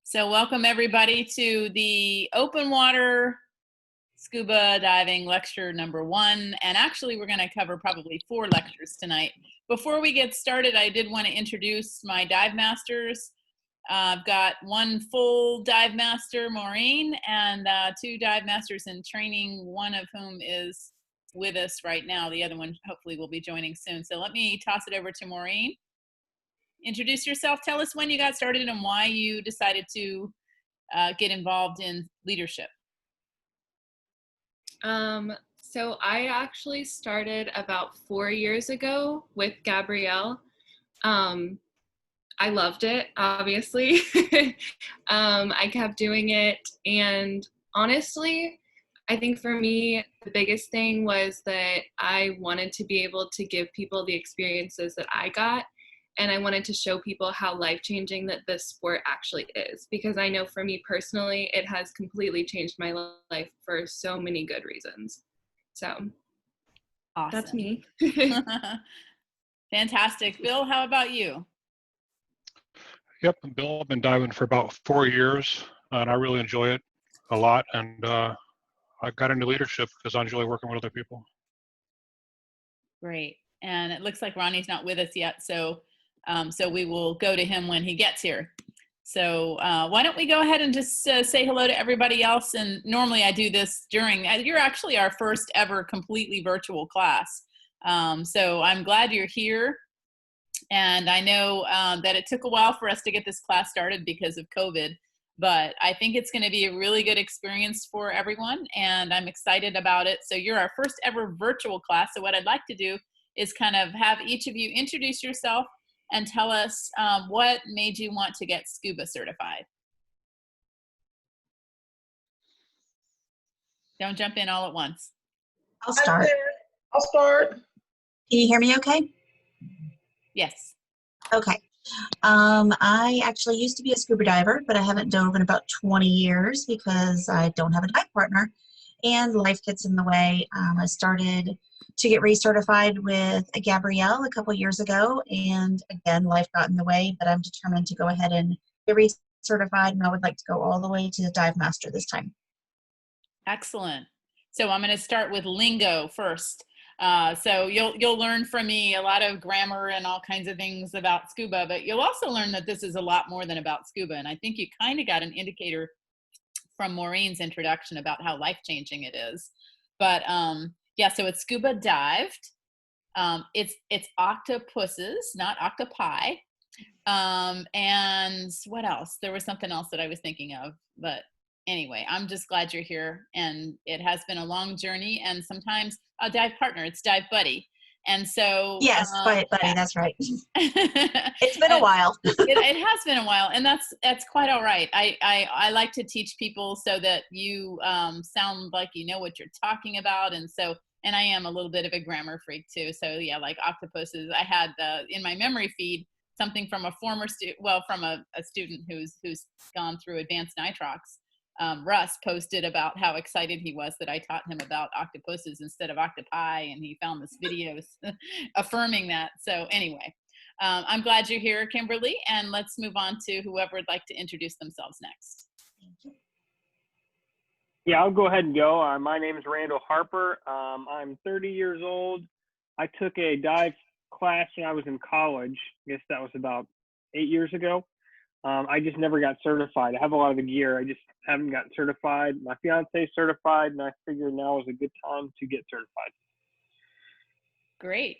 So welcome everybody to the open water scuba diving lecture number 1. And actually we're going to cover probably 4 lectures tonight. Before we get started, I did want to introduce my dive masters. I've got one full dive master, Maureen, and 2 dive masters in training, one of whom is with us right now. The other one hopefully will be joining soon. So let me toss it over to Maureen. Introduce yourself. Tell us when you got started and why you decided to get involved in leadership. So I actually started about 4 years ago with Gabrielle. I loved it, obviously. I kept doing it, and honestly, I think for me, the biggest thing was that I wanted to be able to give people the experiences that I got, and I wanted to show people how life-changing that this sport actually is, because I know for me personally, it has completely changed my life for so many good reasons. So Awesome. That's me. Fantastic. Bill, how about you? Yep, Bill, I've been diving for about 4 years, and I really enjoy it a lot. And I got into leadership because I enjoy working with other people. Great. And it looks like Ronnie's not with us yet, so we will go to him when he gets here. So why don't we go ahead and just say hello to everybody else. And normally I do this during, you're actually our first ever completely virtual class. So I'm glad you're here. And I know that it took a while for us to get this class started because of COVID, but I think it's going to be a really good experience for everyone, and I'm excited about it. So you're our first ever virtual class. So what I'd like to do is kind of have each of you introduce yourself and tell us what made you want to get scuba certified. Don't jump in all at once. I'll start. Can you hear me okay? Yes. Okay. I actually used to be a scuba diver, but I haven't dove in about 20 years because I don't have a dive partner and life gets in the way. I started to get recertified with Gabrielle a couple years ago, and again, life got in the way, but I'm determined to go ahead and get recertified, and I would like to go all the way to the dive master this time. Excellent. So I'm going to start with lingo first. So you'll learn from me a lot of grammar and all kinds of things about scuba, but you'll also learn that this is a lot more than about scuba. And I think you kind of got an indicator from Maureen's introduction about how life-changing it is. But yeah, so it's scuba dived. It's octopuses, not octopi. And what else? There was something else that I was thinking of, but anyway, I'm just glad you're here, and it has been a long journey, and sometimes a dive partner, it's dive buddy. And so yes, buddy, yeah. That's right. It's been a while. it has been a while, and that's quite all right. I like to teach people so that you sound like you know what you're talking about, and I am a little bit of a grammar freak too. So yeah, like octopuses, I had in my memory feed something from a former from a student who's gone through advanced nitrox. Russ posted about how excited he was that I taught him about octopuses instead of octopi, and he found this video affirming that. So anyway, I'm glad you're here, Kimberly, and let's move on to whoever would like to introduce themselves next. Yeah, I'll go ahead and go. My name is Randall Harper. I'm 30 years old. I took a dive class when I was in college. I guess that was about 8 years ago. I just never got certified. I have a lot of the gear. I just haven't gotten certified. My fiance is certified, and I figured now is a good time to get certified. Great.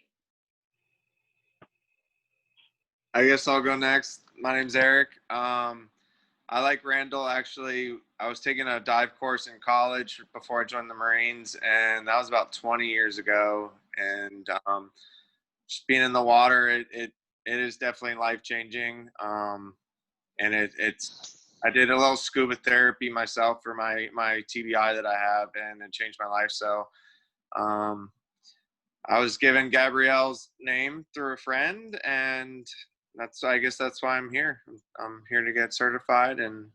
I guess I'll go next. My name's Eric. I like Randall. Actually, I was taking a dive course in college before I joined the Marines, and that was about 20 years ago. And just being in the water, it is definitely life-changing. And I did a little scuba therapy myself for my TBI that I have, and it changed my life. So I was given Gabrielle's name through a friend, and I guess that's why I'm here. I'm here to get certified and,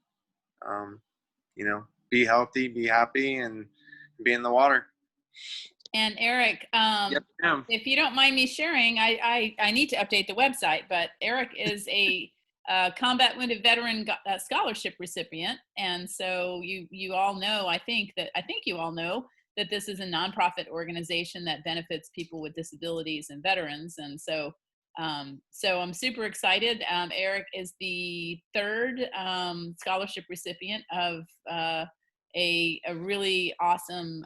be healthy, be happy, and be in the water. And Eric, Yep, if you don't mind me sharing, I need to update the website, but Eric is a combat wounded veteran scholarship recipient. And so you all know, I think you all know that this is a nonprofit organization that benefits people with disabilities and veterans. And so so I'm super excited. Eric is the third scholarship recipient of a really awesome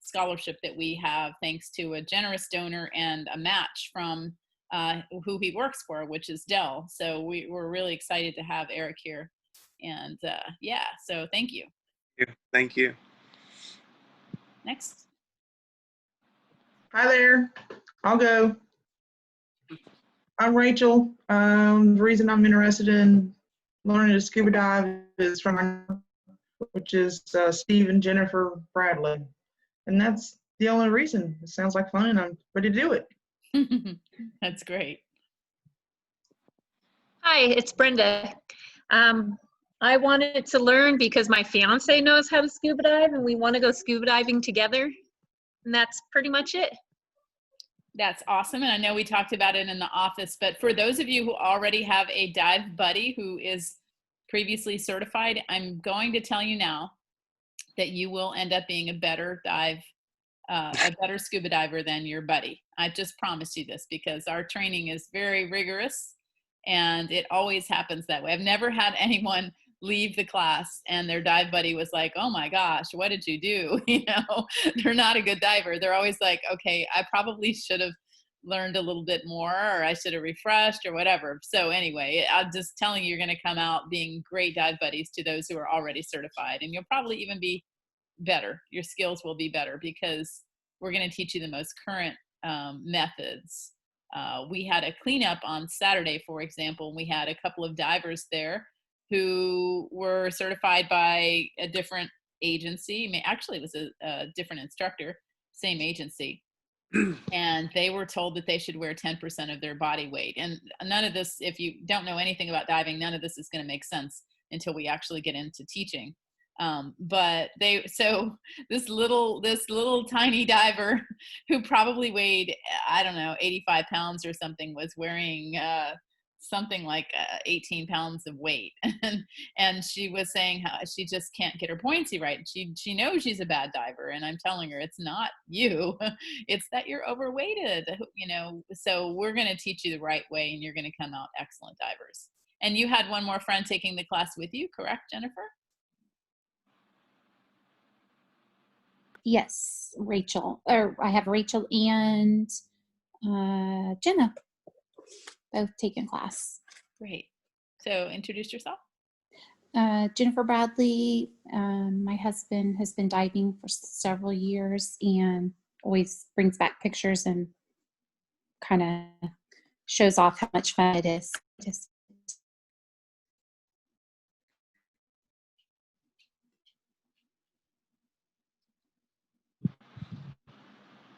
scholarship that we have, thanks to a generous donor and a match from who he works for, which is Dell. So we're really excited to have Eric here. And yeah, so thank you. Thank you. Next. Hi there. I'll go. I'm Rachel. The reason I'm interested in learning to scuba dive is from, which is Steve and Jennifer Bradley. And that's the only reason. It sounds like fun and I'm ready to do it. That's great. Hi, it's Brenda. I wanted to learn because my fiance knows how to scuba dive and we want to go scuba diving together. And that's pretty much it. That's awesome. And I know we talked about it in the office, but for those of you who already have a dive buddy who is previously certified, I'm going to tell you now that you will end up being a better scuba diver than your buddy. I just promised you this because our training is very rigorous and it always happens that way. I've never had anyone leave the class and their dive buddy was like, oh my gosh, what did you do? You know, they're not a good diver. They're always like, okay, I probably should have learned a little bit more, or I should have refreshed or whatever. So anyway, I'm just telling you, you're going to come out being great dive buddies to those who are already certified, and you'll probably even be better. Your skills will be better because we're going to teach you the most current methods. We had a cleanup on Saturday, for example. We had a couple of divers there who were certified by a different agency. Actually, it was a different instructor, same agency. And they were told that they should wear 10% of their body weight. And none of this, if you don't know anything about diving, none of this is going to make sense until we actually get into teaching. But so this little tiny diver who probably weighed, I don't know, 85 pounds or something, was wearing something like 18 pounds of weight. And she was saying how she just can't get her pointsy right. She knows she's a bad diver. And I'm telling her, it's not you, it's that you're overweighted, you know. So we're going to teach you the right way and you're going to come out excellent divers. And you had one more friend taking the class with you, correct, Jennifer? Yes, Rachel, or I have Rachel and Jenna both taking class. Great. So introduce yourself. Jennifer Bradley, my husband has been diving for several years and always brings back pictures and kind of shows off how much fun it is.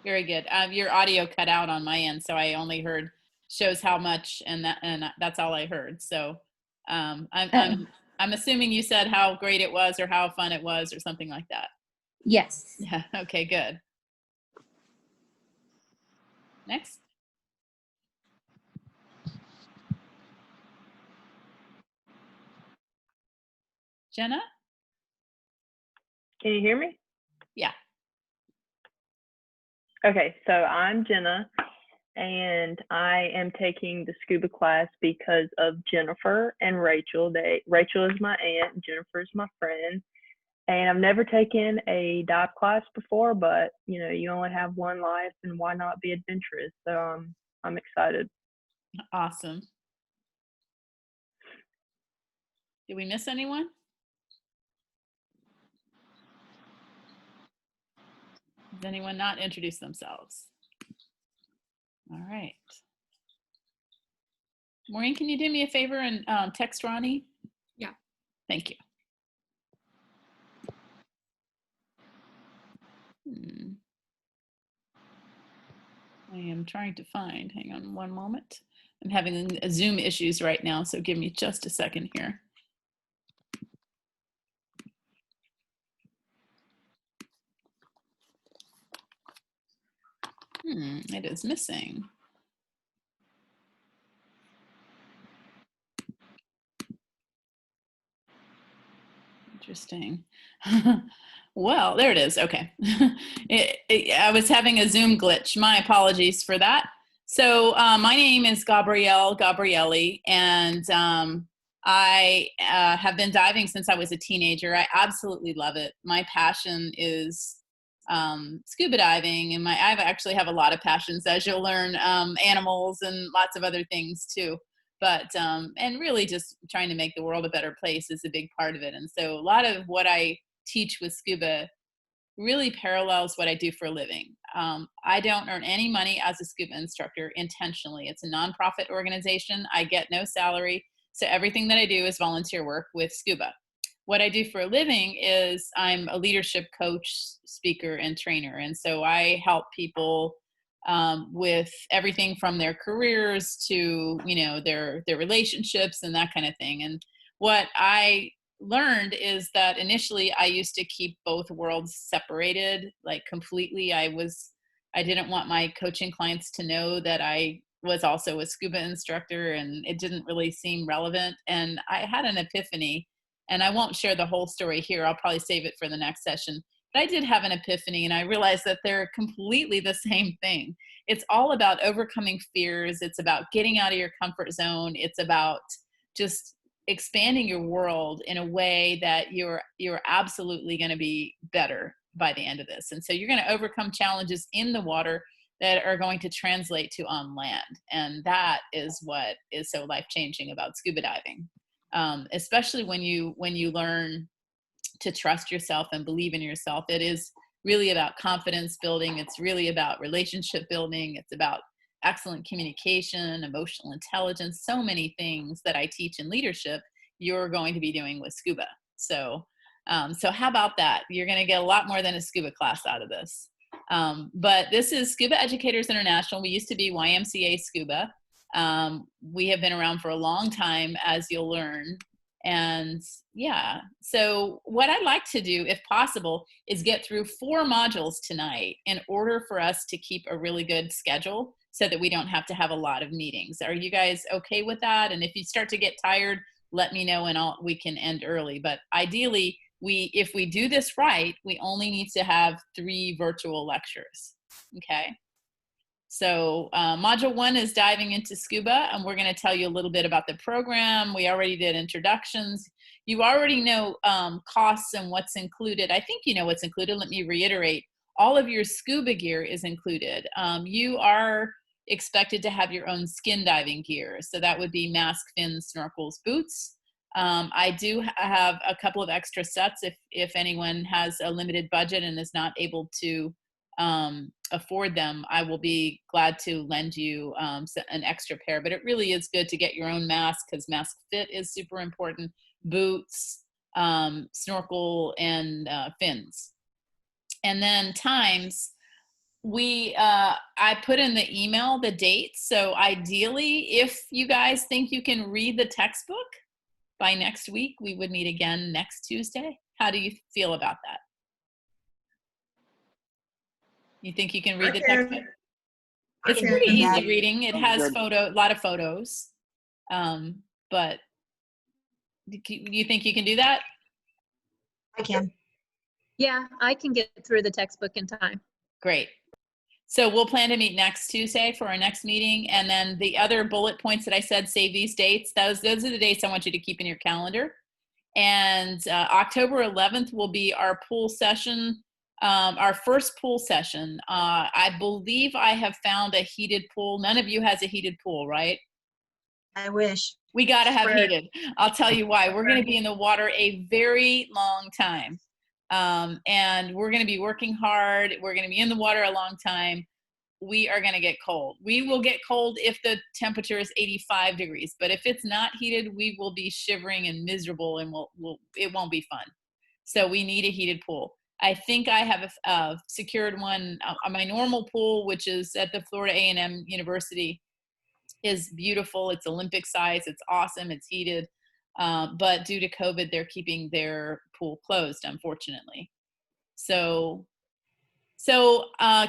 Very good. Your audio cut out on my end, so I only heard shows how much, and that's all I heard. So I'm assuming you said how great it was or how fun it was or something like that. Yes. Yeah. Okay, good. Next. Jenna? Can you hear me? Yeah. Okay, so I'm Jenna, and I am taking the scuba class because of Jennifer and Rachel. Rachel is my aunt, and Jennifer is my friend. And I've never taken a dive class before, but you know, you only have one life, and why not be adventurous? So I'm excited. Awesome. Did we miss anyone? Does anyone not introduce themselves? All right. Maureen, can you do me a favor and text Ronnie? Yeah. Thank you. I am trying to find, hang on one moment. I'm having Zoom issues right now, so give me just a second here. It is missing. Interesting. Well, there it is. Okay. I was having a Zoom glitch. My apologies for that. So my name is Gabrielle, and I have been diving since I was a teenager. I absolutely love it. My passion is scuba diving, and I actually have a lot of passions, as you'll learn, animals and lots of other things too. But and really just trying to make the world a better place is a big part of it. And so a lot of what I teach with scuba really parallels what I do for a living. I don't earn any money as a scuba instructor intentionally. It's a nonprofit organization. I get no salary. So everything that I do is volunteer work with scuba. What I do for a living is I'm a leadership coach, speaker, and trainer. And so I help people with everything from their careers to, their relationships and that kind of thing. And what I learned is that initially I used to keep both worlds separated, like completely. I didn't want my coaching clients to know that I was also a scuba instructor, and it didn't really seem relevant. And I had an epiphany, and I won't share the whole story here. I'll probably save it for the next session. But I did have an epiphany, and I realized that they're completely the same thing. It's all about overcoming fears. It's about getting out of your comfort zone. It's about just expanding your world in a way that you're absolutely going to be better by the end of this. And so you're going to overcome challenges in the water that are going to translate to on land. And that is what is so life-changing about scuba diving, especially when you learn to trust yourself and believe in yourself. It is really about confidence building. It's really about relationship building. It's about excellent communication, emotional intelligence, so many things that I teach in leadership, you're going to be doing with scuba. So how about that? You're going to get a lot more than a scuba class out of this. But this is Scuba Educators International. We used to be YMCA Scuba. We have been around for a long time, as you'll learn. And yeah, so what I'd like to do, if possible, is get through 4 modules tonight in order for us to keep a really good schedule so that we don't have to have a lot of meetings. Are you guys okay with that? And if you start to get tired, let me know and we can end early. But ideally, if we do this right, we only need to have 3 virtual lectures, okay? So module 1 is diving into scuba, and we're going to tell you a little bit about the program. We already did introductions. You already know costs and what's included. I think you know what's included. Let me reiterate. All of your scuba gear is included. You are expected to have your own skin diving gear. So that would be mask, fins, snorkels, boots. I do have a couple of extra sets if anyone has a limited budget and is not able to afford them. I will be glad to lend you an extra pair, but it really is good to get your own mask because mask fit is super important. Boots, snorkel, and fins. And then times, I put in the email the dates. So ideally, if you guys think you can read the textbook by next week, we would meet again next Tuesday. How do you feel about that? You think you can read the textbook? It's pretty easy reading. It has a lot of photos. But do you think you can do that? I can. Yeah, I can get through the textbook in time. Great. So we'll plan to meet next Tuesday for our next meeting. And then the other bullet points that I said, save these dates. Those are the dates I want you to keep in your calendar. And October 11th will be our pool session, our first pool session. I believe I have found a heated pool. None of you has a heated pool, right? I wish. We got to have heated. I'll tell you why. We're going to be in the water a very long time. And we're going to be working hard. We're going to be in the water a long time. We are going to get cold. We will get cold if the temperature is 85 degrees. But if it's not heated, we will be shivering and miserable, and it won't be fun. So we need a heated pool. I think I have secured one. My normal pool, which is at the Florida A&M University, is beautiful. It's Olympic size. It's awesome. It's heated. But due to COVID, they're keeping their pool closed, unfortunately. So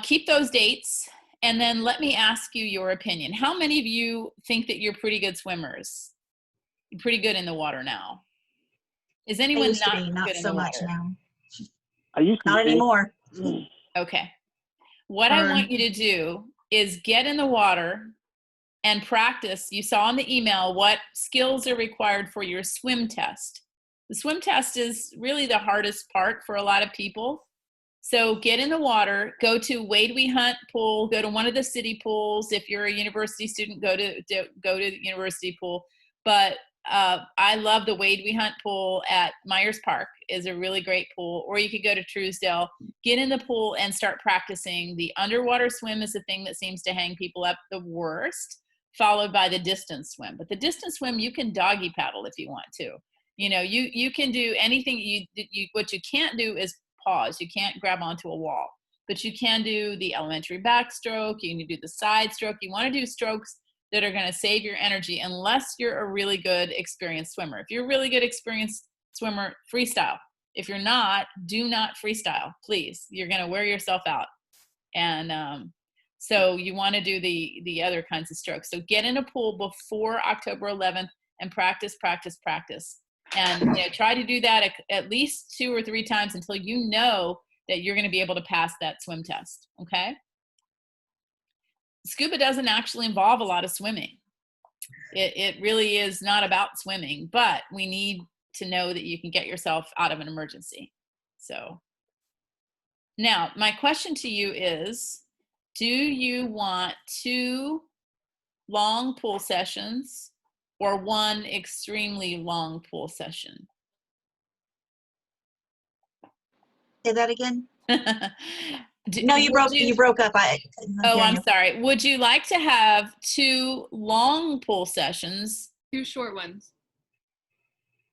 keep those dates, and then let me ask you your opinion. How many of you think that you're pretty good swimmers? You're pretty good in the water now? Is I anyone used to not be, not good in so the much water? now. I used to Not be. anymore. Okay. What I want you to do is get in the water and practice. You saw in the email what skills are required for your swim test. The swim test is really the hardest part for a lot of people. So get in the water, go to Wade We Hunt pool, go to one of the city pools. If you're a university student, go to the university pool. But I love the Wade We Hunt pool at Myers Park is a really great pool. Or you could go to Truesdale, get in the pool and start practicing. The underwater swim is the thing that seems to hang people up the worst, followed by the distance swim. But the distance swim, you can doggy paddle if you want to. You know, you can do anything. What you can't do is pause. You can't grab onto a wall, but you can do the elementary backstroke. You can do the side stroke. You want to do strokes that are going to save your energy unless you're a really good experienced swimmer. If you're a really good experienced swimmer, freestyle. If you're not, do not freestyle, please. You're going to wear yourself out. And so you want to do the other kinds of strokes. So get in a pool before October 11th and practice. And try to do that at least 2 or 3 times until you know that you're going to be able to pass that swim test, okay? Scuba doesn't actually involve a lot of swimming. It really is not about swimming, but we need to know that you can get yourself out of an emergency. So now my question to you is, do you want 2 long pool sessions or 1 extremely long pool session? Say that again? Do- No, you would broke up. I couldn't Oh, hear I'm you. sorry. Would you like to have 2 long pool sessions? 2 short ones.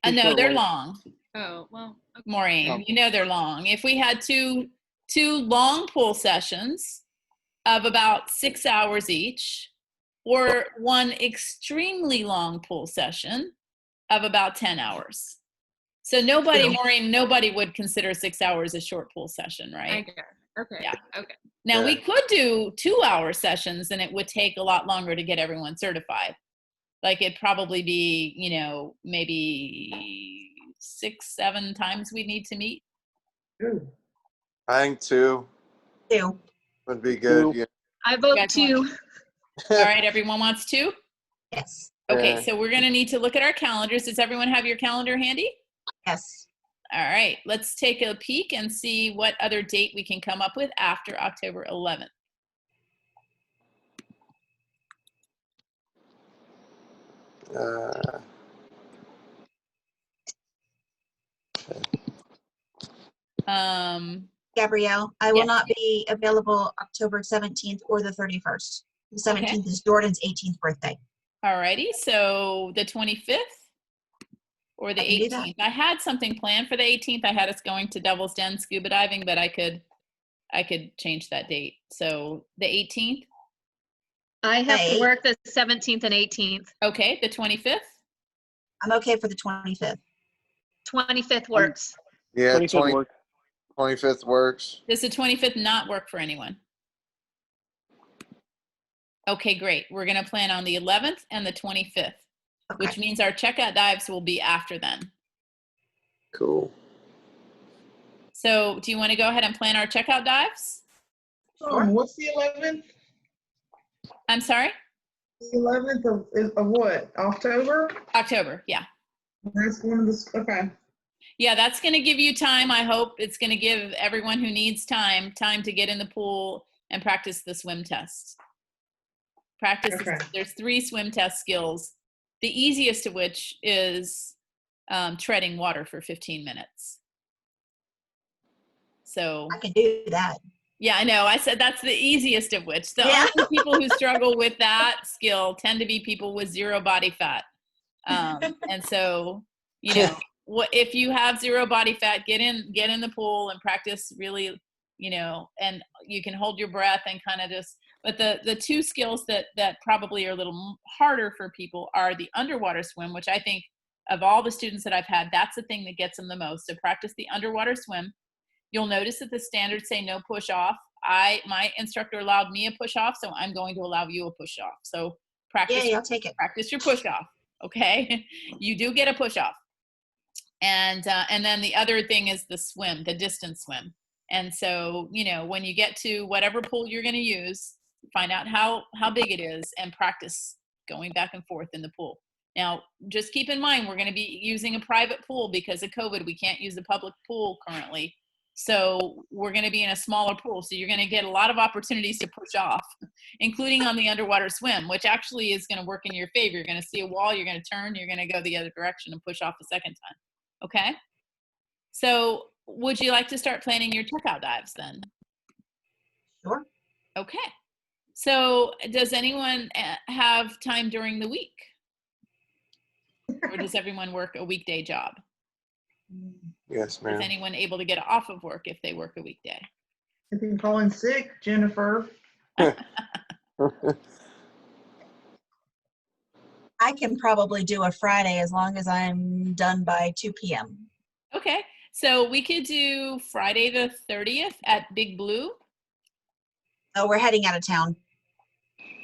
No, short they're ones. long. Oh, well. Okay. Maureen, Oh. you know they're long. If we had two long pool sessions of about 6 hours each, or 1 extremely long pool session of about 10 hours. So nobody, Yeah. Maureen, nobody would consider 6 hours a short pool session, right? Okay. Yeah. Okay. Now we Yeah. could do 2-hour sessions and it would take a lot longer to get everyone certified. Like it'd probably be, maybe 6-7 times we need to meet. I think 2 Two. would be good. 2. Yeah. I You vote guys 2. All right, everyone wants 2? Yes. Okay, Yeah. so we're gonna need to look at our calendars. Does everyone have your calendar handy? Yes. All right, let's take a peek and see what other date we can come up with after October 11th. Gabrielle, I will Yes. not be available October 17th or the 31st. The 17th is Jordan's 18th birthday. All righty, so the 25th or the I can do that. 18th? I had something planned for the 18th. I had us going to Devil's Den scuba diving, but I could change that date. So the 18th? I have to Hey. work the 17th and 18th. Okay, the 25th? I'm okay for the 25th. 25th works. Yeah, 25th works. 25th works. Does the 25th not work for anyone? Okay, great. We're going to plan on the 11th and the 25th, which Okay. means our checkout dives will be after then. Cool. So do you want to go ahead and plan our checkout dives? What's the 11th? I'm sorry? The 11th of what? October? October, yeah. That's one of the, okay. Yeah, that's going to give you time. I hope it's going to give everyone who needs time to get in the pool and practice the swim test. Okay. There's 3 swim test skills, the easiest of which is treading water for 15 minutes. So I can do that. yeah, I know. I said that's the easiest of which. The Yeah. only people who struggle with that skill tend to be people with 0 body fat. And so, if you have 0 body fat, get in the pool and practice really, and you can hold your breath and kind of just, but the 2 skills that probably are a little harder for people are the underwater swim, which I think of all the students that I've had, that's the thing that gets them the most. So practice the underwater swim. You'll notice that the standards say no push off. My instructor allowed me a push off, so I'm going to allow you a push off. So practice. Yay, I'll take it. Practice your push off. Okay, you do get a push off. And then the other thing is the swim, the distance swim. And so, you know, when you get to whatever pool you're going to use, find out how big it is and practice going back and forth in the pool. Now, just keep in mind, we're going to be using a private pool because of COVID. We can't use a public pool currently. So we're going to be in a smaller pool. So you're going to get a lot of opportunities to push off, including on the underwater swim, which actually is going to work in your favor. You're going to see a wall, you're going to turn, you're going to go the other direction and push off a second time. Okay? So would you like to start planning your checkout dives then? Sure. Okay. So does anyone have time during the week? Or does everyone work a weekday job? Yes, ma'am. Is anyone able to get off of work if they work a weekday? You can call in sick, Jennifer. I can probably do a Friday as long as I'm done by 2 p.m. Okay. So we could do Friday the 30th at Big Blue. Oh, we're heading out of town.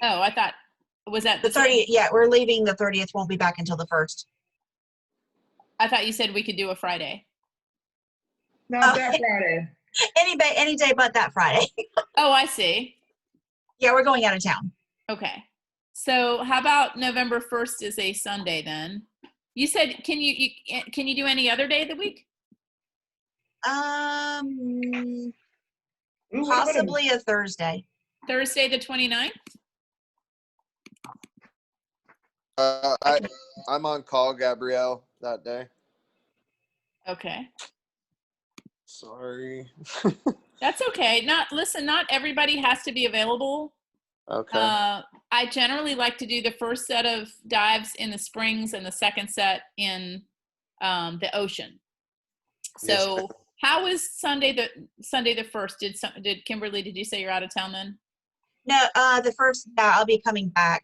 Oh, I thought, was that The 30th, yeah, we're leaving the 30th. Won't be back until the 1st. I thought you said we could do a Friday. Not that Friday. Any day but that Friday. Oh, I see. Yeah, we're going out of town. Okay. So how about November 1st is a Sunday then? You said, can you do any other day of the week? Ooh, what about Possibly a Thursday. Thursday the 29th? I'm on call, Gabrielle, that day. Okay. Sorry. That's okay. Not everybody has to be available. Okay. I generally like to do the first set of dives in the springs and the second set in the ocean. So Yes. how is Sunday the 1st? Did Kimberly, did you say you're out of town then? No, the 1st, yeah, I'll be coming back.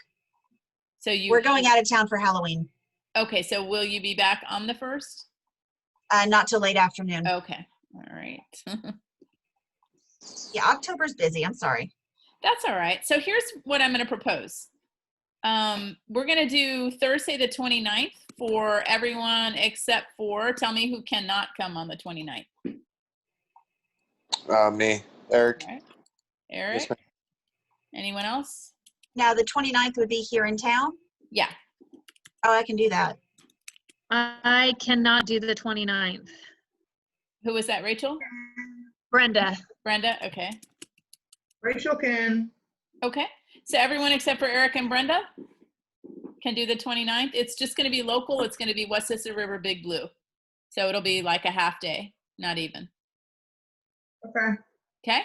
So We're going out of town for Halloween. Okay, so will you be back on the 1st? Not till late afternoon. Okay, all right. Yeah, October's busy. I'm sorry. That's all right. So here's what I'm going to propose. We're going to do Thursday the 29th for everyone except for, tell me who cannot come on the 29th. Me, Eric. All right. Eric? Yes, ma'am. Anyone else? Now, the 29th would be here in town? Yeah. Oh, I can do that. I cannot do the 29th. Who was that, Rachel? Brenda. Brenda, okay. Rachel can. Okay, so everyone except for Eric and Brenda can do the 29th. It's just going to be local. It's going to be West Sister River Big Blue. So it'll be like a half day, not even. Okay. Okay,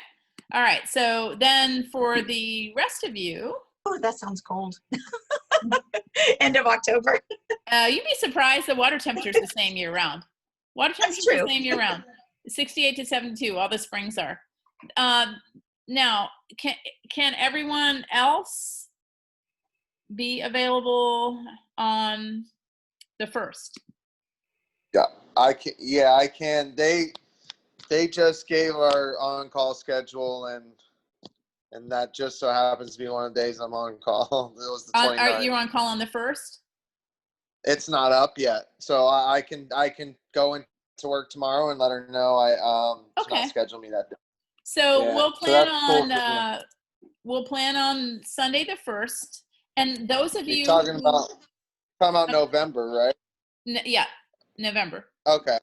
all right. So then for the rest of you. Oh, that sounds cold. End of October. You'd be surprised the water temperature is the same year round. Water temperature is the same year round. 68 to 72, all the springs are. Now, can everyone else be available on the 1st? Yeah, I can. Yeah, I can. They just gave our on-call schedule, and that just so happens to be one of the days I'm on call. It was the 29th. Are you on call on the 1st? It's not up yet, so I can go into work tomorrow and let her know to not schedule me that day. So Yeah. we'll plan So that's cool. we'll plan on Sunday the 1st, and those of you talking about November, right? Yeah, November. Okay.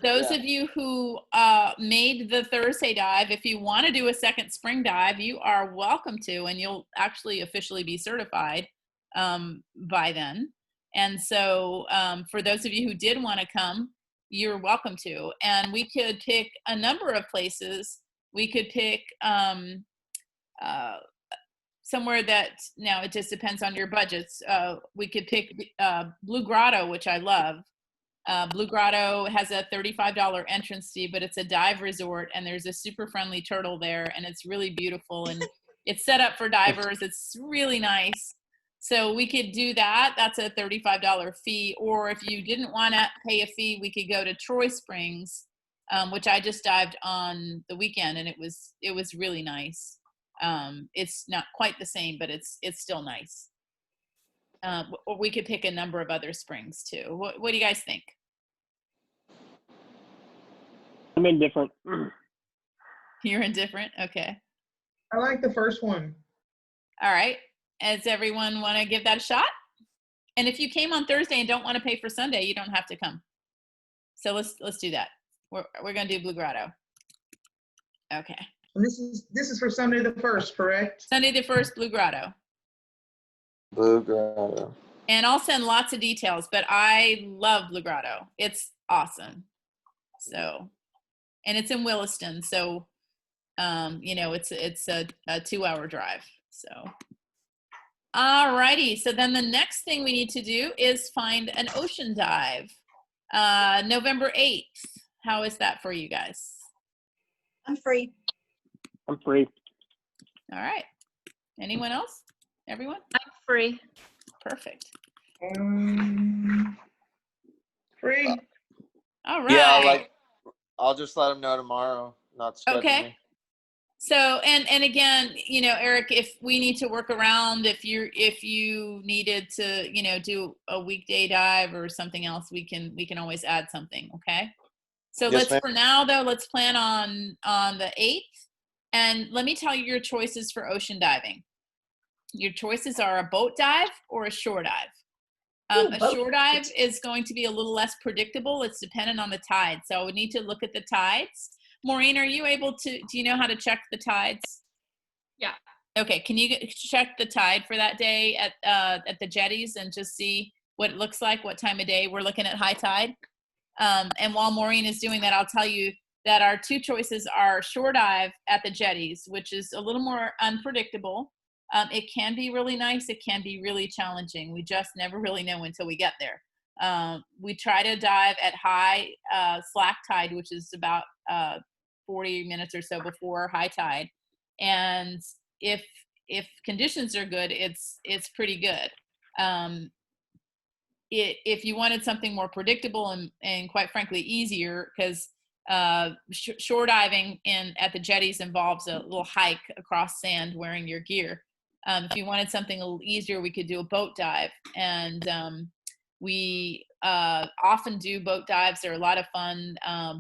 Those of you who made the Thursday dive, if you want to do a second spring dive, you are welcome to, and you'll actually officially be certified by then. And so for those of you who did want to come, you're welcome to. And we could pick a number of places. We could pick somewhere that, now it just depends on your budgets. We could pick Blue Grotto, which I love. Blue Grotto has a $35 entrance fee, but it's a dive resort, and there's a super friendly turtle there, and it's really beautiful, and it's set up for divers. It's really nice. So we could do that. That's a $35 fee. Or if you didn't want to pay a fee, we could go to Troy Springs, which I just dived on the weekend, and it was really nice. It's not quite the same, but it's still nice. Or we could pick a number of other springs too. What do you guys think? I'm indifferent. You're indifferent? Okay. I like the first one. All right. Does everyone want to give that a shot? And if you came on Thursday and don't want to pay for Sunday, you don't have to come. So let's do that. We're going to do Blue Grotto. Okay. And this is for Sunday the 1st, correct? Sunday the 1st, Blue Grotto. Blue Grotto. And I'll send lots of details, but I love Blue Grotto. It's awesome. So, and it's in Williston. So, you know, it's a 2-hour drive. So, all righty. So then the next thing we need to do is find an ocean dive. November 8th. How is that for you guys? I'm free. I'm free. All right. Anyone else? Everyone? I'm free. Perfect. Free. All right. Yeah, I'll just let them know tomorrow. Not schedule Okay. me. So, and again, you know, Eric, if we need to work around, if you needed to, you know, do a weekday dive or something else, we can always add something. Okay. So Yes, ma'am. for now though, let's plan on the 8th. And let me tell you your choices for ocean diving. Your choices are a boat dive or a shore dive. A shore dive is going to be a little less predictable. It's dependent on the tide. So I would need to look at the tides. Maureen, are you able to, do you know how to check the tides? Yeah. Okay, can you check the tide for that day at the jetties and just see what it looks like, what time of day we're looking at high tide? And while Maureen is doing that, I'll tell you that our two choices are shore dive at the jetties, which is a little more unpredictable. It can be really nice. It can be really challenging. We just never really know until we get there. We try to dive at high slack tide, which is about 40 minutes or so before high tide. And if conditions are good, it's pretty good. If you wanted something more predictable and quite frankly easier, because shore diving at the jetties involves a little hike across sand wearing your gear. If you wanted something a little easier, we could do a boat dive. And we often do boat dives. They're a lot of fun.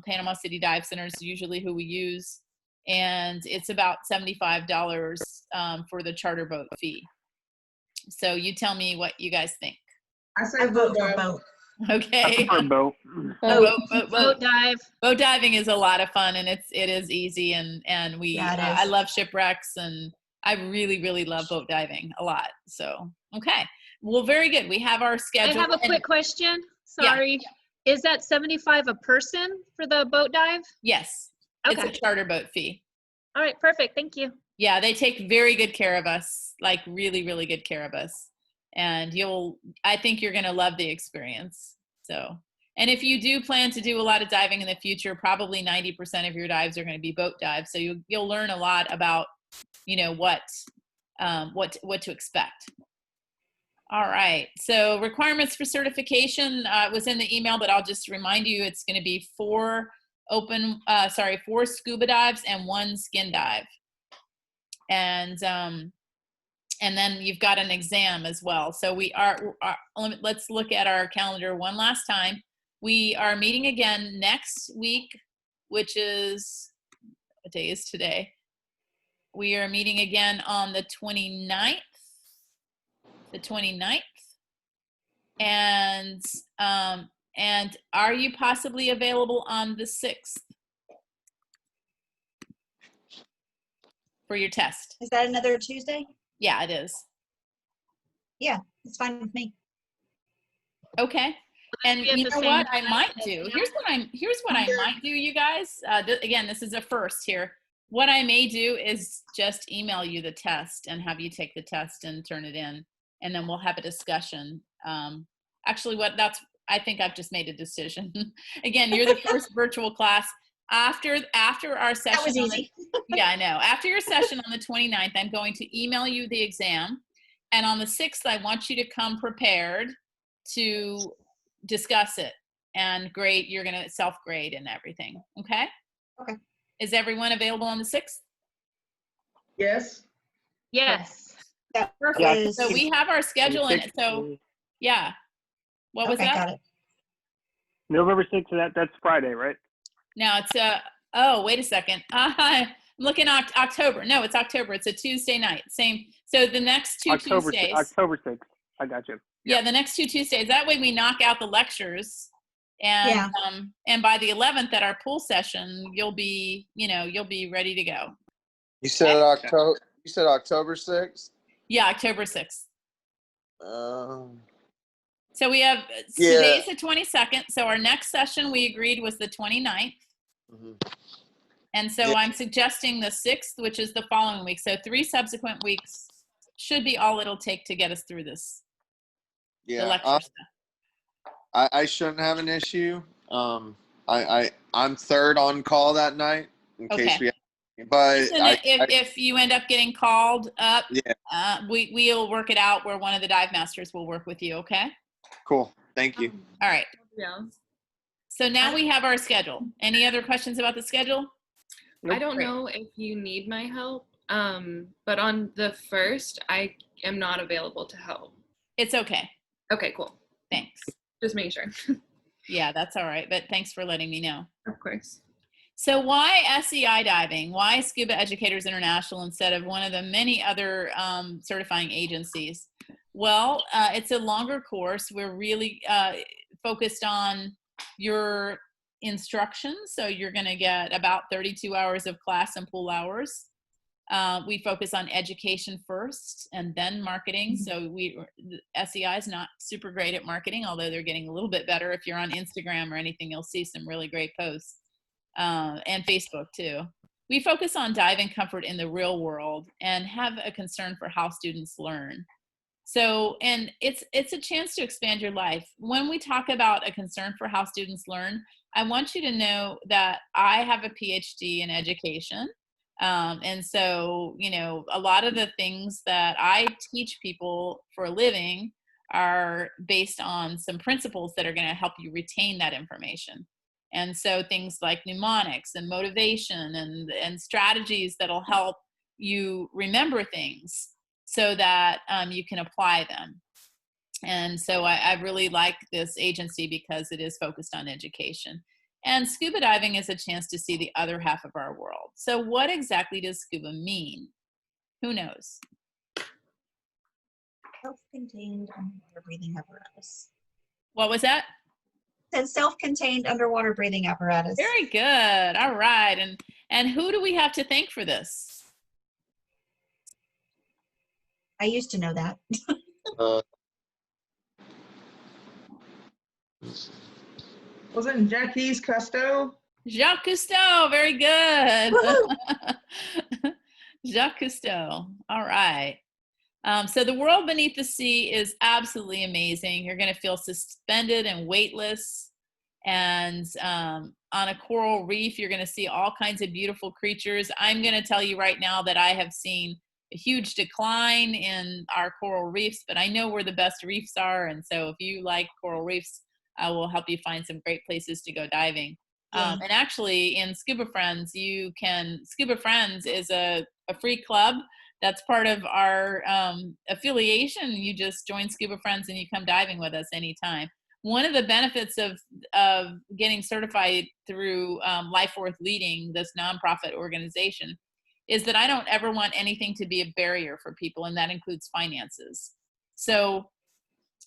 Panama City Dive Center is usually who we use. And it's about $75 for the charter boat fee. So you tell me what you guys think. I say I vote for boat. boat. Okay. I prefer boat. Boat dive. Boat diving is a lot of fun, and it is easy, and we Yeah, it is. I love shipwrecks, and I really love boat diving a lot. So okay, well, very good. We have our I schedule. have a and- quick question. Yeah. Sorry. Is that 75 a person for the boat dive? Yes, Okay. it's a charter boat fee. All right. Perfect. Thank you. Yeah, they take very good care of us, like really good care of us. And I think you're going to love the experience. So, and if you do plan to do a lot of diving in the future, probably 90% of your dives are going to be boat dives. So you'll learn a lot about, you know, what to expect. All right. So requirements for certification was in the email, but I'll just remind you, it's going to be 4 scuba dives and 1 skin dive. And then you've got an exam as well. So let's look at our calendar one last time. We are meeting again next week, which is, what day is today? We are meeting again on the 29th. And are you possibly available on the 6th for your test? Is that another Tuesday? Yeah, it is. Yeah, it's fine with me. Okay. And be at you the know same what I time? might do? Here's what I might do, you guys. Again, this is a first here. What I may do is just email you the test and have you take the test and turn it in, and then we'll have a discussion. Actually, I think I've just made a decision. Again, you're the first virtual class. After our session, That was easy. Yeah, I know. After your session on the 29th, I'm going to email you the exam. And on the 6th, I want you to come prepared to discuss it and grade. You're going to self-grade and everything. Okay? Okay. Is everyone available on the 6th? Yes. Yes. That Perfect. is, So we have our schedule in it. So, yeah. What was okay, that? got it. November 6th, that's Friday, right? Now it's Oh, wait a second. I'm looking at October. No, it's October. It's a Tuesday night. Same. So the next two Tuesdays. October 6th. I got you. Yeah, the next two Tuesdays. That way we knock out the lectures. And Yeah. And by the 11th at our pool session, you'll be ready to go. You said October. You said October 6th. Yeah, October 6th. Um, So we have Yeah. today's the 22nd. So our next session we agreed was the 29th. mhm. And so Yeah. I'm suggesting the 6th, which is the following week. So 3 subsequent weeks should be all it'll take to get us through this. The Yeah, lecture stuff. I shouldn't have an issue. I'm third on call that night in Okay. case we. But Listen, if you end up getting called up, yeah, we'll work it out where one of the dive masters will work with you. Okay. cool. Thank you. All right. Yeah. So now we have our schedule. Any other questions about the schedule? I don't Great. know if you need my help, but on the 1st, I am not available to help. It's okay. Okay, cool. Thanks. Just making sure. Yeah, that's all right. But thanks for letting me know. Of course. So why SEI diving? Why Scuba Educators International instead of one of the many other certifying agencies? Well, it's a longer course. We're really focused on your instruction. So you're going to get about 32 hours of class and pool hours. We focus on education first and then marketing. So SEI is not super great at marketing, although they're getting a little bit better. If you're on Instagram or anything, you'll see some really great posts. And Facebook too. We focus on diving comfort in the real world and have a concern for how students learn. So, and it's a chance to expand your life. When we talk about a concern for how students learn, I want you to know that I have a PhD in education. And so, a lot of the things that I teach people for a living are based on some principles that are going to help you retain that information. And so things like mnemonics and motivation and strategies that'll help you remember things so that you can apply them. And so I really like this agency because it is focused on education. And scuba diving is a chance to see the other half of our world. So what exactly does scuba mean? Who knows? Self-contained underwater breathing apparatus. What was that? Said self-contained underwater breathing apparatus. Very good. All right. And who do we have to thank for this? I used to know that. Wasn't Jacques Cousteau? Jacques Cousteau. Very good. Jacques Cousteau. All right. So the world beneath the sea is absolutely amazing. You're going to feel suspended and weightless. And on a coral reef, you're going to see all kinds of beautiful creatures. I'm going to tell you right now that I have seen a huge decline in our coral reefs, but I know where the best reefs are. And so if you like coral reefs, I will help you find some great places to go diving. And actually in Scuba Friends, Scuba Friends is a free club that's part of our affiliation. You just join Scuba Friends and you come diving with us anytime. One of the benefits of getting certified through Life Worth Leading, this nonprofit organization, is that I don't ever want anything to be a barrier for people, and that includes finances. So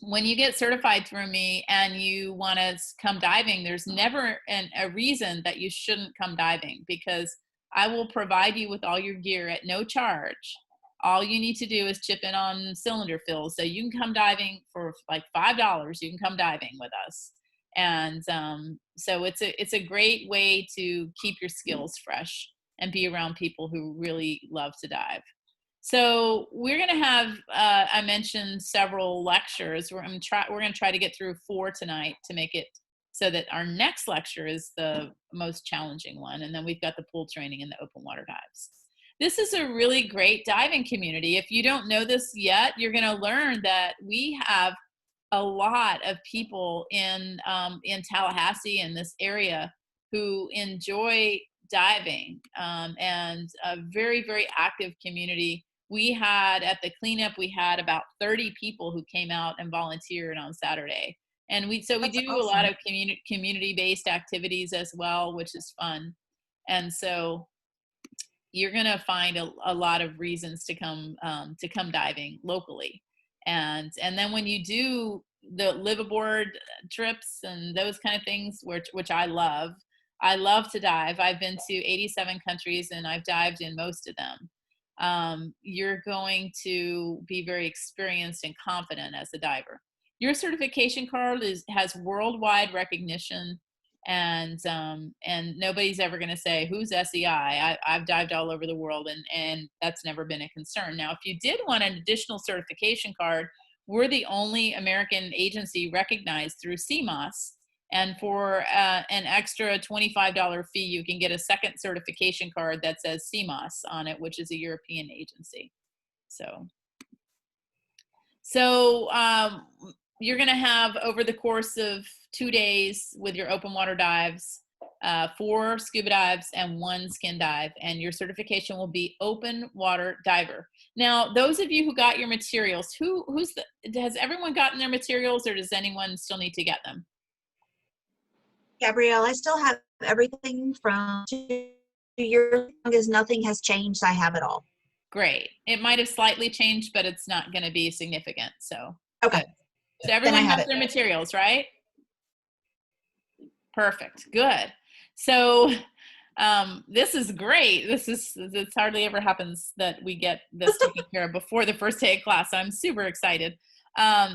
when you get certified through me and you want to come diving, there's never a reason that you shouldn't come diving, because I will provide you with all your gear at no charge. All you need to do is chip in on cylinder fills. So you can come diving for like $5. You can come diving with us. And so it's a great way to keep your skills fresh and be around people who really love to dive. So we're going to have, I mentioned several lectures. We're going to try to get through 4 tonight to make it so that our next lecture is the most challenging one. And then we've got the pool training and the open water dives. This is a really great diving community. If you don't know this yet, you're going to learn that we have a lot of people in Tallahassee in this area who enjoy diving, and a very, very active community. We had at the cleanup, we had about 30 people who came out and volunteered on Saturday. And we do a lot of community-based activities as well, which is fun. And so you're going to find a lot of reasons to come diving locally. And then when you do the live aboard trips and those kind of things, which I love to dive. I've been to 87 countries and I've dived in most of them. You're going to be very experienced and confident as a diver. Your certification card has worldwide recognition, and nobody's ever going to say, who's SEI? I've dived all over the world, and that's never been a concern. Now, if you did want an additional certification card, we're the only American agency recognized through CMOS. And for an extra $25 fee, you can get a second certification card that says CMOS on it, which is a European agency. So you're going to have, over the course of 2 days with your open water dives, 4 scuba dives and 1 skin dive, and your certification will be open water diver. Now, those of you who got your materials, has everyone gotten their materials, or does anyone still need to get them? Gabrielle, I still have everything from 2 years, as long as nothing has changed, I have it all. Great. It might have slightly changed, but it's not going to be significant. So okay. So everyone Then I have has it. their materials, right? Perfect. Good. So this is great. This hardly ever happens that we get this taken care of before the first day of class. So I'm super excited.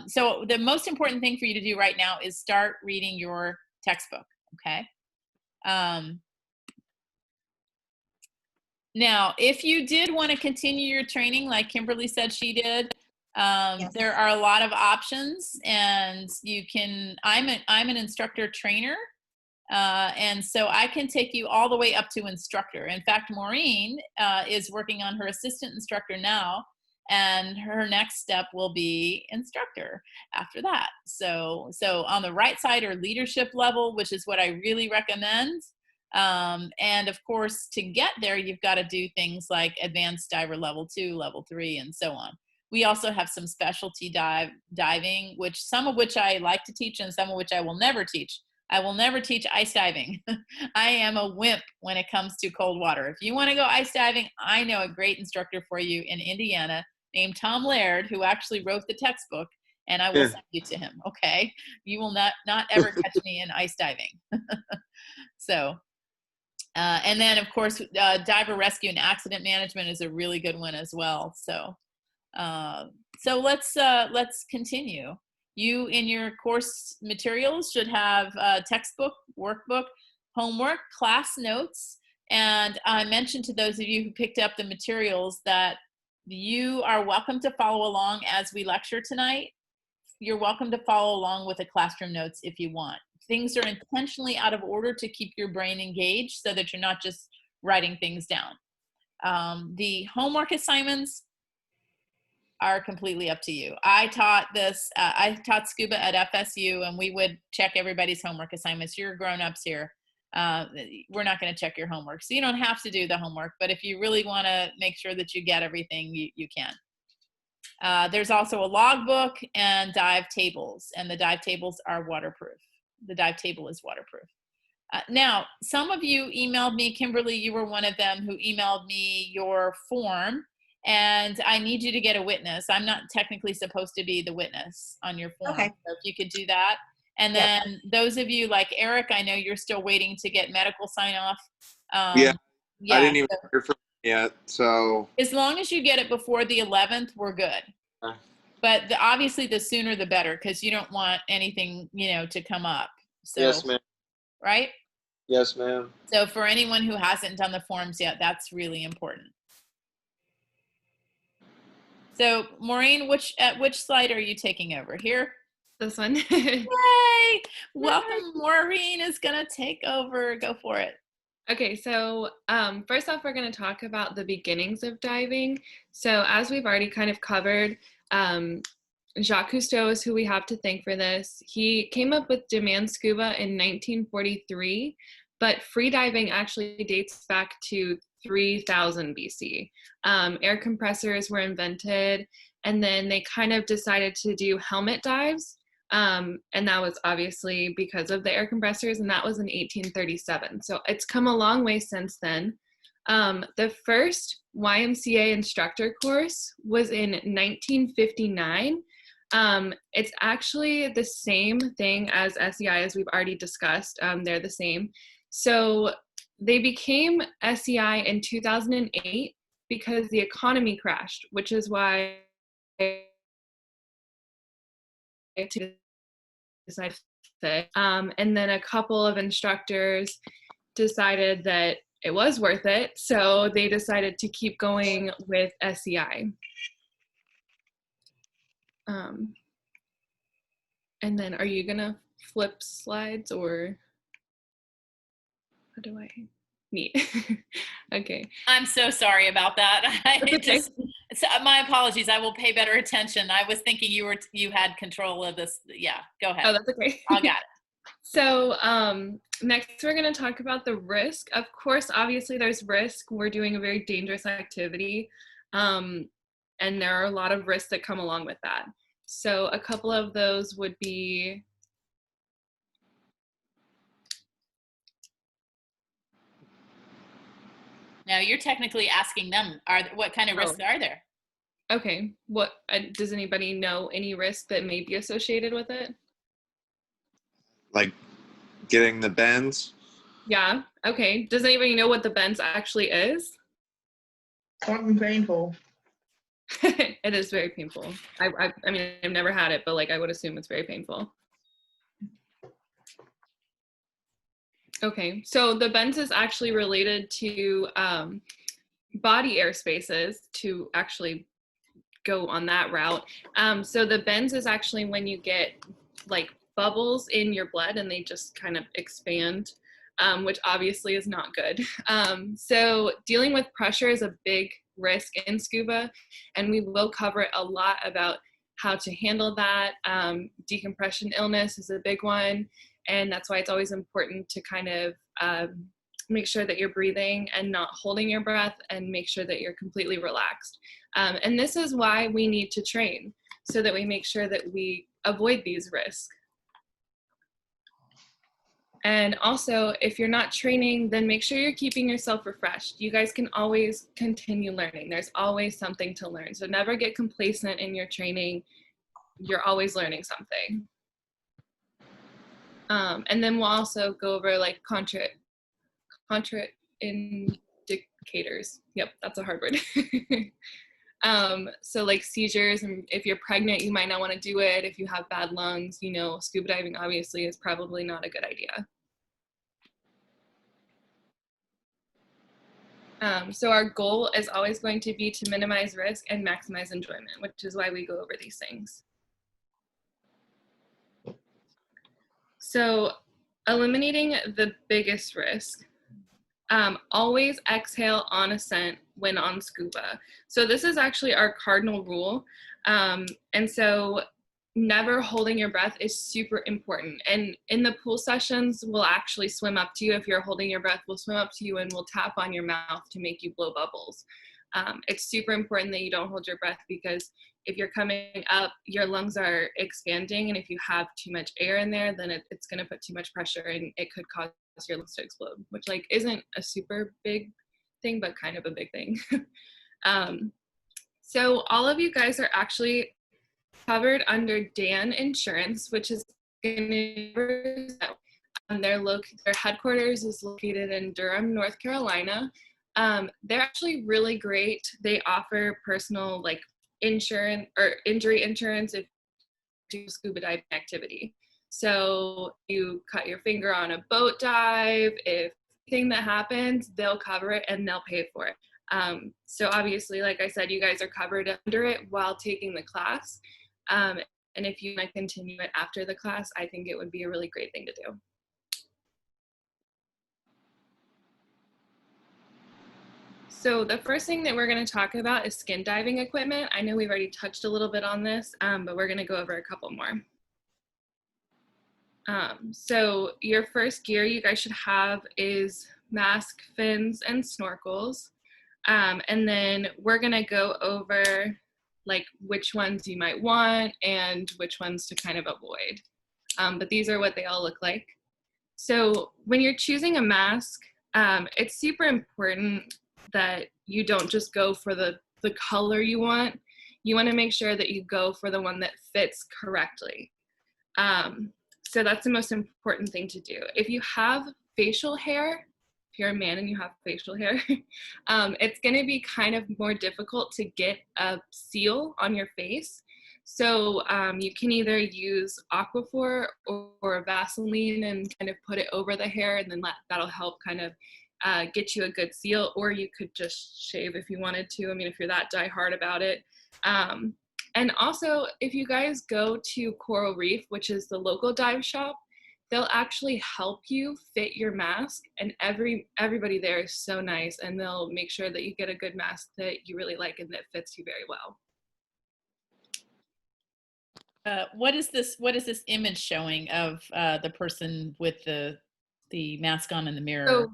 So the most important thing for you to do right now is start reading your textbook. Okay. Now, if you did want to continue your training, like Kimberly said she did, Yes. there are a lot of options, and you can. I'm an instructor trainer, and so I can take you all the way up to instructor. In fact, Maureen is working on her assistant instructor now, and her next step will be instructor after that. So on the right side are leadership level, which is what I really recommend. And of course, to get there, you've got to do things like advanced diver level 2, level 3, and so on. We also have some specialty diving, some of which I like to teach and some of which I will never teach. I will never teach ice diving. I am a wimp when it comes to cold water. If you want to go ice diving, I know a great instructor for you in Indiana named Tom Laird, who actually wrote the textbook, and I will send you to him, okay? You will not ever catch me in ice diving. So, and then of course, diver rescue and accident management is a really good one as well. So let's continue. You, in your course materials, should have a textbook, workbook, homework, class notes, and I mentioned to those of you who picked up the materials that you are welcome to follow along as we lecture tonight. You're welcome to follow along with the classroom notes if you want. Things are intentionally out of order to keep your brain engaged so that you're not just writing things down. The homework assignments are completely up to you. I taught scuba at FSU, and we would check everybody's homework assignments. You're grown-ups here. We're not going to check your homework. So you don't have to do the homework, but if you really want to make sure that you get everything, you can. There's also a logbook and dive tables, and the dive tables are waterproof. The dive table is waterproof. Now, some of you emailed me, Kimberly, you were one of them who emailed me your form, and I need you to get a witness. I'm not technically supposed to be the witness on your form. Okay. So if you could do that. And then those of you like Eric, I know you're still waiting to get medical sign off. Yeah, I didn't even hear from him yet, so. As long as you get it before the 11th, we're good. But obviously the sooner the better, because you don't want anything, to come up. So, Yes, ma'am. Right? Yes, ma'am. So for anyone who hasn't done the forms yet, that's really important. So Maureen, at which slide are you taking over? Here? This one. Yay! Welcome, Maureen is gonna take over. Go for it. Okay, so first off, we're going to talk about the beginnings of diving. So as we've already kind of covered, Jacques Cousteau is who we have to thank for this. He came up with demand scuba in 1943, but free diving actually dates back to 3000 BC. Air compressors were invented, and then they kind of decided to do helmet dives. And that was obviously because of the air compressors, and that was in 1837. So it's come a long way since then. The first YMCA instructor course was in 1959. It's actually the same thing as SEI, as we've already discussed. They're the same. So they became SEI in 2008 because the economy crashed, which is why decided and then a couple of instructors decided that it was worth it, so they decided to keep going with SEI. And then are you gonna flip slides, or how do I? Neat. Okay. I'm so sorry about that. Okay. So my apologies. I will pay better attention. I was thinking you had control of this. Yeah, go ahead. Oh, that's okay. I got it. So next we're going to talk about the risk. Of course, obviously there's risk. We're doing a very dangerous activity, and there are a lot of risks that come along with that. So a couple of those would be Now you're technically asking them, what kind of risks are there? okay. What does anybody know any risk that may be associated with it? Like getting the bends. Yeah. Okay. Does anybody know what the bends actually is? Something painful. It is very painful. I mean, I've never had it, but like I would assume it's very painful. Okay, so the bends is actually related to body air spaces, to actually go on that route. So the bends is actually when you get like bubbles in your blood and they just kind of expand, which obviously is not good. So dealing with pressure is a big risk in scuba, and we will cover a lot about how to handle that. Decompression illness is a big one. And that's why it's always important to kind of make sure that you're breathing and not holding your breath, and make sure that you're completely relaxed. And this is why we need to train, so that we make sure that we avoid these risks. And also, if you're not training, then make sure you're keeping yourself refreshed. You guys can always continue learning. There's always something to learn. So never get complacent in your training. You're always learning something. And then we'll also go over like contraindicators. Yep, that's a hard word. So like seizures, and if you're pregnant, you might not want to do it. If you have bad lungs, you know, scuba diving obviously is probably not a good idea. So our goal is always going to be to minimize risk and maximize enjoyment, which is why we go over these things. So eliminating the biggest risk. Always exhale on ascent when on scuba. So this is actually our cardinal rule. And so never holding your breath is super important. And in the pool sessions, we'll actually swim up to you. If you're holding your breath, we'll swim up to you and we'll tap on your mouth to make you blow bubbles. It's super important that you don't hold your breath, because if you're coming up, your lungs are expanding, and if you have too much air in there, then it's going to put too much pressure, and it could cause your lungs to explode, which like isn't a super big thing, but kind of a big thing. So all of you guys are actually covered under Dan Insurance, which is going to their headquarters is located in Durham, North Carolina. They're actually really great. They offer personal like insurance or injury insurance if you do scuba diving activity. So you cut your finger on a boat dive, if anything that happens, they'll cover it and they'll pay for it. So obviously, like I said, you guys are covered under it while taking the class. And if you want to continue it after the class, I think it would be a really great thing to do. So the first thing that we're going to talk about is skin diving equipment. I know we've already touched a little bit on this, but we're going to go over a couple more. So your first gear you guys should have is mask, fins, and snorkels. And then we're going to go over like which ones you might want and which ones to kind of avoid. But these are what they all look like. So when you're choosing a mask, it's super important that you don't just go for the color you want. You want to make sure that you go for the one that fits correctly. So that's the most important thing to do. If you have facial hair, if you're a man and you have facial hair, it's going to be kind of more difficult to get a seal on your face. So you can either use Aquaphor or Vaseline and kind of put it over the hair, and then that'll help kind of get you a good seal, or you could just shave if you wanted to. I mean, if you're that die-hard about it. And also, if you guys go to Coral Reef, which is the local dive shop, they'll actually help you fit your mask, and everybody there is so nice, and they'll make sure that you get a good mask that you really like and that fits you very well. What is this image showing of the person with the mask on in the mirror? So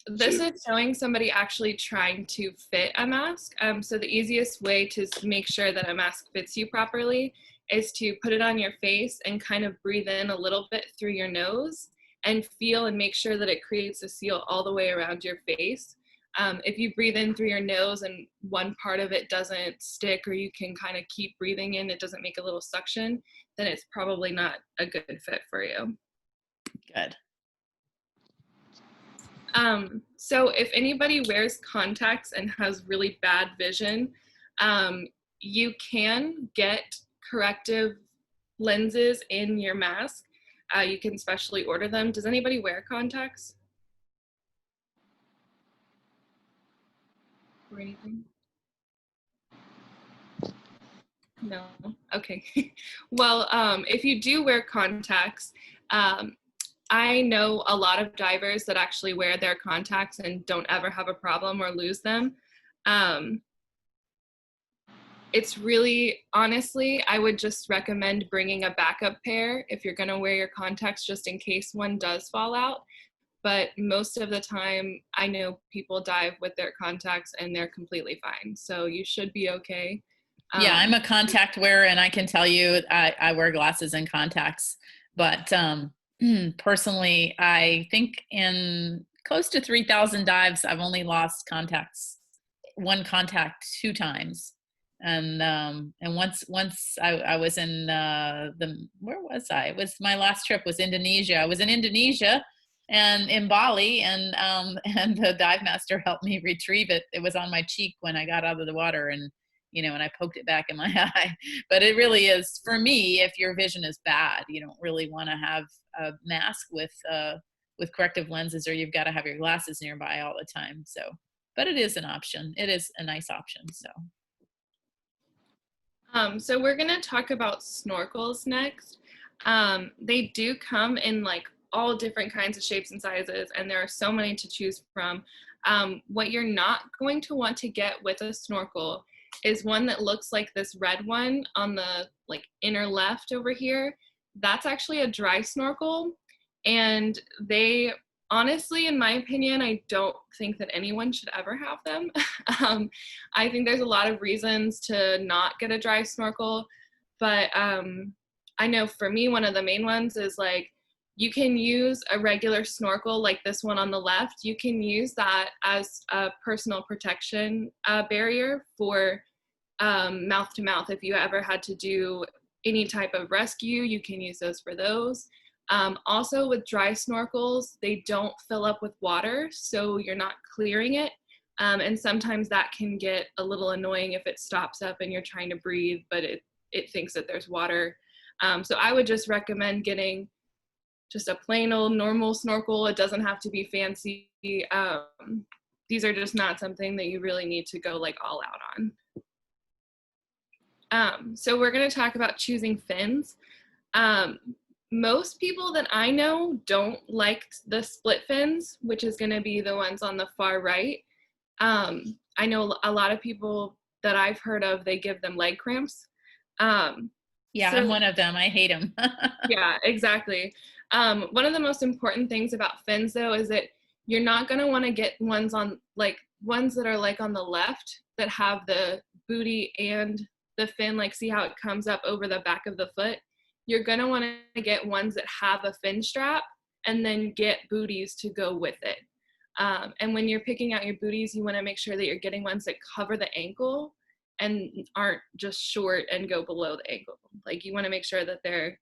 this is showing somebody actually trying to fit a mask. So the easiest way to make sure that a mask fits you properly is to put it on your face and kind of breathe in a little bit through your nose and feel and make sure that it creates a seal all the way around your face. If you breathe in through your nose and one part of it doesn't stick, or you can kind of keep breathing in, it doesn't make a little suction, then it's probably not a good fit for you. Good. So if anybody wears contacts and has really bad vision, you can get corrective lenses in your mask. You can specially order them. Does anybody wear contacts? Or anything? No? Okay. Well, if you do wear contacts, I know a lot of divers that actually wear their contacts and don't ever have a problem or lose them. It's really, honestly, I would just recommend bringing a backup pair if you're gonna wear your contacts, just in case one does fall out. But most of the time, I know people dive with their contacts and they're completely fine. So you should be okay. Yeah, I'm a contact wearer, and I can tell you I wear glasses and contacts. But personally, I think in close to 3,000 dives, I've only lost one contact 2 times. And once I was in where was I? It was my last trip was Indonesia. I was in Indonesia and in Bali, and the dive master helped me retrieve it. It was on my cheek when I got out of the water, and and I poked it back in my eye. But it really is, for me, if your vision is bad, you don't really want to have a mask with corrective lenses, or you've got to have your glasses nearby all the time. So, but it is an option. It is a nice option. So. So we're gonna talk about snorkels next. They do come in like all different kinds of shapes and sizes, and there are so many to choose from. What you're not going to want to get with a snorkel is one that looks like this red one on the like inner left over here. That's actually a dry snorkel, and they honestly, in my opinion, I don't think that anyone should ever have them. I think there's a lot of reasons to not get a dry snorkel, but I know for me, one of the main ones is like, you can use a regular snorkel like this one on the left. You can use that as a personal protection barrier for mouth to mouth. If you ever had to do any type of rescue, you can use those for those. Also with dry snorkels, they don't fill up with water, so you're not clearing it. And sometimes that can get a little annoying if it stops up and you're trying to breathe, but it thinks that there's water. So I would just recommend getting just a plain old normal snorkel. It doesn't have to be fancy. These are just not something that you really need to go like all out on. So we're gonna talk about choosing fins. Most people that I know don't like the split fins, which is gonna be the ones on the far right. I know a lot of people that I've heard of, they give them leg cramps. Yeah, so, I'm one of them. I hate them. Yeah, exactly. One of the most important things about fins though is that you're not gonna wanna get ones that are like on the left that have the booty and the fin, like see how it comes up over the back of the foot, you're gonna wanna get ones that have a fin strap and then get booties to go with it. And when you're picking out your booties, you wanna make sure that you're getting ones that cover the ankle and aren't just short and go below the ankle. Like you wanna make sure that they're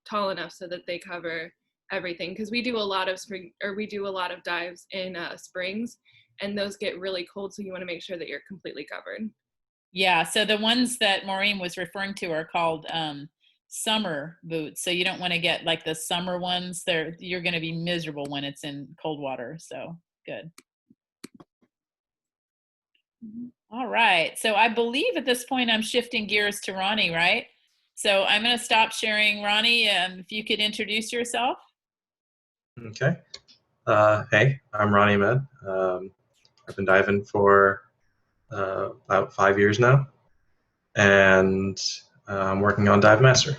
tall enough so that they cover everything, because we do a lot of dives in springs, and those get really cold, so you want to make sure that you're completely covered. Yeah, so the ones that Maureen was referring to are called summer boots. So you don't want to get like the summer ones. You're going to be miserable when it's in cold water. So good. All right. So I believe at this point I'm shifting gears to Ronnie, right? So I'm going to stop sharing. Ronnie, if you could introduce yourself. Okay. Hey, I'm Ronnie Ahmed. I've been diving for about 5 years now, and I'm working on Dive Master.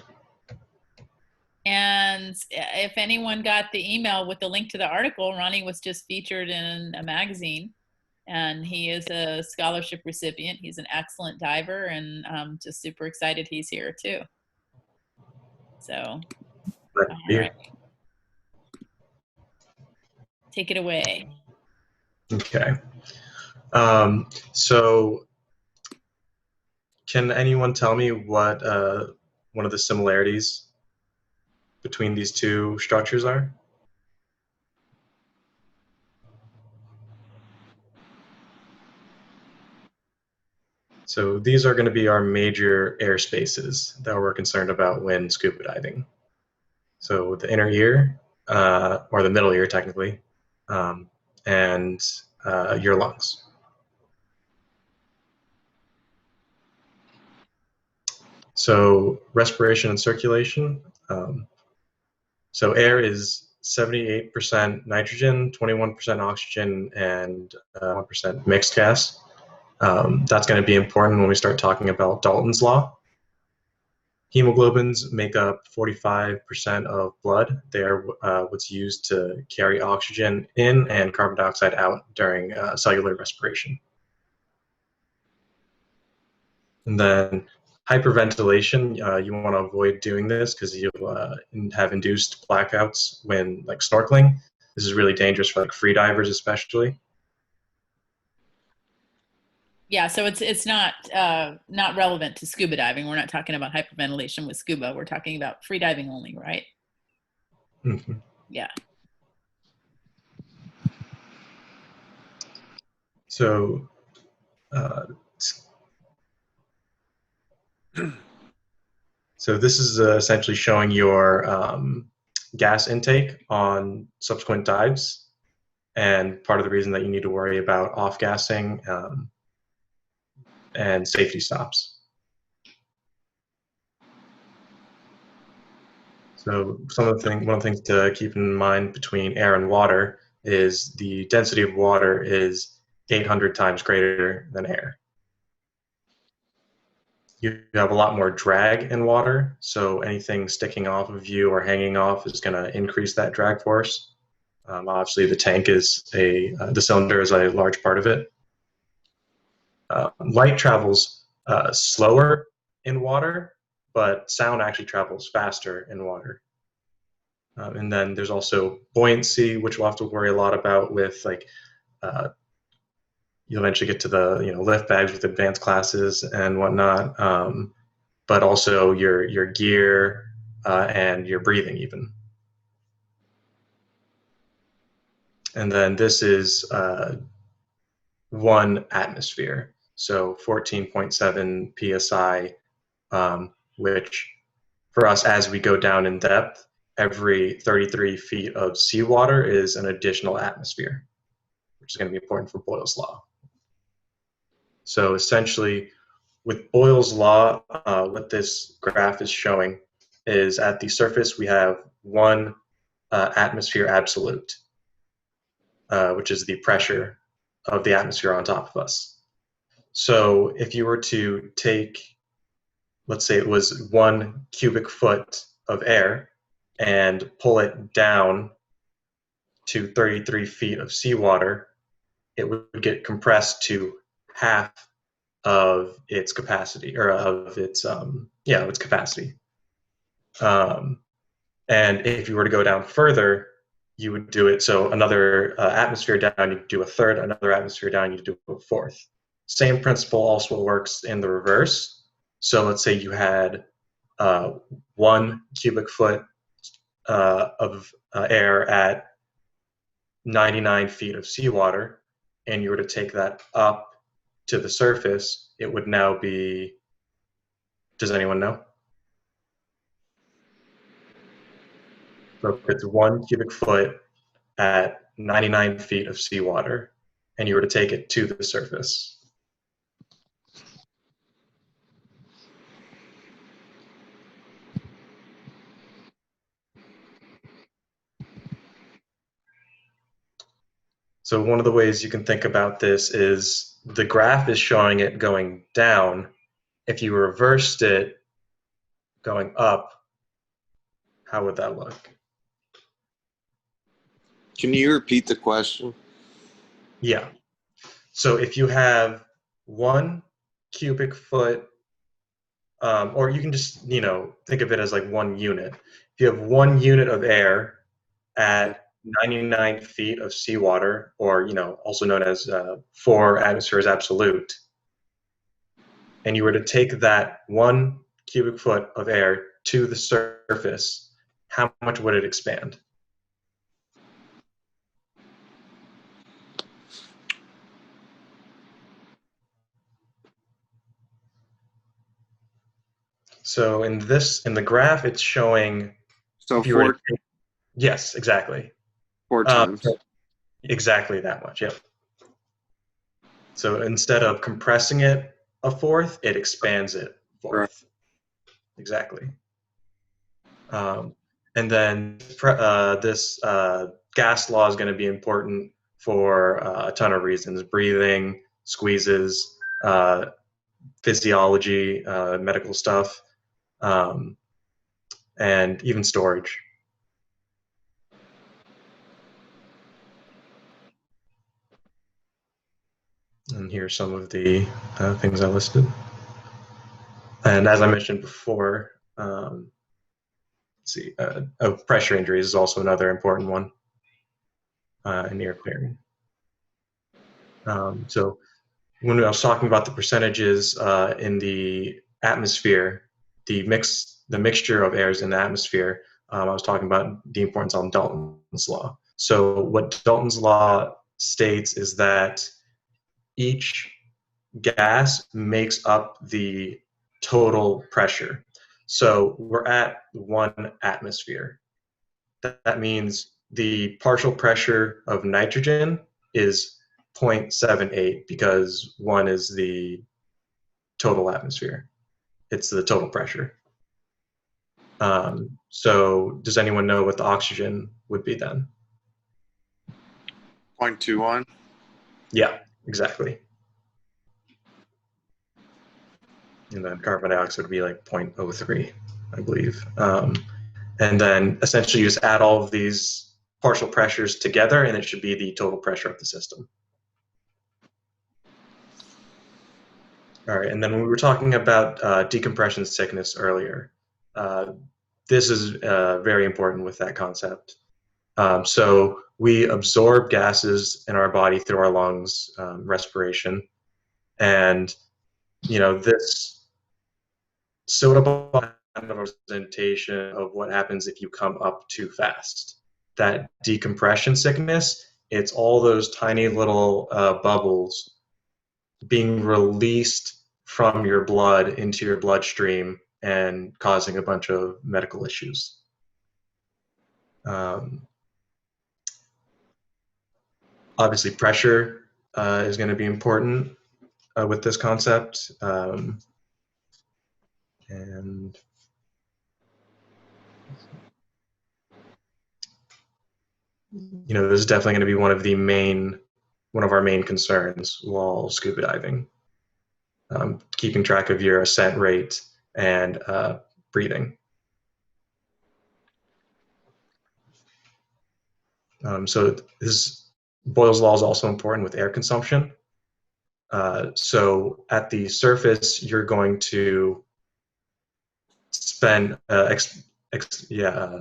And if anyone got the email with the link to the article, Ronnie was just featured in a magazine, and he is a scholarship recipient. He's an excellent diver, and I'm just super excited he's here too. So, all right. Take it away. Okay. So can anyone tell me what one of the similarities between these two structures are? So these are going to be our major airspaces that we're concerned about when scuba diving. So the inner ear, or the middle ear technically, and your lungs. So respiration and circulation. So air is 78% nitrogen, 21% oxygen, and 1% mixed gas. That's going to be important when we start talking about Dalton's law. Hemoglobins make up 45% of blood. They are what's used to carry oxygen in and carbon dioxide out during cellular respiration. And then hyperventilation, you want to avoid doing this because you'll have induced blackouts when like snorkeling. This is really dangerous for like free divers especially. Yeah, so it's not relevant to scuba diving. We're not talking about hyperventilation with scuba. We're talking about free diving only, right? Mm-hmm. Yeah. So so this is essentially showing your gas intake on subsequent dives, and part of the reason that you need to worry about off-gassing and safety stops. So one of the things to keep in mind between air and water is the density of water is 800 times greater than air. You have a lot more drag in water, so anything sticking off of you or hanging off is going to increase that drag force. Obviously, the tank is the cylinder is a large part of it. Light travels slower in water, but sound actually travels faster in water. And then there's also buoyancy, which we'll have to worry a lot about with like you'll eventually get to the lift bags with advanced classes and whatnot, but also your gear and your breathing even. And then this is 1 atmosphere, so 14.7 psi, which for us as we go down in depth, every 33 feet of seawater is an additional atmosphere, which is going to be important for Boyle's law. So essentially, with Boyle's law, what this graph is showing is at the surface we have 1 atmosphere absolute, which is the pressure of the atmosphere on top of us. So if you were to take, let's say it was 1 cubic foot of air and pull it down to 33 feet of seawater, it would get compressed to half of its capacity, or of its its capacity. And if you were to go down further, you would do it. So another atmosphere down, you do a third. Another atmosphere down, you do a fourth. Same principle also works in the reverse. So let's say you had 1 cubic foot of air at 99 feet of seawater, and you were to take that up to the surface, it would now be, does anyone know? So if it's 1 cubic foot at 99 feet of seawater, and you were to take it to the surface. So one of the ways you can think about this is the graph is showing it going down. If you reversed it going up, how would that look? Can you repeat the question? Yeah. So if you have 1 cubic foot, or you can just, think of it as like 1 unit. If you have 1 unit of air at 99 feet of seawater, or, also known as 4 atmospheres absolute, and you were to take that 1 cubic foot of air to the surface, how much would it expand? So in the graph, it's showing. So if you were to take, yes, exactly. 4 times. So exactly that much. Yep. So instead of compressing it a fourth, it expands it a fourth. Right. Exactly. And then this gas law is going to be important for a ton of reasons: breathing, squeezes, physiology, medical stuff, and even storage. And here's some of the things I listed. And as I mentioned before, let's see, pressure injuries is also another important one in air clearing. So when I was talking about the percentages in the atmosphere, the mixture of airs in the atmosphere, I was talking about the importance on Dalton's law. So what Dalton's law states is that each gas makes up the total pressure. So we're at 1 atmosphere. That means the partial pressure of nitrogen is 0.78, because 1 is the total atmosphere. It's the total pressure. So does anyone know what the oxygen would be then? 0.21. Yeah, exactly. And then carbon dioxide would be like 0.03, I believe. And then essentially you just add all of these partial pressures together, and it should be the total pressure of the system. All right, and then when we were talking about decompression sickness earlier, this is very important with that concept. So we absorb gases in our body through our lungs, respiration, and this soda bottle representation of what happens if you come up too fast. That decompression sickness, it's all those tiny little bubbles being released from your blood into your bloodstream and causing a bunch of medical issues. Obviously, pressure is going to be important with this concept. And this is definitely going to be one of our main concerns while scuba diving. Keeping track of your ascent rate and breathing. So this Boyle's law is also important with air consumption. So at the surface, you're going to spend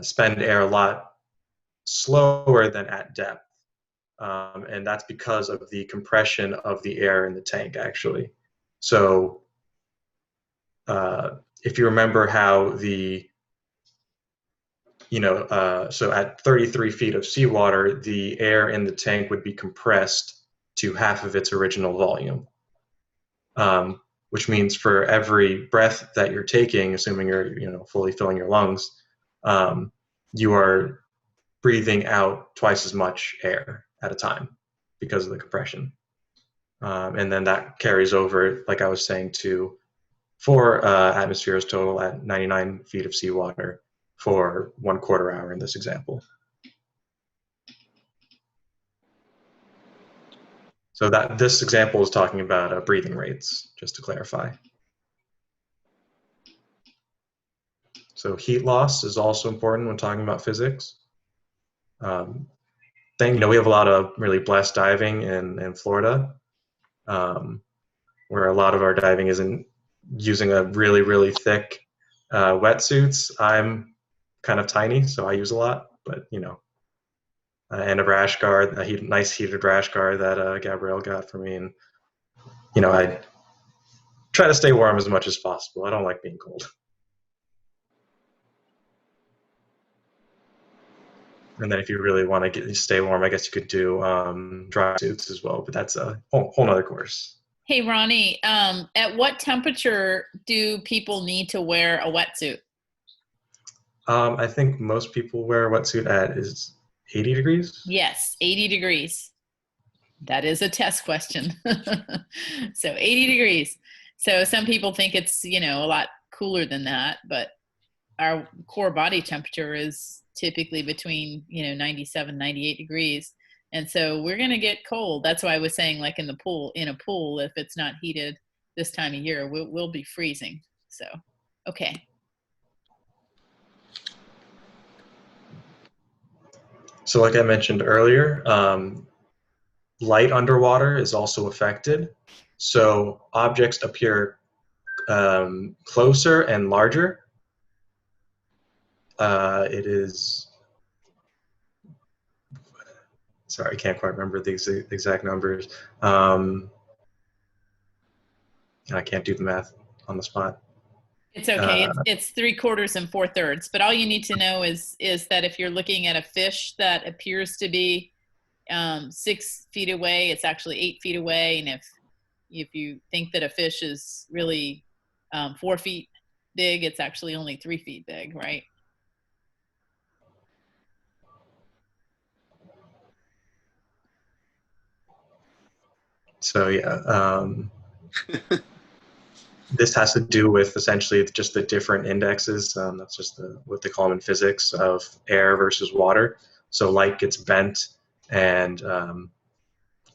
spend air a lot slower than at depth, and that's because of the compression of the air in the tank, actually. So if you remember how the so at 33 feet of seawater, the air in the tank would be compressed to half of its original volume, which means for every breath that you're taking, assuming you're fully filling your lungs, you are breathing out twice as much air at a time because of the compression. And then that carries over, like I was saying, to 4 atmospheres total at 99 feet of seawater for 1/4 hour in this example. So that this example is talking about breathing rates, just to clarify. So heat loss is also important when talking about physics. We have a lot of really blessed diving in Florida, where a lot of our diving isn't using a really, really thick wetsuits. I'm kind of tiny, so I use a lot, but and a rash guard, nice heated rash guard that Gabrielle got for me, and I try to stay warm as much as possible. I don't like being cold. And then if you really want to stay warm, I guess you could do dry suits as well, but that's a whole nother course. Hey, Ronnie, at what temperature do people need to wear a wetsuit? I think most people wear a wetsuit at is 80 degrees. Yes, 80 degrees. That is a test question. So 80 degrees. So some people think it's, a lot cooler than that, but our core body temperature is typically between, 97, 98 degrees. And so we're going to get cold. That's why I was saying, like in a pool, if it's not heated this time of year, we'll be freezing. So, okay. So like I mentioned earlier, light underwater is also affected. So objects appear closer and larger. It is, sorry, I can't quite remember the exact numbers. I can't do the math on the spot. It's okay. It's 3/4 and 4/3. But all you need to know is that if you're looking at a fish that appears to be 6 feet away, it's actually 8 feet away. And if you think that a fish is really 4 feet big, it's actually only 3 feet big, right? So yeah, this has to do with essentially just the different indexes. That's just what they call them in physics of air versus water. So light gets bent and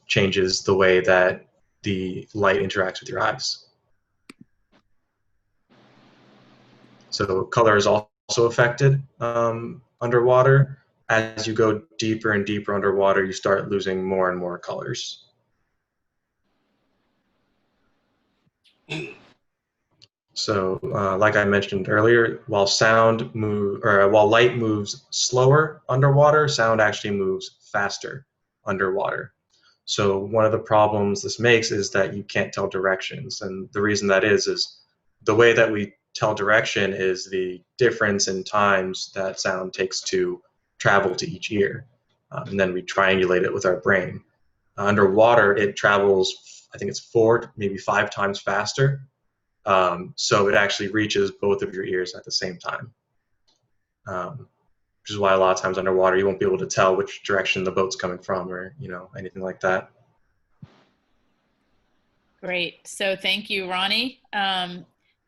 changes the way that the light interacts with your eyes. So color is also affected underwater. As you go deeper and deeper underwater, you start losing more and more colors. So, like I mentioned earlier, while light moves slower underwater, sound actually moves faster underwater. So one of the problems this makes is that you can't tell directions, and the reason that is the way that we tell direction is the difference in times that sound takes to travel to each ear, and then we triangulate it with our brain. Underwater, it travels, I think it's 4, maybe 5 times faster. So it actually reaches both of your ears at the same time, which is why a lot of times underwater you won't be able to tell which direction the boat's coming from or anything like that. Great. So thank you, Ronnie.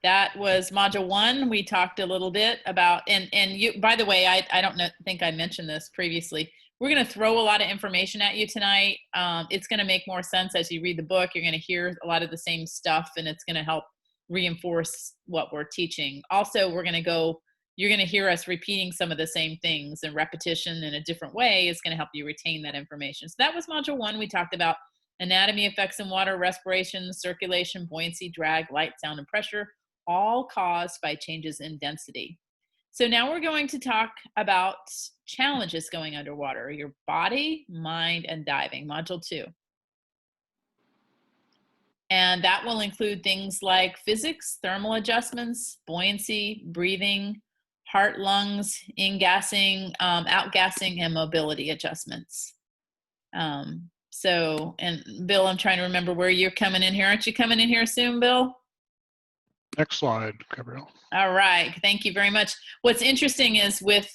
That was module 1. We talked a little bit about, and you, by the way, I don't think I mentioned this previously. We're going to throw a lot of information at you tonight. It's going to make more sense as you read the book. You're going to hear a lot of the same stuff, and it's going to help reinforce what we're teaching. Also, you're going to hear us repeating some of the same things, and repetition in a different way is going to help you retain that information. So that was module 1. We talked about Anatomy, effects in water, respiration, circulation, buoyancy, drag, light, sound, and pressure, all caused by changes in density. So now we're going to talk about challenges going underwater, your body, mind, and diving, module 2. And that will include things like physics, thermal adjustments, buoyancy, breathing, heart, lungs, in-gassing, out-gassing, and mobility adjustments. So, and Bill, I'm trying to remember where you're coming in here. Aren't you coming in here soon, Bill? Next slide, Gabrielle. All right, thank you very much. What's interesting is with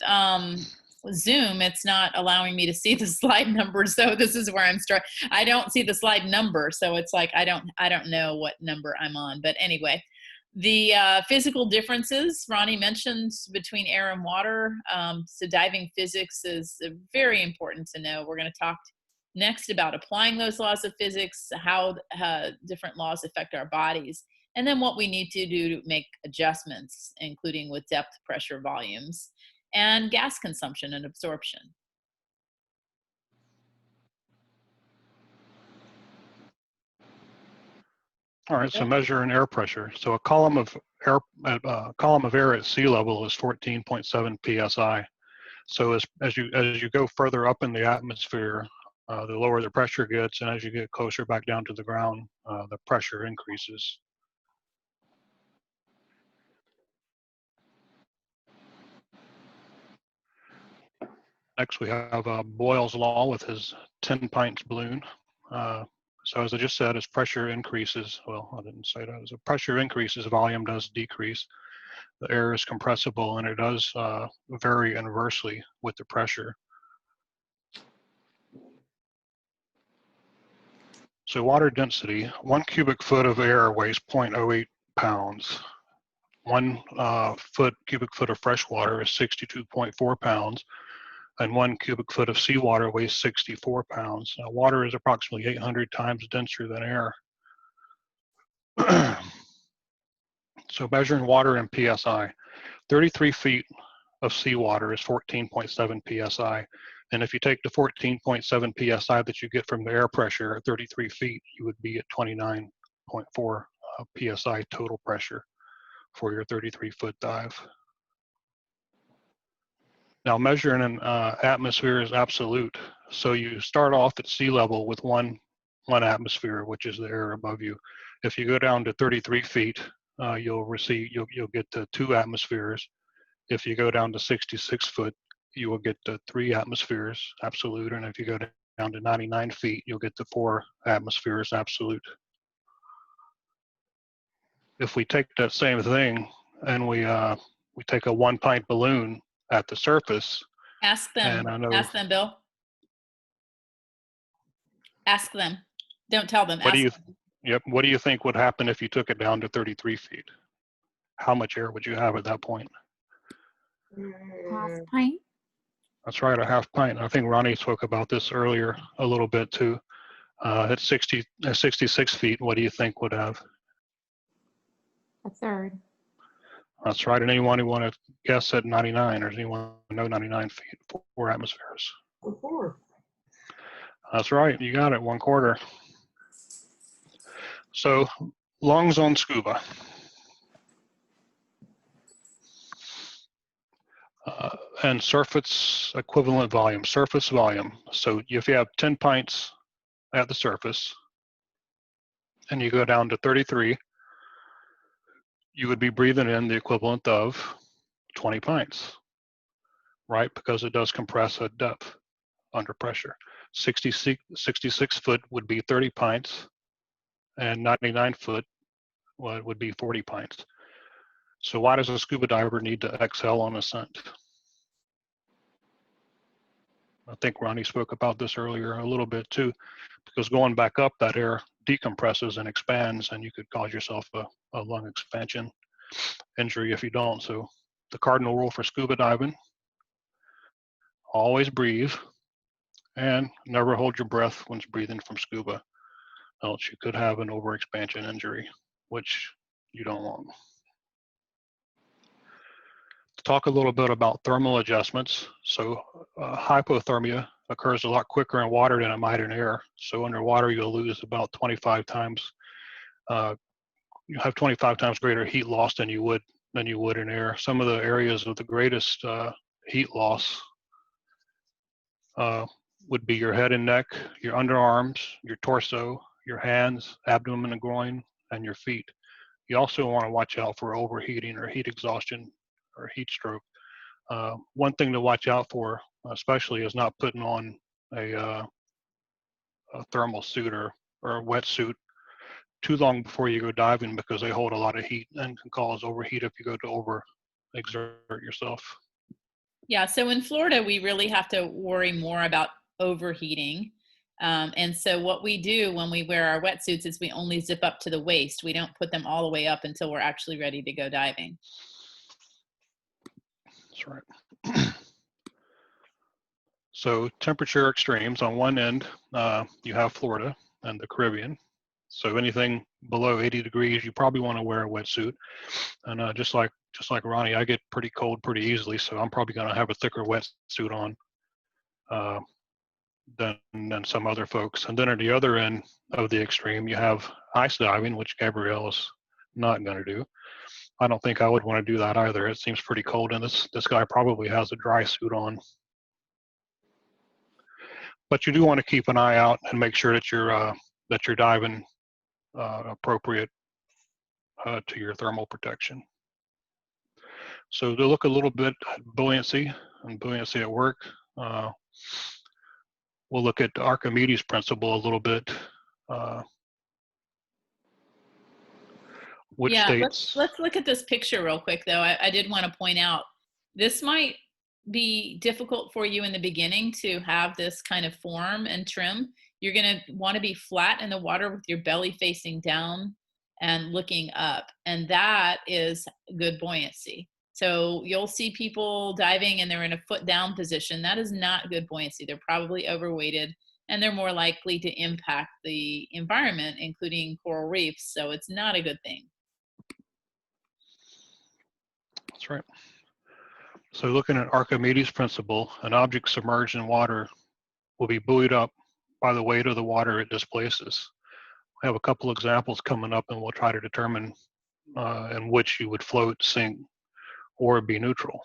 Zoom, it's not allowing me to see the slide number, so this is where I'm starting. I don't see the slide number, so it's like I don't know what number I'm on. But anyway, the physical differences Ronnie mentioned between air and water. So diving physics is very important to know. We're going to talk next about applying those laws of physics, how different laws affect our bodies, and then what we need to do to make adjustments, including with depth, pressure, volumes, and gas consumption and absorption. All right, so measuring air pressure. So a column of air at sea level is 14.7 psi. So as you go further up in the atmosphere, the lower the pressure gets, and as you get closer back down to the ground, the pressure increases. Next, we have Boyle's law with his 10 pints balloon. So as I just said, as pressure increases, well, I didn't say that. As the pressure increases, volume does decrease. The air is compressible, and it does vary inversely with the pressure. So water density, 1 cubic foot of air weighs 0.08 pounds. 1 cubic foot of fresh water is 62.4 pounds. And 1 cubic foot of seawater weighs 64 pounds. Water is approximately 800 times denser than air. So measuring water in PSI, 33 feet of seawater is 14.7 PSI. And if you take the 14.7 PSI that you get from the air pressure at 33 feet, you would be at 29.4 PSI total pressure for your 33-foot dive. Now measuring an atmosphere is absolute. So you start off at sea level with one atmosphere, which is the air above you. If you go down to 33 feet, you'll get to 2 atmospheres. If you go down to 66 foot, you will get to 3 atmospheres, absolute. And if you go down to 99 feet, you'll get to 4 atmospheres, absolute. If we take that same thing and we take a 1 pint balloon at the surface. Ask them, Bill. Ask them. Don't tell them. What do you think would happen if you took it down to 33 feet? How much air would you have at that point? Half pint. That's right, a half pint. I think Ronnie spoke about this earlier a little bit too. At 66 feet, what do you think would have? A third. That's right. And anyone who want to guess at 99, or does anyone know 99 feet, 4 atmospheres? 4. That's right. You got it. 1/4. So lungs on scuba. And surface equivalent volume, surface volume. So if you have 10 pints at the surface and you go down to 33, you would be breathing in the equivalent of 20 pints, right? Because it does compress at depth under pressure. 66 foot would be 30 pints, and 99 foot would be 40 pints. So why does a scuba diver need to exhale on ascent? I think Ronnie spoke about this earlier a little bit too, because going back up, that air decompresses and expands, and you could cause yourself a lung expansion injury if you don't. So the cardinal rule for scuba diving, always breathe and never hold your breath when breathing from scuba, else you could have an overexpansion injury, which you don't want. To talk a little bit about thermal adjustments. So hypothermia occurs a lot quicker in water than it might in air. So underwater, you'll lose about 25 times, you have 25 times greater heat loss than you would in air. Some of the areas of the greatest heat loss would be your head and neck, your underarms, your torso, your hands, abdomen and groin, and your feet. You also want to watch out for overheating or heat exhaustion or heat stroke. One thing to watch out for, especially, is not putting on a thermal suit or a wetsuit too long before you go diving, because they hold a lot of heat and can cause overheat if you go to overexert yourself. Yeah, so in Florida, we really have to worry more about overheating. And so what we do when we wear our wetsuits is we only zip up to the waist. We don't put them all the way up until we're actually ready to go diving. That's right. So temperature extremes, on one end, you have Florida and the Caribbean. So anything below 80 degrees, you probably want to wear a wetsuit. And just like Ronnie, I get pretty cold pretty easily, so I'm probably going to have a thicker wetsuit on than some other folks. And then at the other end of the extreme, you have ice diving, which Gabrielle is not going to do. I don't think I would want to do that either. It seems pretty cold, and this guy probably has a dry suit on. But you do want to keep an eye out and make sure that you're diving appropriate to your thermal protection. So to look a little bit at buoyancy and buoyancy at work, we'll look at the Archimedes principle a little bit, which yeah, states. let's look at this picture real quick, though. I did want to point out, this might be difficult for you in the beginning to have this kind of form and trim. You're going to want to be flat in the water with your belly facing down and looking up, and that is good buoyancy. So you'll see people diving and they're in a foot down position. That is not good buoyancy. They're probably overweighted, and they're more likely to impact the environment, including coral reefs. So it's not a good thing. That's right. So looking at Archimedes' principle, an object submerged in water will be buoyed up by the weight of the water it displaces. We have a couple examples coming up, and we'll try to determine in which you would float, sink, or be neutral.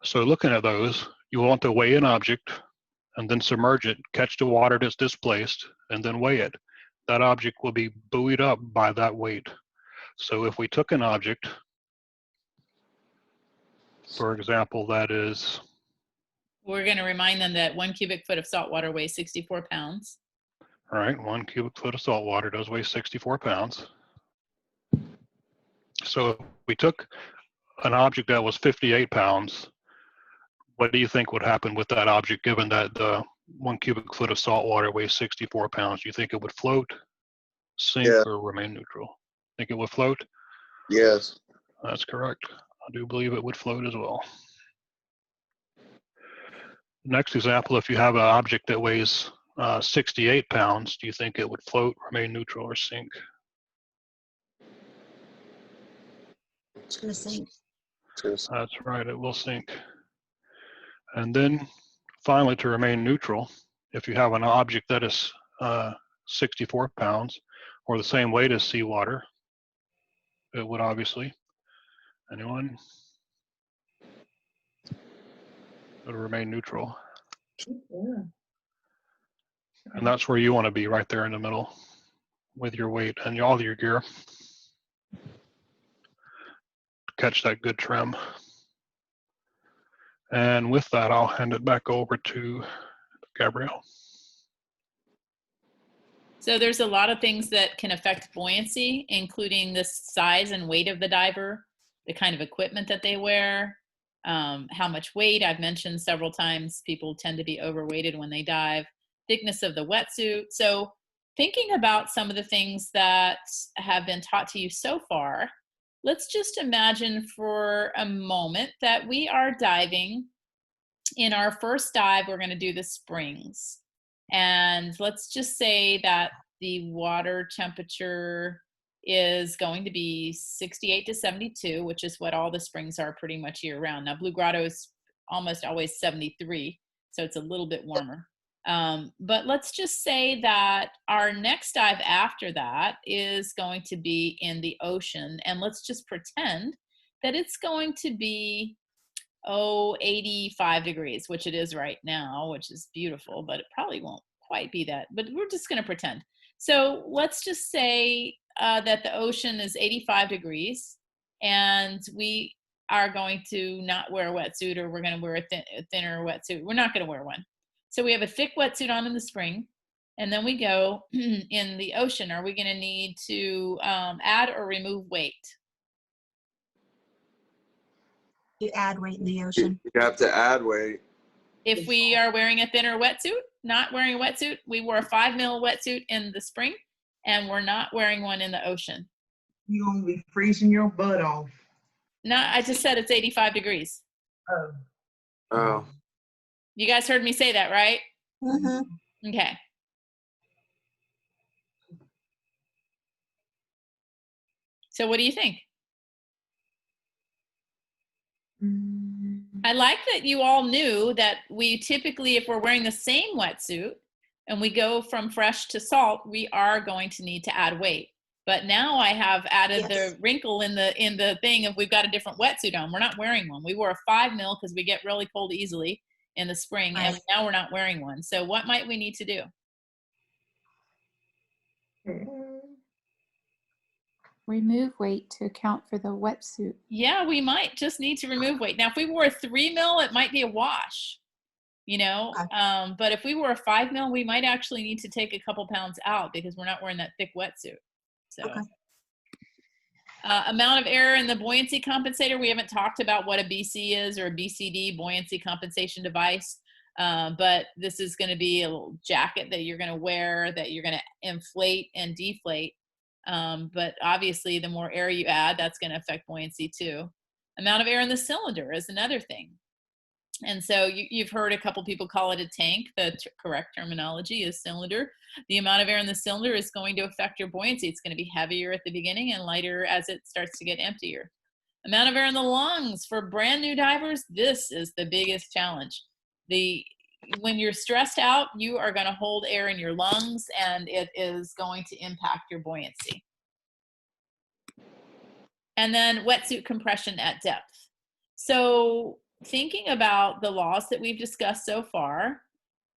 So looking at those, you want to weigh an object and then submerge it, catch the water that's displaced, and then weigh it. That object will be buoyed up by that weight. So if we took an object, for example, that is... We're going to remind them that 1 cubic foot of salt water weighs 64 pounds. All right, 1 cubic foot of salt water does weigh 64 pounds. So if we took an object that was 58 pounds, what do you think would happen with that object, given that the 1 cubic foot of salt water weighs 64 pounds? Do you think it would float, sink, or remain neutral? Think it would float? Yes. That's correct. I do believe it would float as well. Next example, if you have an object that weighs 68 pounds, do you think it would float, remain neutral, or sink? It's going to sink. That's right, it will sink. And then finally, to remain neutral, if you have an object that is 64 pounds or the same weight as seawater, it would obviously. Anyone? It would remain neutral. Yeah. And that's where you want to be, right there in the middle with your weight and all your gear. Catch that good trim. And with that, I'll hand it back over to Gabrielle. So there's a lot of things that can affect buoyancy, including the size and weight of the diver, the kind of equipment that they wear, how much weight. I've mentioned several times people tend to be overweighted when they dive, thickness of the wetsuit. So thinking about some of the things that have been taught to you so far, let's just imagine for a moment that we are diving. In our first dive, we're going to do the springs. And let's just say that the water temperature is going to be 68 to 72, which is what all the springs are pretty much year round. Now, Blue Grotto's almost always 73, so it's a little bit warmer. But let's just say that our next dive after that is going to be in the ocean, and let's just pretend that it's going to be 85 degrees, which it is right now, which is beautiful, but it probably won't quite be that, but we're just going to pretend. So let's just say that the ocean is 85 degrees, and we are going to not wear a wetsuit, or we're going to wear a thinner wetsuit. We're not going to wear one. So we have a thick wetsuit on in the spring, and then we go in the ocean. Are we going to need to add or remove weight? You add weight in the ocean. You have to add weight. If we are wearing a thinner wetsuit, not wearing a wetsuit, we wore a 5 mil wetsuit in the spring, and we're not wearing one in the ocean. You're going to be freezing your butt off. No, I just said it's 85 degrees. Oh. Oh. You guys heard me say that, right? Mm-hmm. Okay. So what do you think? I like that you all knew that we typically, if we're wearing the same wetsuit and we go from fresh to salt, we are going to need to add weight. But now I have added the wrinkle in the thing if we've got a different wetsuit on. We're not wearing one. We wore a 5 mil because we get really cold easily in the spring, and now we're not wearing one. So what might we need to do? Remove weight to account for the wetsuit. Yeah, we might just need to remove weight. Now, if we wore a 3 mil, it might be a wash, you know. But if we wore a 5 mil, we might actually need to take a couple pounds out because we're not wearing that thick wetsuit. So, amount of error in the buoyancy compensator. We haven't talked about what a BC is, or a BCD, buoyancy compensation device. But this is going to be a little jacket that you're going to wear that you're going to inflate and deflate. But obviously, the more air you add, that's going to affect buoyancy too. Amount of air in the cylinder is another thing. And so you've heard a couple people call it a tank. The correct terminology is cylinder. The amount of air in the cylinder is going to affect your buoyancy. It's going to be heavier at the beginning and lighter as it starts to get emptier. Amount of air in the lungs. For brand new divers, this is the biggest challenge. When you're stressed out, you are going to hold air in your lungs, and it is going to impact your buoyancy. And then wetsuit compression at depth. So thinking about the laws that we've discussed so far,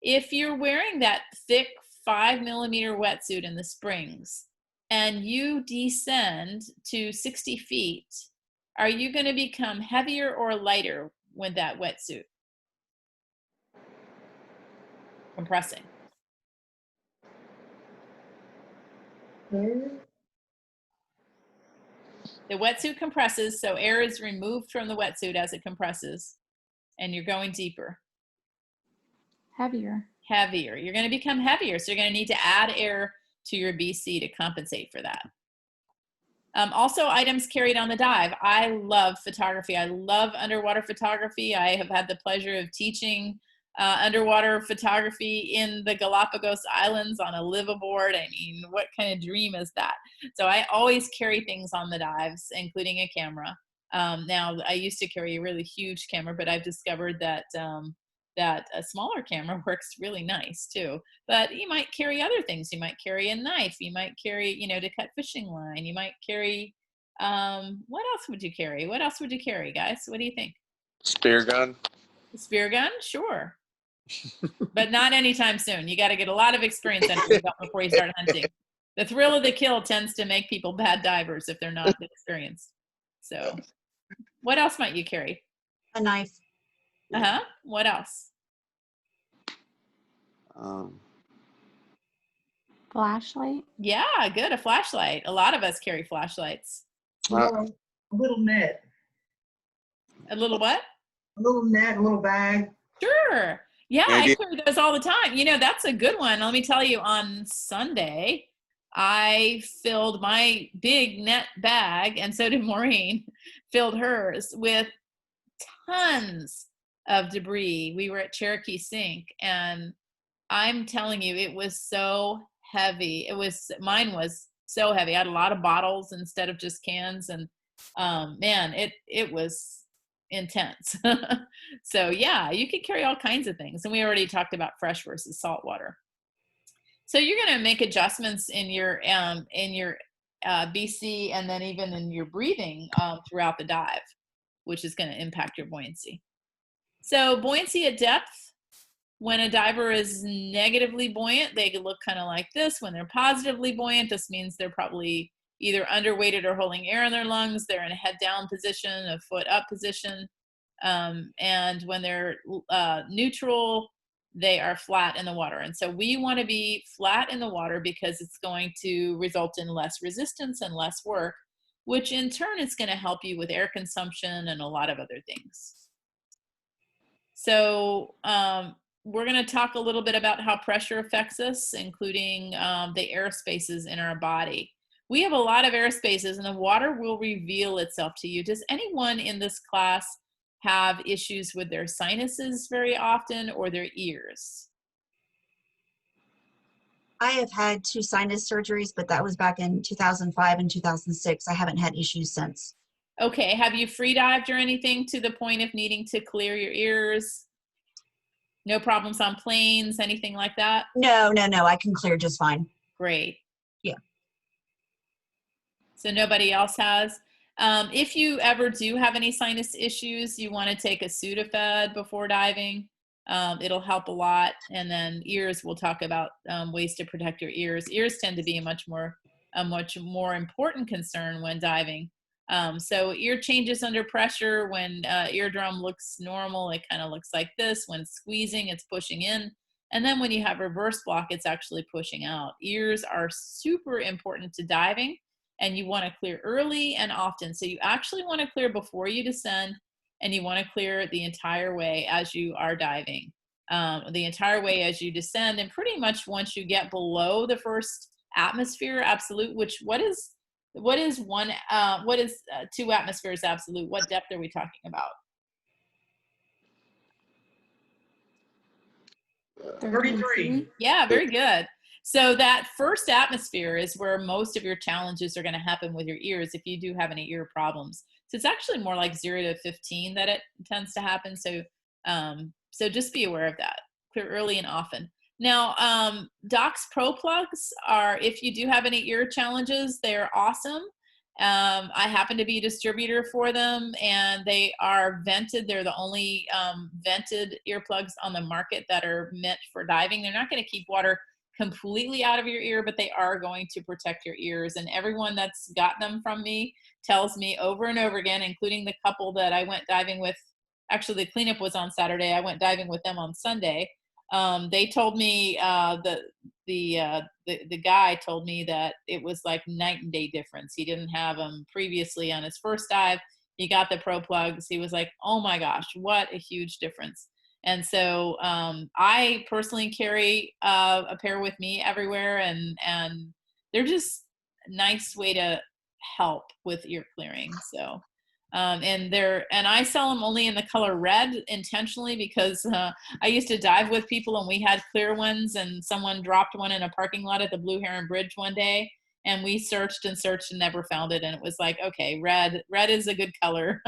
if you're wearing that thick 5 millimeter wetsuit in the springs and you descend to 60 feet, are you going to become heavier or lighter with that wetsuit compressing? The wetsuit compresses, so air is removed from the wetsuit as it compresses, and you're going deeper. Heavier. Heavier. You're going to become heavier, so you're going to need to add air to your BC to compensate for that. Also, items carried on the dive. I love photography. I love underwater photography. I have had the pleasure of teaching underwater photography in the Galapagos Islands on a liveaboard. I mean, what kind of dream is that? So I always carry things on the dives, including a camera. Now, I used to carry a really huge camera, but I've discovered that that a smaller camera works really nice too. But you might carry other things. You might carry a knife. You might carry, you know, to cut fishing line. You might carry, what else would you carry? What else would you carry, guys? What do you think? Spear gun. A spear gun? Sure. But not anytime soon. You got to get a lot of experience under your belt before you start hunting. The thrill of the kill tends to make people bad divers if they're not experienced. So what else might you carry? A knife. Uh-huh. What else? Flashlight. Yeah, good. A flashlight. A lot of us carry flashlights. A little net. A little what? A little net, a little bag. Sure. Yeah, Maybe. I carry those all the time. You know, that's a good one. Let me tell you, on Sunday, I filled my big net bag, and so did Maureen, filled hers with tons of debris. We were at Cherokee Sink, and I'm telling you, it was so heavy. Mine was so heavy. I had a lot of bottles instead of just cans, and man, it was intense. So yeah, you can carry all kinds of things. And we already talked about fresh versus salt water. So you're going to make adjustments in your BC, and then even in your breathing throughout the dive, which is going to impact your buoyancy. So buoyancy at depth, when a diver is negatively buoyant, they could look kind of like this. When they're positively buoyant, this means they're probably either underweighted or holding air in their lungs. They're in a head down position, a foot up position. And when they're neutral, they are flat in the water. And so we want to be flat in the water because it's going to result in less resistance and less work, which in turn is going to help you with air consumption and a lot of other things. So we're going to talk a little bit about how pressure affects us, including the air spaces in our body. We have a lot of air spaces, and the water will reveal itself to you. Does anyone in this class have issues with their sinuses very often, or their ears? I have had 2 sinus surgeries, but that was back in 2005 and 2006. I haven't had issues since. Okay, have you free dived or anything to the point of needing to clear your ears? No problems on planes, anything like that? No, I can clear just fine. Great. Yeah. So nobody else has? If you ever do have any sinus issues, you want to take a Sudafed before diving. It'll help a lot. And then ears, we'll talk about ways to protect your ears. Ears tend to be a much more important concern when diving. So ear changes under pressure. When eardrum looks normal, it kind of looks like this. When it's squeezing, it's pushing in. And then when you have reverse block, it's actually pushing out. Ears are super important to diving, and you want to clear early and often. So you actually want to clear before you descend, and you want to clear the entire way as you are diving, the entire way as you descend, and pretty much once you get below the first atmosphere absolute, which what is 2 atmospheres absolute? What depth are we talking about? 33. Yeah, very good. So that first atmosphere is where most of your challenges are going to happen with your ears if you do have any ear problems. So it's actually more like 0 to 15 that it tends to happen. So so just be aware of that. Clear early and often. Now, Docs Pro Plugs are, if you do have any ear challenges, they're awesome. I happen to be a distributor for them, and they are vented. They're the only vented earplugs on the market that are meant for diving. They're not going to keep water completely out of your ear, but they are going to protect your ears. And everyone that's got them from me tells me over and over again, including the couple that I went diving with. Actually, the cleanup was on Saturday. I went diving with them on Sunday. They told me the guy told me that it was like night and day difference. He didn't have them previously on his first dive. He got the Pro Plugs. He was like, oh my gosh, what a huge difference. And so I personally carry a pair with me everywhere, and they're just a nice way to help with ear clearing. So and I sell them only in the color red intentionally because I used to dive with people and we had clear ones, and someone dropped one in a parking lot at the Blue Heron Bridge one day, and we searched and searched and never found it. And it was like, okay, red is a good color.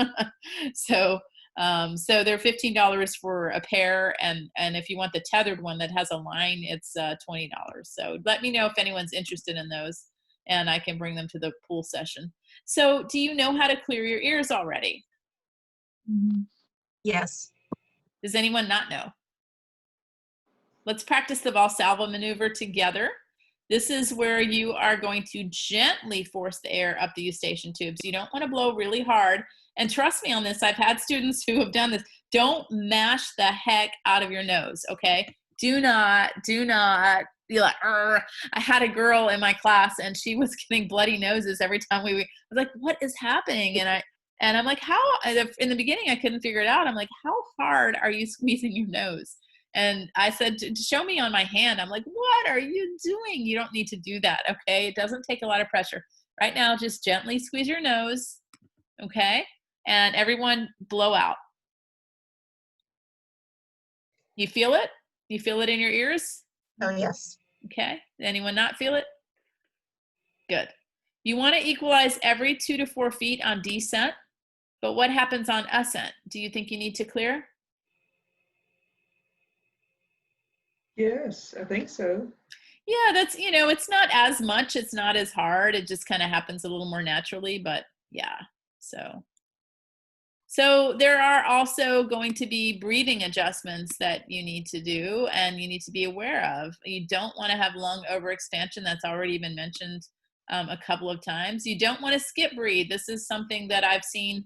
So they're $15 for a pair, and if you want the tethered one that has a line, it's $20. So let me know if anyone's interested in those, and I can bring them to the pool session. So do you know how to clear your ears already? Yes. Does anyone not know? Let's practice the Valsalva maneuver together. This is where you are going to gently force the air up the eustachian tubes. You don't want to blow really hard. And trust me on this, I've had students who have done this. Don't mash the heck out of your nose, okay? Do not, you're like, I had a girl in my class and she was getting bloody noses every time I was like, what is happening? And I'm like, how, in the beginning, I couldn't figure it out. I'm like, how hard are you squeezing your nose? And I said, show me on my hand. I'm like, what are you doing? You don't need to do that, okay? It doesn't take a lot of pressure. Right now, just gently squeeze your nose, okay? And everyone blow out. You feel it? You feel it in your ears? Oh, yes. Okay. Anyone not feel it? Good. You want to equalize every 2 to 4 feet on descent. But what happens on ascent? Do you think you need to clear? Yes, I think so. Yeah, that's, it's not as much, it's not as hard. It just kind of happens a little more naturally, but yeah. So there are also going to be breathing adjustments that you need to do and you need to be aware of. You don't want to have lung overexpansion. That's already been mentioned a couple of times. You don't want to skip breathe. This is something that I've seen,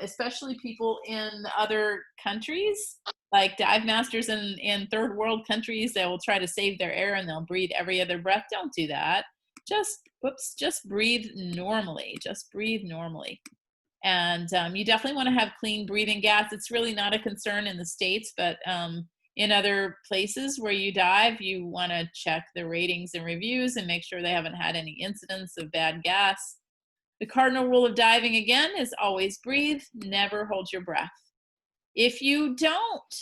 especially people in other countries, like dive masters in third world countries. They will try to save their air and they'll breathe every other breath. Don't do that. Just breathe normally. Just breathe normally. And you definitely want to have clean breathing gas. It's really not a concern in the States, but in other places where you dive, you want to check the ratings and reviews and make sure they haven't had any incidents of bad gas. The cardinal rule of diving, again, is always breathe, never hold your breath. If you don't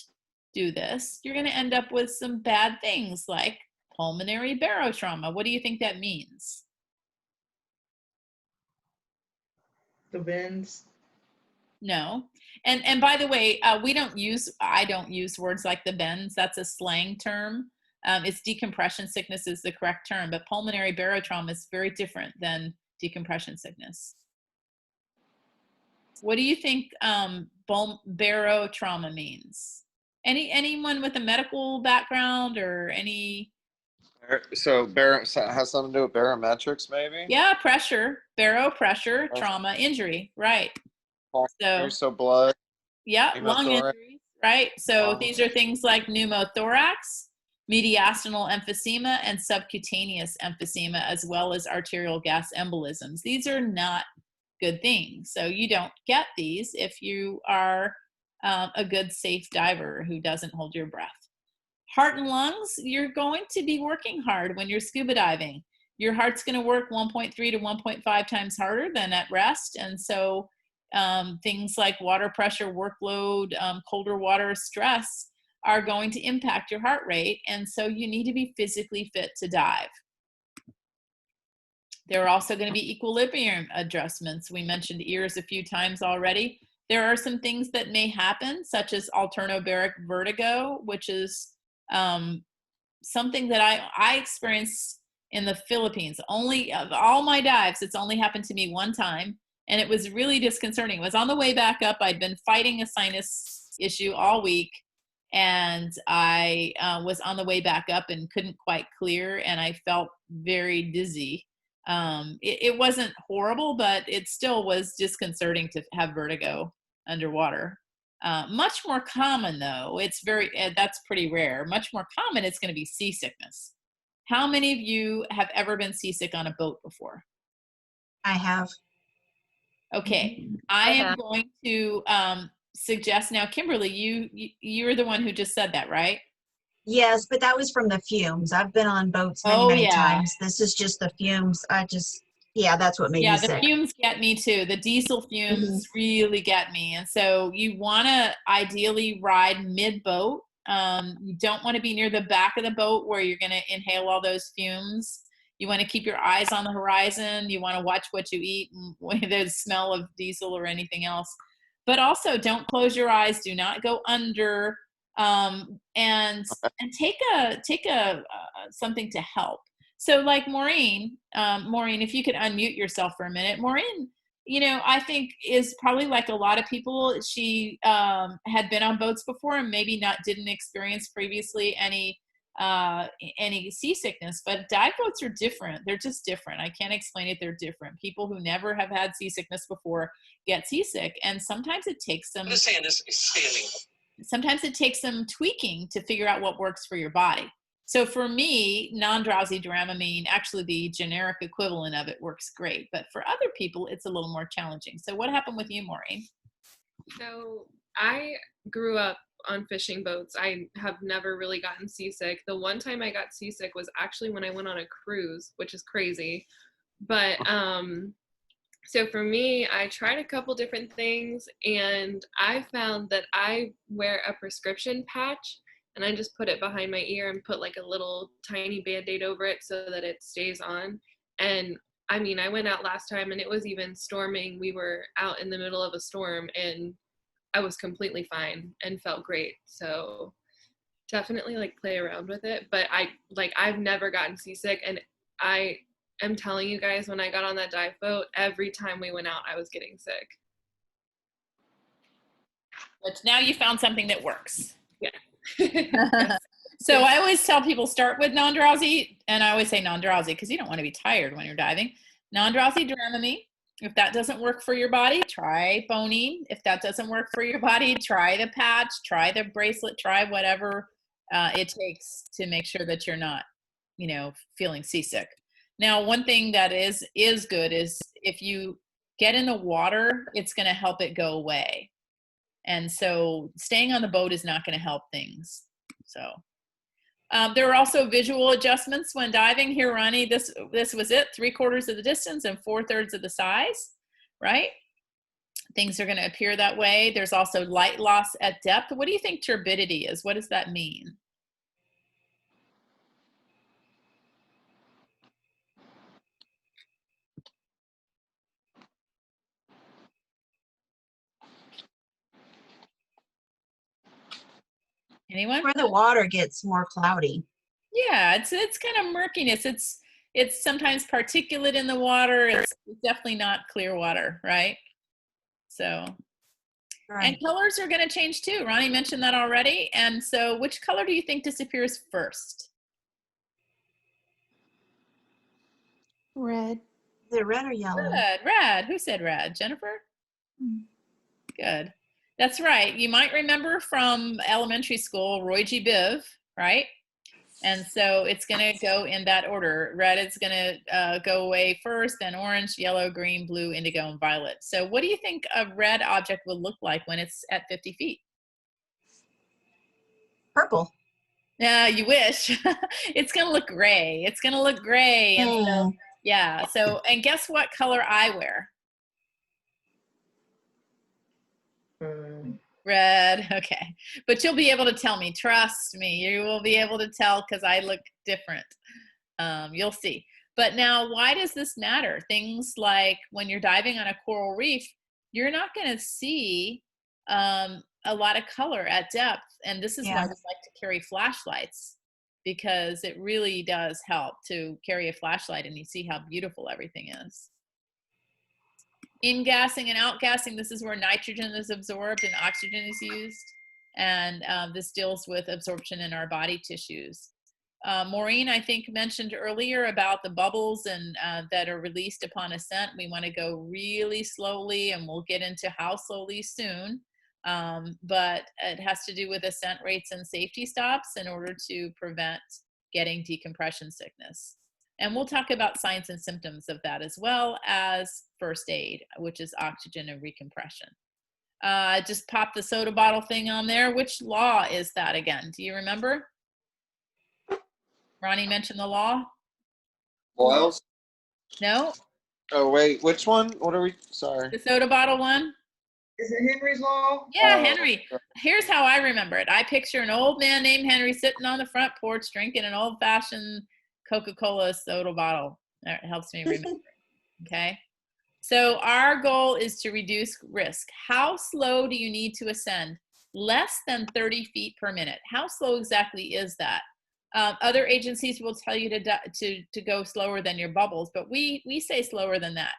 do this, you're going to end up with some bad things like pulmonary barotrauma. What do you think that means? The bends. No. And by the way, I don't use words like the bends. That's a slang term. It's decompression sickness is the correct term, but pulmonary barotrauma is very different than decompression sickness. What do you think barotrauma means? Anyone with a medical background or any? So has something to do with barometrics, maybe? Yeah, baro pressure, trauma, injury, right? So blood. Yeah, lung injuries, right? So these are things like pneumothorax, mediastinal emphysema, and subcutaneous emphysema, as well as arterial gas embolisms. These are not good things. So you don't get these if you are a good, safe diver who doesn't hold your breath. Heart and lungs, you're going to be working hard when you're scuba diving. Your heart's going to work 1.3 to 1.5 times harder than at rest. And so things like water pressure, workload, colder water, stress are going to impact your heart rate. And so you need to be physically fit to dive. There are also going to be equilibrium adjustments. We mentioned ears a few times already. There are some things that may happen, such as alternobaric vertigo, which is something that I experienced in the Philippines. Only of all my dives, it's only happened to me one time, and it was really disconcerting. It was on the way back up. I'd been fighting a sinus issue all week, and I was on the way back up and couldn't quite clear, and I felt very dizzy. It wasn't horrible, but it still was disconcerting to have vertigo underwater. Much more common, though, that's pretty rare. Much more common, it's going to be seasickness. How many of you have ever been seasick on a boat before? I have. Okay, I am going to suggest now, Kimberly, you're the one who just said that, right? Yes, but that was from the fumes. I've been on boats many times. This is just the fumes. That's what made me sick. Yeah, the fumes get me too. The diesel fumes really get me. And so you want to ideally ride mid-boat. You don't want to be near the back of the boat where you're going to inhale all those fumes. You want to keep your eyes on the horizon. You want to watch what you eat and the smell of diesel or anything else. But also don't close your eyes. Do not go under. And take something to help. So like Maureen, if you could unmute yourself for a minute. Maureen, I think is probably like a lot of people. She had been on boats before and maybe didn't experience previously any seasickness, but dive boats are different. They're just different. I can't explain it. They're different. People who never have had seasickness before get seasick, and sometimes it takes them. Sometimes it takes some tweaking to figure out what works for your body. So for me, non-drowsy Dramamine, actually the generic equivalent of it, works great. But for other people, it's a little more challenging. So what happened with you, Maureen? So I grew up on fishing boats. I have never really gotten seasick. The one time I got seasick was actually when I went on a cruise, which is crazy. But so for me, I tried a couple different things, and I found that I wear a prescription patch, and I just put it behind my ear and put like a little tiny Band-Aid over it so that it stays on. And I mean, I went out last time and it was even storming. We were out in the middle of a storm and I was completely fine and felt great. So definitely like play around with it. But I've never gotten seasick, and I am telling you guys, when I got on that dive boat, every time we went out, I was getting sick. But now you found something that works. Yeah. Yes. So I always tell people start with non-drowsy, and I always say non-drowsy because you don't want to be tired when you're diving. Non-drowsy Dramamine. If that doesn't work for your body, try boning. If that doesn't work for your body, try the patch, try the bracelet, try whatever it takes to make sure that you're not, feeling seasick. Now, one thing that is good is if you get in the water, it's going to help it go away. And so staying on the boat is not going to help things. So there are also visual adjustments when diving. Here, Ronnie, this was it, 3/4 of the distance and 4/3 of the size, right? Things are going to appear that way. There's also light loss at depth. What do you think turbidity is? What does that mean? Anyone? Where the water gets more cloudy. Yeah, it's kind of murkiness. It's sometimes particulate in the water. It's definitely not clear water, right? So, Right. and colors are going to change too. Ronnie mentioned that already. And so, which color do you think disappears first? Red. Is it red or yellow? Good, red. Who said red? Jennifer? Good. That's right. You might remember from elementary school, Roy G. Biv, right? And so it's going to go in that order. Red is going to go away first, then orange, yellow, green, blue, indigo, and violet. So what do you think a red object will look like when it's at 50 feet? Purple. Yeah, you wish. It's going to look gray. It's going to look gray. And so, yeah. So, and guess what color I wear? Red. Okay. But you'll be able to tell me. Trust me. You will be able to tell because I look different. You'll see. But now, why does this matter? Things like when you're diving on a coral reef, you're not going to see a lot of color at depth. And this is why we like to carry flashlights, because it really does help to carry a flashlight and you see how beautiful everything is. In-gassing and out-gassing, this is where nitrogen is absorbed and oxygen is used. And this deals with absorption in our body tissues. Maureen, I think, mentioned earlier about the bubbles and that are released upon ascent. We want to go really slowly, and we'll get into how slowly soon. But it has to do with ascent rates and safety stops in order to prevent getting decompression sickness. And we'll talk about signs and symptoms of that, as well as first aid, which is oxygen and recompression. Just pop the soda bottle thing on there. Which law is that again? Do you remember? Ronnie mentioned the law. Boils? No? Oh, wait. Which one? What are we? Sorry. The soda bottle one? Is it Henry's Law? Yeah, Henry. Here's how I remember it. I picture an old man named Henry sitting on the front porch drinking an old-fashioned Coca-Cola soda bottle. That helps me remember. Okay. So our goal is to reduce risk. How slow do you need to ascend? Less than 30 feet per minute. How slow exactly is that? Other agencies will tell you to go slower than your bubbles, but we say slower than that.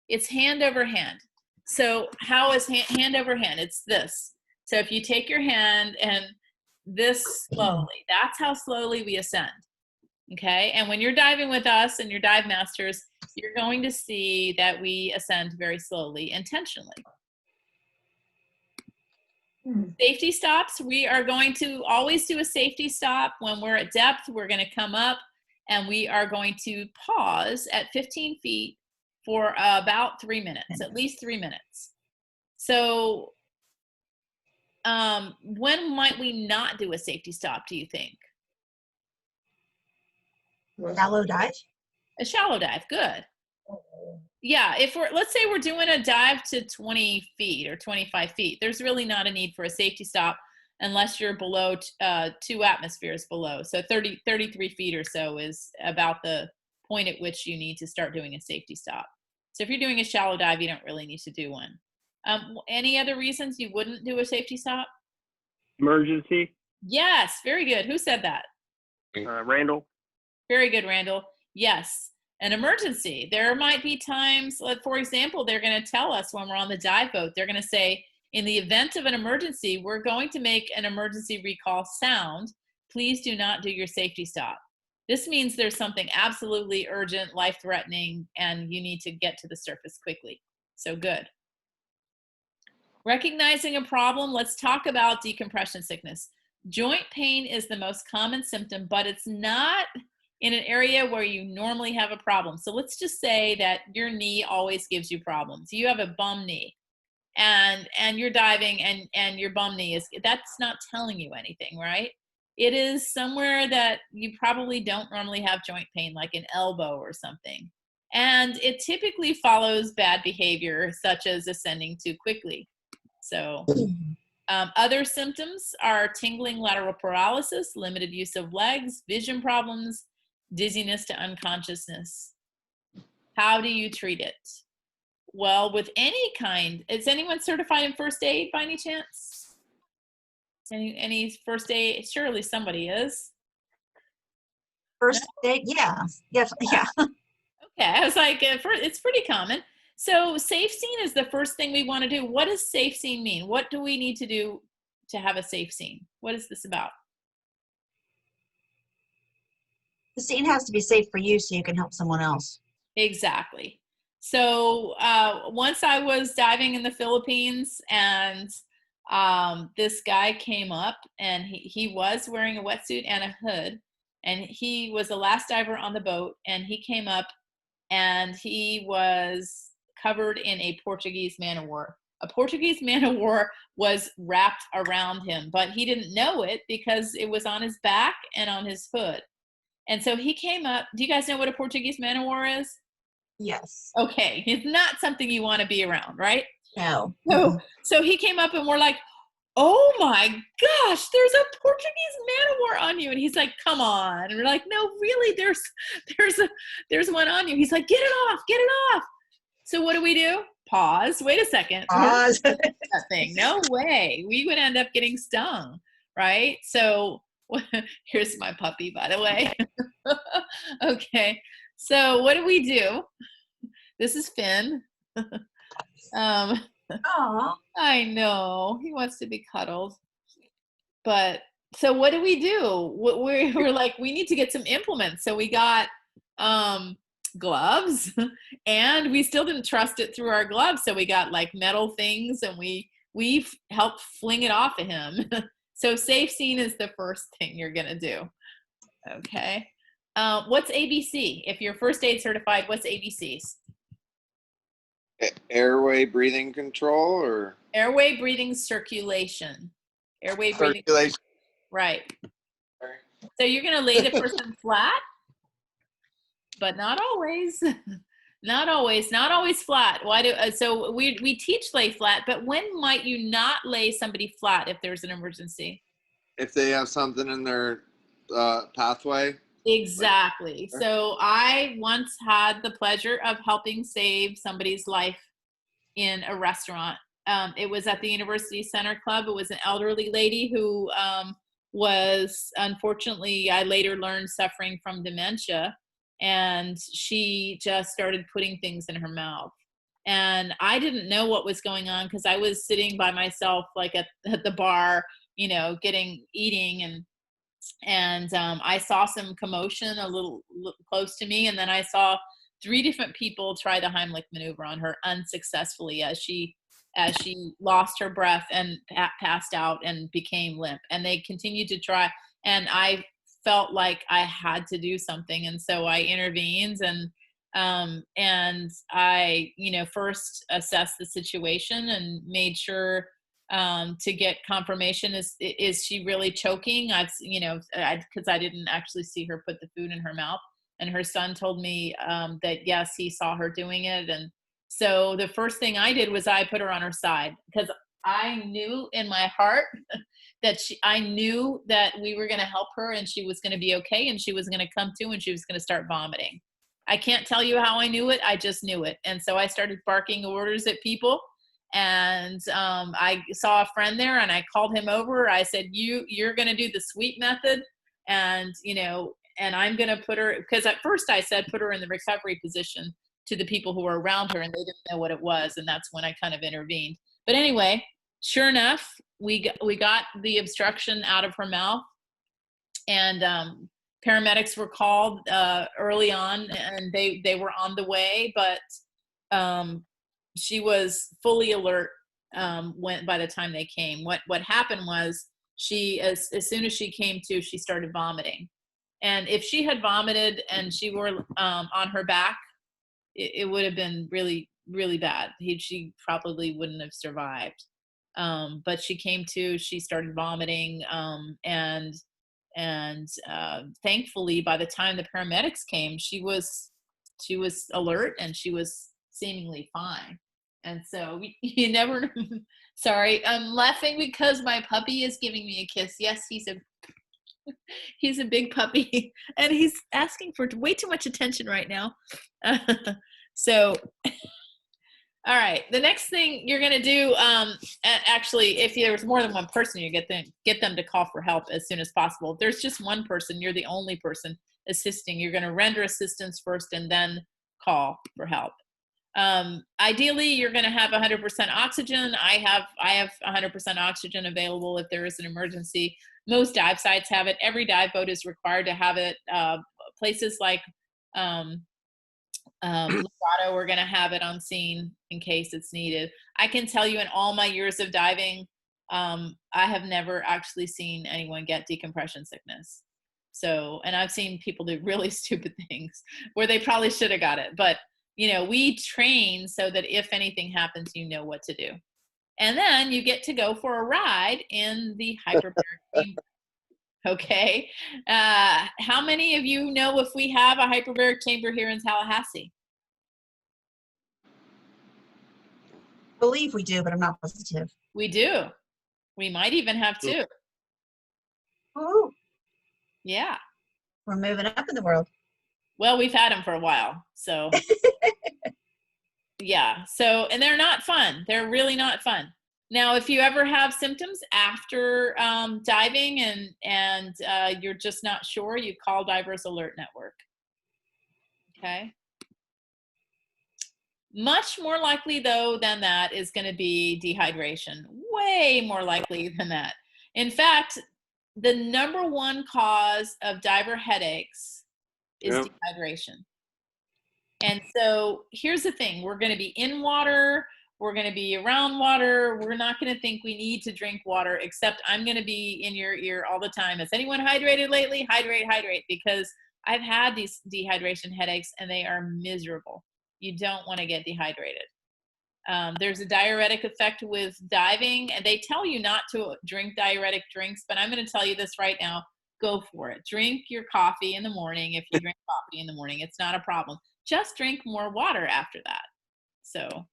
It's hand over hand. So how is hand over hand? It's this. So if you take your hand and this slowly, that's how slowly we ascend. Okay. And when you're diving with us and your dive masters, you're going to see that we ascend very slowly, intentionally. Safety stops. We are going to always do a safety stop when we're at depth. We're going to come up and we are going to pause at 15 feet for about 3 minutes, at least 3 minutes. So when might we not do a safety stop, do you think? Shallow dive? A shallow dive, good. Yeah, if let's say we're doing a dive to 20 feet or 25 feet, there's really not a need for a safety stop unless you're below 2 atmospheres below. So 33 feet or so is about the point at which you need to start doing a safety stop. So if you're doing a shallow dive, you don't really need to do one. Any other reasons you wouldn't do a safety stop? Emergency. Yes, very good. Who said that? Randall. Very good, Randall. Yes, an emergency. There might be times, like, for example, they're going to tell us when we're on the dive boat, they're going to say, in the event of an emergency, we're going to make an emergency recall sound. Please do not do your safety stop. This means there's something absolutely urgent, life-threatening, and you need to get to the surface quickly. So good. Recognizing a problem, let's talk about decompression sickness. Joint pain is the most common symptom, but it's not in an area where you normally have a problem. So let's just say that your knee always gives you problems. You have a bum knee and you're diving and your bum knee that's not telling you anything, right? It is somewhere that you probably don't normally have joint pain, like an elbow or something. And it typically follows bad behavior, such as ascending too quickly. So other symptoms are tingling lateral paralysis, limited use of legs, vision problems, dizziness to unconsciousness. How do you treat it? Well, with any kind, is anyone certified in first aid by any chance? Any first aid? Surely somebody is. First aid, yeah. Yeah. Okay, I was like, it's pretty common. So safe scene is the first thing we want to do. What does safe scene mean? What do we need to do to have a safe scene? What is this about? The scene has to be safe for you so you can help someone else. Exactly. So once I was diving in the Philippines and this guy came up and he was wearing a wetsuit and a hood, and he was the last diver on the boat, and he came up and he was covered in a Portuguese man-o-war. A Portuguese man-o-war was wrapped around him, but he didn't know it because it was on his back and on his hood. And so he came up. Do you guys know what a Portuguese man-o-war is? Yes. Okay, it's not something you want to be around, right? No. So he came up and we're like, oh my gosh, there's a Portuguese man-o-war on you. And he's like, come on. And we're like, no, really, there's one on you. He's like, get it off, get it off. So what do? Pause. Wait a second. Pause. That thing. No way. We would end up getting stung, right? So here's my puppy, by the way. Okay. So what do? This is Finn. Aww. I know. He wants to be cuddled. But so what do? We're like, we need to get some implements. So we got gloves, and we still didn't trust it through our gloves. So we got like metal things, and we helped fling it off of him. So safe scene is the first thing you're going to do. Okay. What's ABC? If you're first aid certified, what's ABCs? Airway breathing control or? Airway breathing circulation. Airway breathing. Circulation. Right. So you're going to lay the person flat, but not always. Not always flat. So we teach lay flat, but when might you not lay somebody flat if there's an emergency? If they have something in their pathway. Exactly. So I once had the pleasure of helping save somebody's life in a restaurant. It was at the University Center Club. It was an elderly lady who was, unfortunately, I later learned, suffering from dementia. And she just started putting things in her mouth. And I didn't know what was going on because I was sitting by myself, like at the bar, eating. And I saw some commotion a little close to me. And then I saw 3 different people try the Heimlich maneuver on her unsuccessfully as she lost her breath and passed out and became limp. And they continued to try. And I felt like I had to do something. And so I intervened and I, first assessed the situation and made sure to get confirmation. Is she really choking? Because I didn't actually see her put the food in her mouth. And her son told me that, yes, he saw her doing it. And so the first thing I did was I put her on her side because I knew in my heart that I knew that we were going to help her and she was going to be okay and she was going to come to and she was going to start vomiting. I can't tell you how I knew it. I just knew it. And so I started barking orders at people. And I saw a friend there, and I called him over. I said, you're going to do the sweep method. And, you know, and I'm going to put her, because at first I said, put her in the recovery position to the people who were around her, and they didn't know what it was. And that's when I kind of intervened. But anyway, sure enough, we got the obstruction out of her mouth, and paramedics were called early on, and they were on the way, but she was fully alert by the time they came. What happened was, she as soon as she came to, she started vomiting. And if she had vomited and she were on her back, it would have been really, really bad. She probably wouldn't have survived. But she came to, she started vomiting, and thankfully, by the time the paramedics came, she was alert, and she was seemingly fine. And so you never, sorry, I'm laughing because my puppy is giving me a kiss. Yes, he's a big puppy, and he's asking for way too much attention right now. So, all right, the next thing you're going to do, actually, if there's more than one person, you get them to call for help as soon as possible. If there's just one person, you're the only person assisting. You're going to render assistance first and then call for help. Ideally, you're going to have 100% oxygen. I have 100% oxygen available if there is an emergency. Most dive sites have it. Every dive boat is required to have it. Places like Lugano, we're going to have it on scene in case it's needed. I can tell you, in all my years of diving, I have never actually seen anyone get decompression sickness. So, and I've seen people do really stupid things where they probably should have got it. But, you know, we train so that if anything happens, you know what to do. And then you get to go for a ride in the hyperbaric chamber. Okay. How many of you know if we have a hyperbaric chamber here in Tallahassee? I believe we do, but I'm not positive. We do. We might even have two. Ooh. Yeah. We're moving up in the world. Well, we've had them for a while, so. Yeah, so, and they're not fun. They're really not fun. Now, if you ever have symptoms after diving and you're just not sure, you call Divers Alert Network. Okay. Much more likely, though, than that is going to be dehydration. Way more likely than that. In fact, the #1 cause of diver headaches is dehydration. And so here's the thing. We're going to be in water. We're going to be around water. We're not going to think we need to drink water, except I'm going to be in your ear all the time. Has anyone hydrated lately? Hydrate, hydrate, because I've had these dehydration headaches, and they are miserable. You don't want to get dehydrated. There's a diuretic effect with diving, and they tell you not to drink diuretic drinks, but I'm going to tell you this right now. Go for it. Drink your coffee in the morning. If you drink coffee in the morning, it's not a problem. Just drink more water after that. So,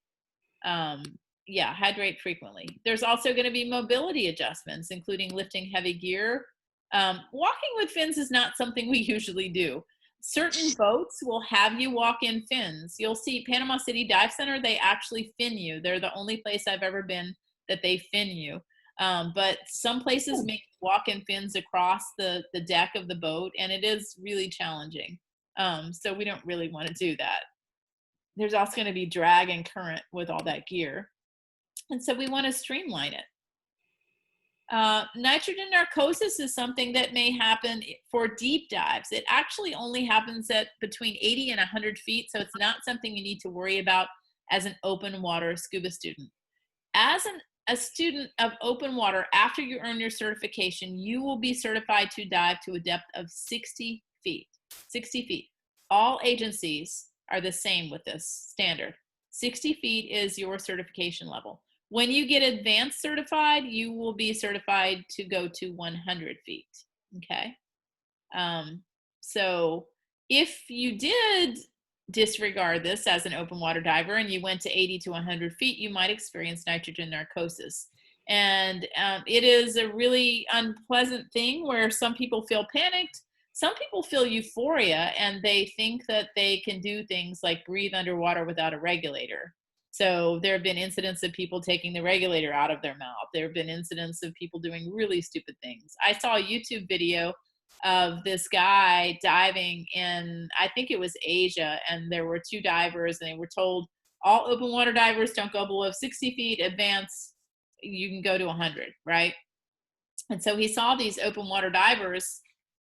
yeah, hydrate frequently. There's also going to be mobility adjustments, including lifting heavy gear. Walking with fins is not something we usually do. Certain boats will have you walk in fins. You'll see Panama City Dive Center, they actually fin you. They're the only place I've ever been that they fin you. But some places make you walk in fins across the deck of the boat, and it is really challenging. So we don't really want to do that. There's also going to be drag and current with all that gear. And so we want to streamline it. Nitrogen narcosis is something that may happen for deep dives. It actually only happens at between 80 and 100 feet, so it's not something you need to worry about as an open water scuba student. As a student of open water, after you earn your certification, you will be certified to dive to a depth of 60 feet. 60 feet. All agencies are the same with this standard. 60 feet is your certification level. When you get advanced certified, you will be certified to go to 100 feet, okay? So if you did disregard this as an open water diver and you went to 80 to 100 feet, you might experience nitrogen narcosis. And it is a really unpleasant thing where some people feel panicked. some people feel euphoria and they think that they can do things like breathe underwater without a regulator. So there have been incidents of people taking the regulator out of their mouth. There have been incidents of people doing really stupid things. I saw a YouTube video of this guy diving in, I think it was Asia, and there were 2 divers, and they were told, all open water divers don't go below 60 feet, advance, you can go to 100, right? And so he saw these open water divers,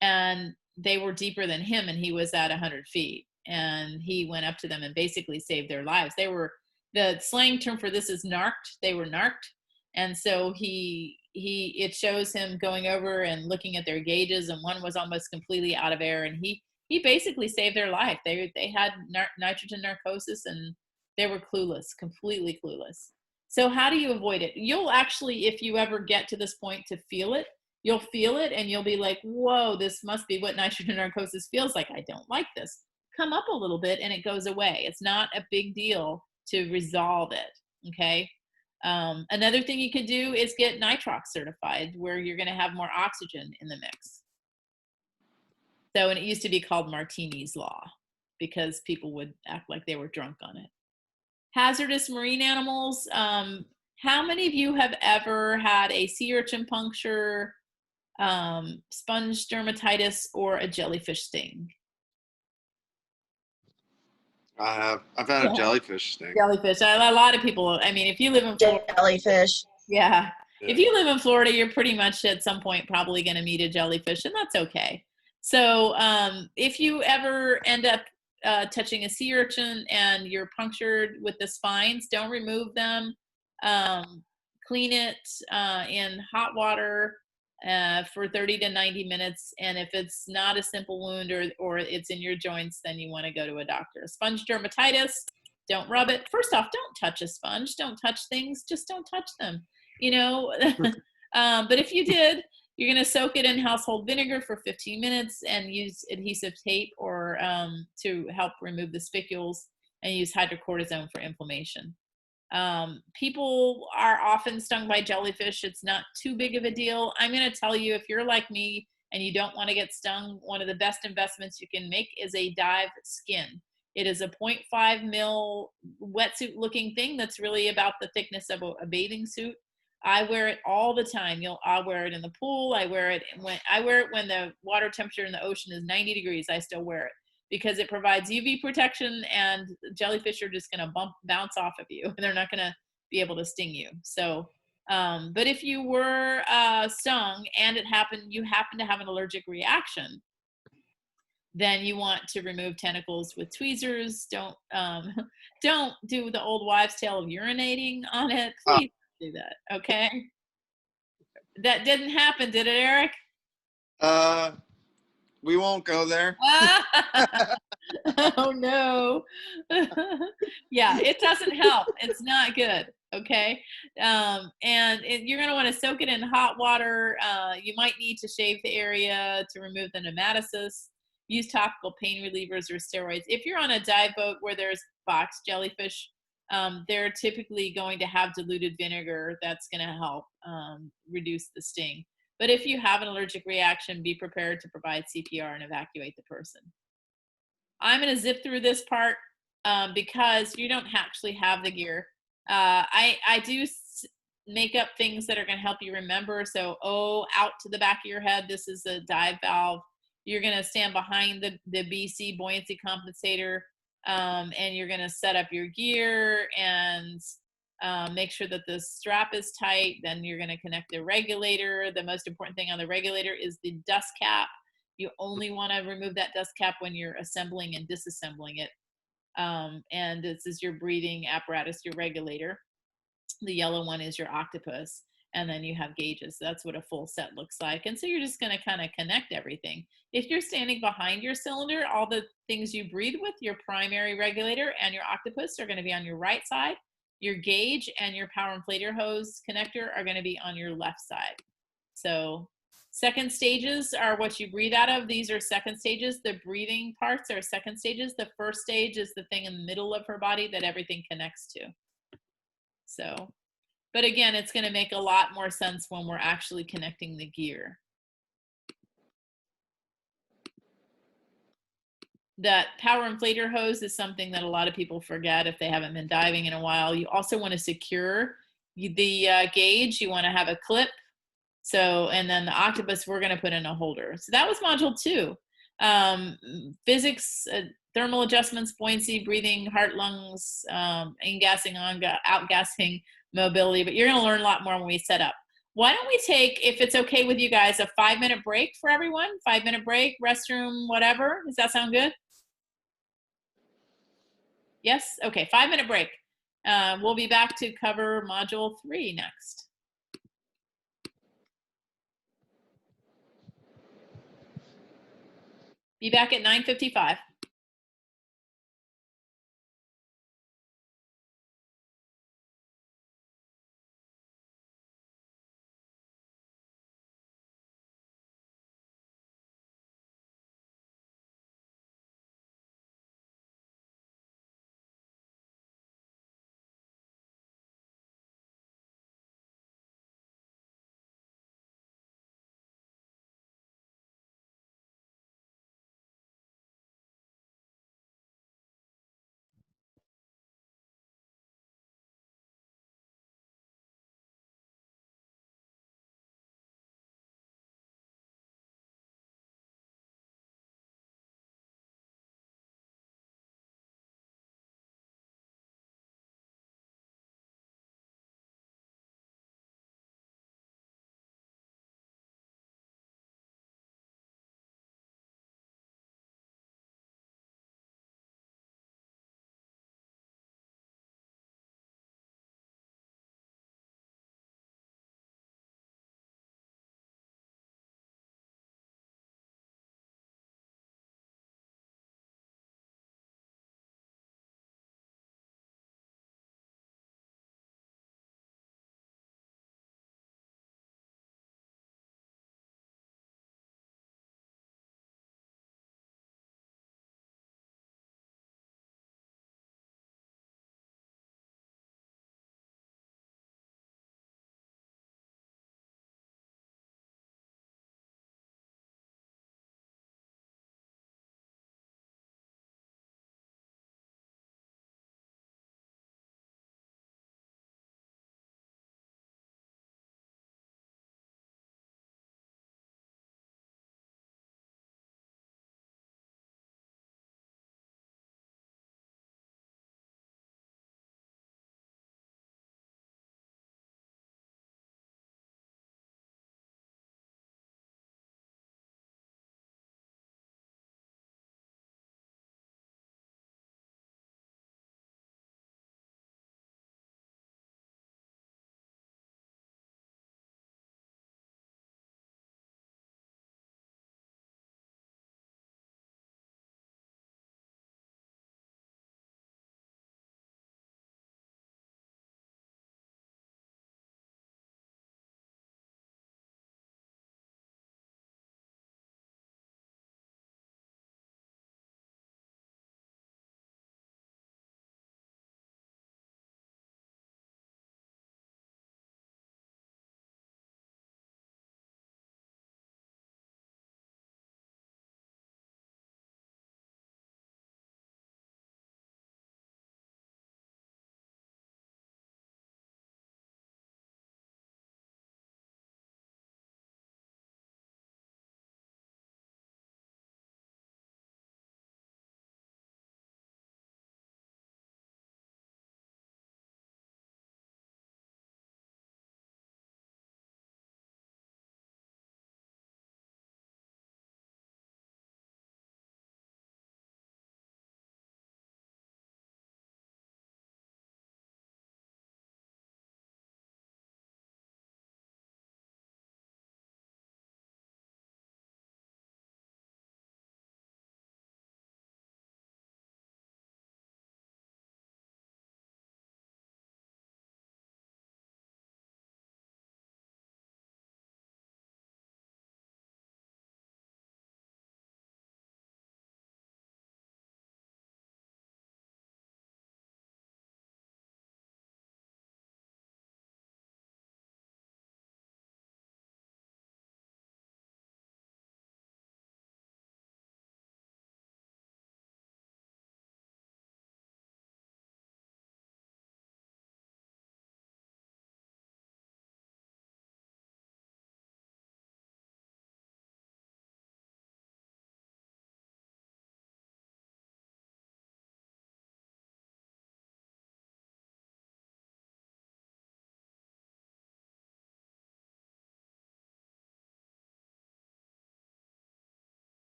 and they were deeper than him, and he was at 100 feet. And he went up to them and basically saved their lives. They were, the slang term for this is narked. They were narked. And so it shows him going over and looking at their gauges, and one was almost completely out of air, and he basically saved their life. They had nitrogen narcosis, and they were clueless, completely clueless. So how do you avoid it? You'll actually, if you ever get to this point to feel it, you'll feel it and you'll be like, whoa, this must be what nitrogen narcosis feels like. I don't like this. Come up a little bit and it goes away. It's not a big deal to resolve it, okay? Another thing you could do is get nitrox certified, where you're gonna have more oxygen in the mix. So, and it used to be called Martini's Law, because people would act like they were drunk on it. Hazardous marine animals. How many of you have ever had a sea urchin puncture, sponge dermatitis, or a jellyfish sting? I have. I've had a jellyfish sting. Jellyfish. A lot of people. I mean, if you live in Florida, Jellyfish. yeah. If you live in Florida, you're pretty much at some point probably going to meet a jellyfish, and that's okay. So if you ever end up touching a sea urchin and you're punctured with the spines, don't remove them. Clean it in hot water for 30 to 90 minutes. And if it's not a simple wound or it's in your joints, then you want to go to a doctor. Sponge dermatitis, don't rub it. First off, don't touch a sponge. Don't touch things. Just don't touch them, you know. But if you did, you're going to soak it in household vinegar for 15 minutes and use adhesive tape or to help remove the spicules, and use hydrocortisone for inflammation. People are often stung by jellyfish. It's not too big of a deal. I'm going to tell you, if you're like me and you don't want to get stung, one of the best investments you can make is a dive skin. It is a 0.5 mil wetsuit looking thing that's really about the thickness of a bathing suit. I wear it all the time. I'll wear it in the pool. I wear it when the water temperature in the ocean is 90 degrees. I still wear it because it provides UV protection, and jellyfish are just going to bounce off of you. They're not going to be able to sting you. So, but if you were stung and you happen to have an allergic reaction, then you want to remove tentacles with tweezers. Don't do the old wives' tale of urinating on it. Please do that, okay? That didn't happen, did it, Eric? We won't go there. Oh no. Yeah, it doesn't help. It's not good, okay? And you're going to want to soak it in hot water. You might need to shave the area to remove the nematocysts. Use topical pain relievers or steroids. If you're on a dive boat where there's box jellyfish, they're typically going to have diluted vinegar. That's going to help reduce the sting. But if you have an allergic reaction, be prepared to provide CPR and evacuate the person. I'm going to zip through this part because you don't actually have the gear. I do make up things that are going to help you remember. So, out to the back of your head, this is a dive valve. You're going to stand behind the BC buoyancy compensator, and you're going to set up your gear and make sure that the strap is tight. Then you're going to connect the regulator. The most important thing on the regulator is the dust cap. You only want to remove that dust cap when you're assembling and disassembling it. And this is your breathing apparatus, your regulator. The yellow one is your octopus. And then you have gauges. That's what a full set looks like. And so you're just going to kind of connect everything. If you're standing behind your cylinder, all the things you breathe with, your primary regulator and your octopus are going to be on your right side. Your gauge and your power inflator hose connector are going to be on your left side. So second stages are what you breathe out of. These are second stages. The breathing parts are second stages. The first stage is the thing in the middle of her body that everything connects to. So, but again, it's going to make a lot more sense when we're actually connecting the gear. that power inflator hose is something that a lot of people forget if they haven't been diving in a while. You also want to secure the gauge. You want to have a clip. So, and then the octopus, we're going to put in a holder. So that was module 2. Physics, thermal adjustments, buoyancy, breathing, heart, lungs, in-gassing, out-gassing, mobility. But you're going to learn a lot more when we set up. Why don't we take, if it's okay with you guys, a 5-minute break for everyone? 5-minute break, restroom, whatever. Does that sound good? Yes? Okay, 5-minute break. We'll be back to cover module 3 next. Be back at 9:55.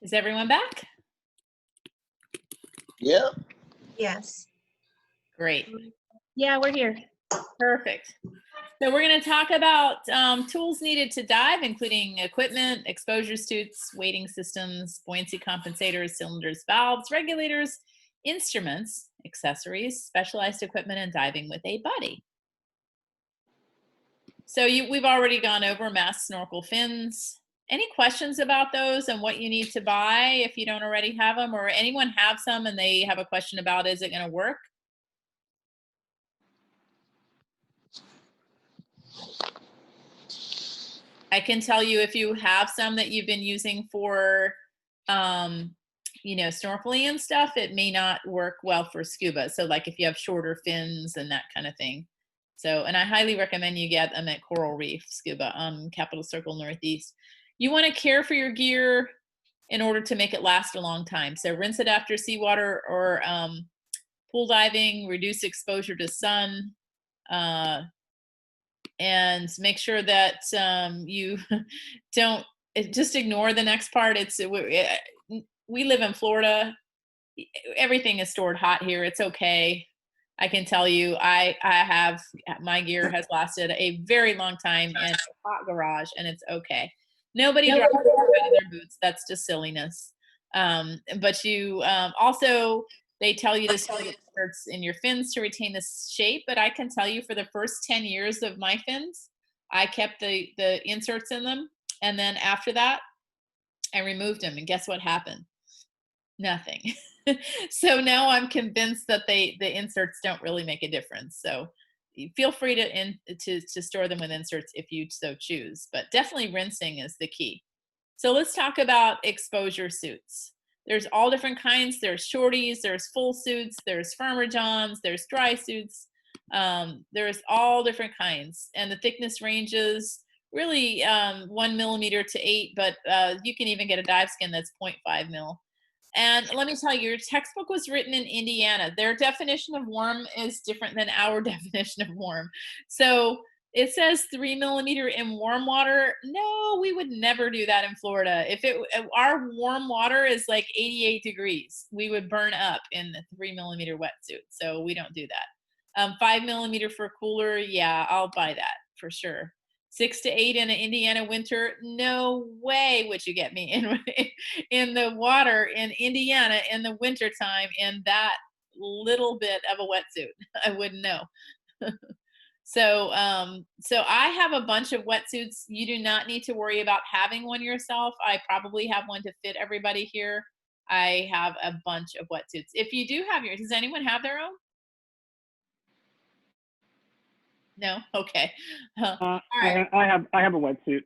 Is everyone back? Yeah. Yes. Great. Yeah, we're here. Perfect. So we're going to talk about tools needed to dive, including equipment, exposure suits, weighting systems, buoyancy compensators, cylinders, valves, regulators, instruments, accessories, specialized equipment, and diving with a buddy. So we've already gone over mask, snorkel, fins. Any questions about those and what you need to buy if you don't already have them, or anyone have some and they have a question about, is it going to work? I can tell you if you have some that you've been using for, you know, snorkeling and stuff, it may not work well for scuba. So like if you have shorter fins and that kind of thing. So, and I highly recommend you get them at Coral Reef Scuba, Capital Circle Northeast. You want to care for your gear in order to make it last a long time. So rinse it after seawater or pool diving, reduce exposure to sun, and make sure that you don't just ignore the next part. We live in Florida. Everything is stored hot here. It's okay. I can tell you, my gear has lasted a very long time in a hot garage, and it's okay. Nobody drops out of their boots. That's just silliness. But you also, they tell you to store the inserts in your fins to retain the shape, but I can tell you for the first 10 years of my fins, I kept the inserts in them, and then after that, I removed them, and guess what happened? Nothing. So now I'm convinced that the inserts don't really make a difference. So feel free to store them with inserts if you so choose, but definitely rinsing is the key. So let's talk about exposure suits. There's all different kinds. There's shorties, there's full suits, there's firmer johns, there's dry suits. There's all different kinds, and the thickness ranges really 1 millimeter to 8, but you can even get a dive skin that's 0.5 mil. And let me tell you, your textbook was written in Indiana. Their definition of warm is different than our definition of warm. So it says 3 millimeter in warm water. No, we would never do that in Florida. If our warm water is like 88 degrees, we would burn up in the 3 millimeter wetsuit. So we don't do that. 5 millimeter for cooler. Yeah, I'll buy that for sure. 6 to 8 in an Indiana winter, no way would you get me in the water in Indiana in the wintertime in that little bit of a wetsuit. I wouldn't know. So I have a bunch of wetsuits. You do not need to worry about having one yourself. I probably have one to fit everybody here. I have a bunch of wetsuits. If you do have yours, does anyone have their own? No? Okay. All right. I have a wetsuit.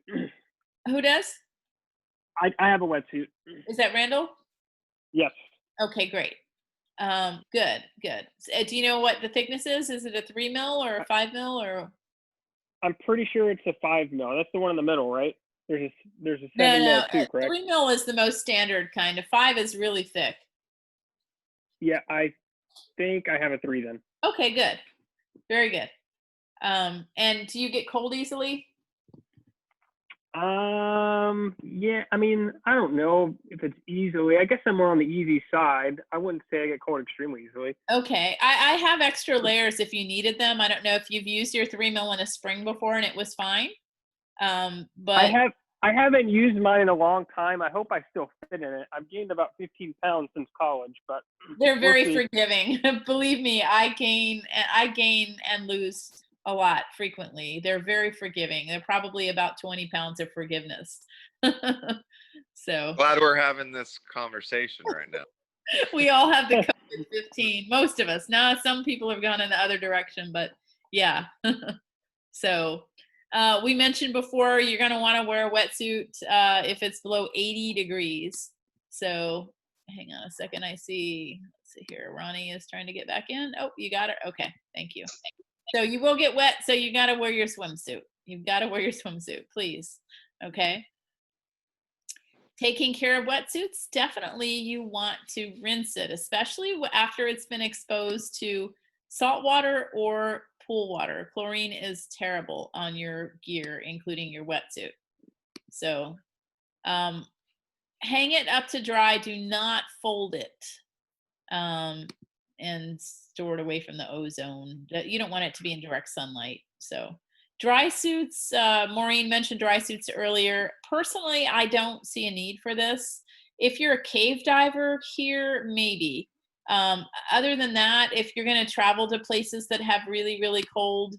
Who does? I have a wetsuit. Is that Randall? Yes. Okay, great. Good. Do you know what the thickness is? Is it a 3 mil or a 5 mil or? I'm pretty sure it's a 5 mil. That's the one in the middle, right? There's a 7 No, mil too, correct? 3 mil is the most standard kind. A 5 is really thick. Yeah, I think I have a 3 then. Okay, good. Very good. And do you get cold easily? Yeah, I mean, I don't know if it's easily. I guess I'm more on the easy side. I wouldn't say I get cold extremely easily. Okay, I have extra layers if you needed them. I don't know if you've used your 3 mil in a spring before and it was fine. But I haven't used mine in a long time. I hope I still fit in it. I've gained about 15 pounds since college, but they're very forgiving. Believe me, I gain and lose a lot frequently. They're very forgiving. They're probably about 20 pounds of forgiveness. So Glad we're having this conversation right now. we all have the COVID-15. Most of us. Now some people have gone in the other direction, but yeah. So we mentioned before, you're going to want to wear a wetsuit if it's below 80 degrees. So hang on a second. Let's see here. Ronnie is trying to get back in. Oh, you got it. Okay. Thank you. So you will get wet. So you got to wear your swimsuit. You've got to wear your swimsuit, please. Okay. Taking care of wetsuits, definitely you want to rinse it, especially after it's been exposed to salt water or pool water. Chlorine is terrible on your gear, including your wetsuit. So hang it up to dry. Do not fold it and store it away from the ozone. You don't want it to be in direct sunlight. So dry suits, Maureen mentioned dry suits earlier. Personally, I don't see a need for this. If you're a cave diver here, maybe. Other than that, if you're going to travel to places that have really, really cold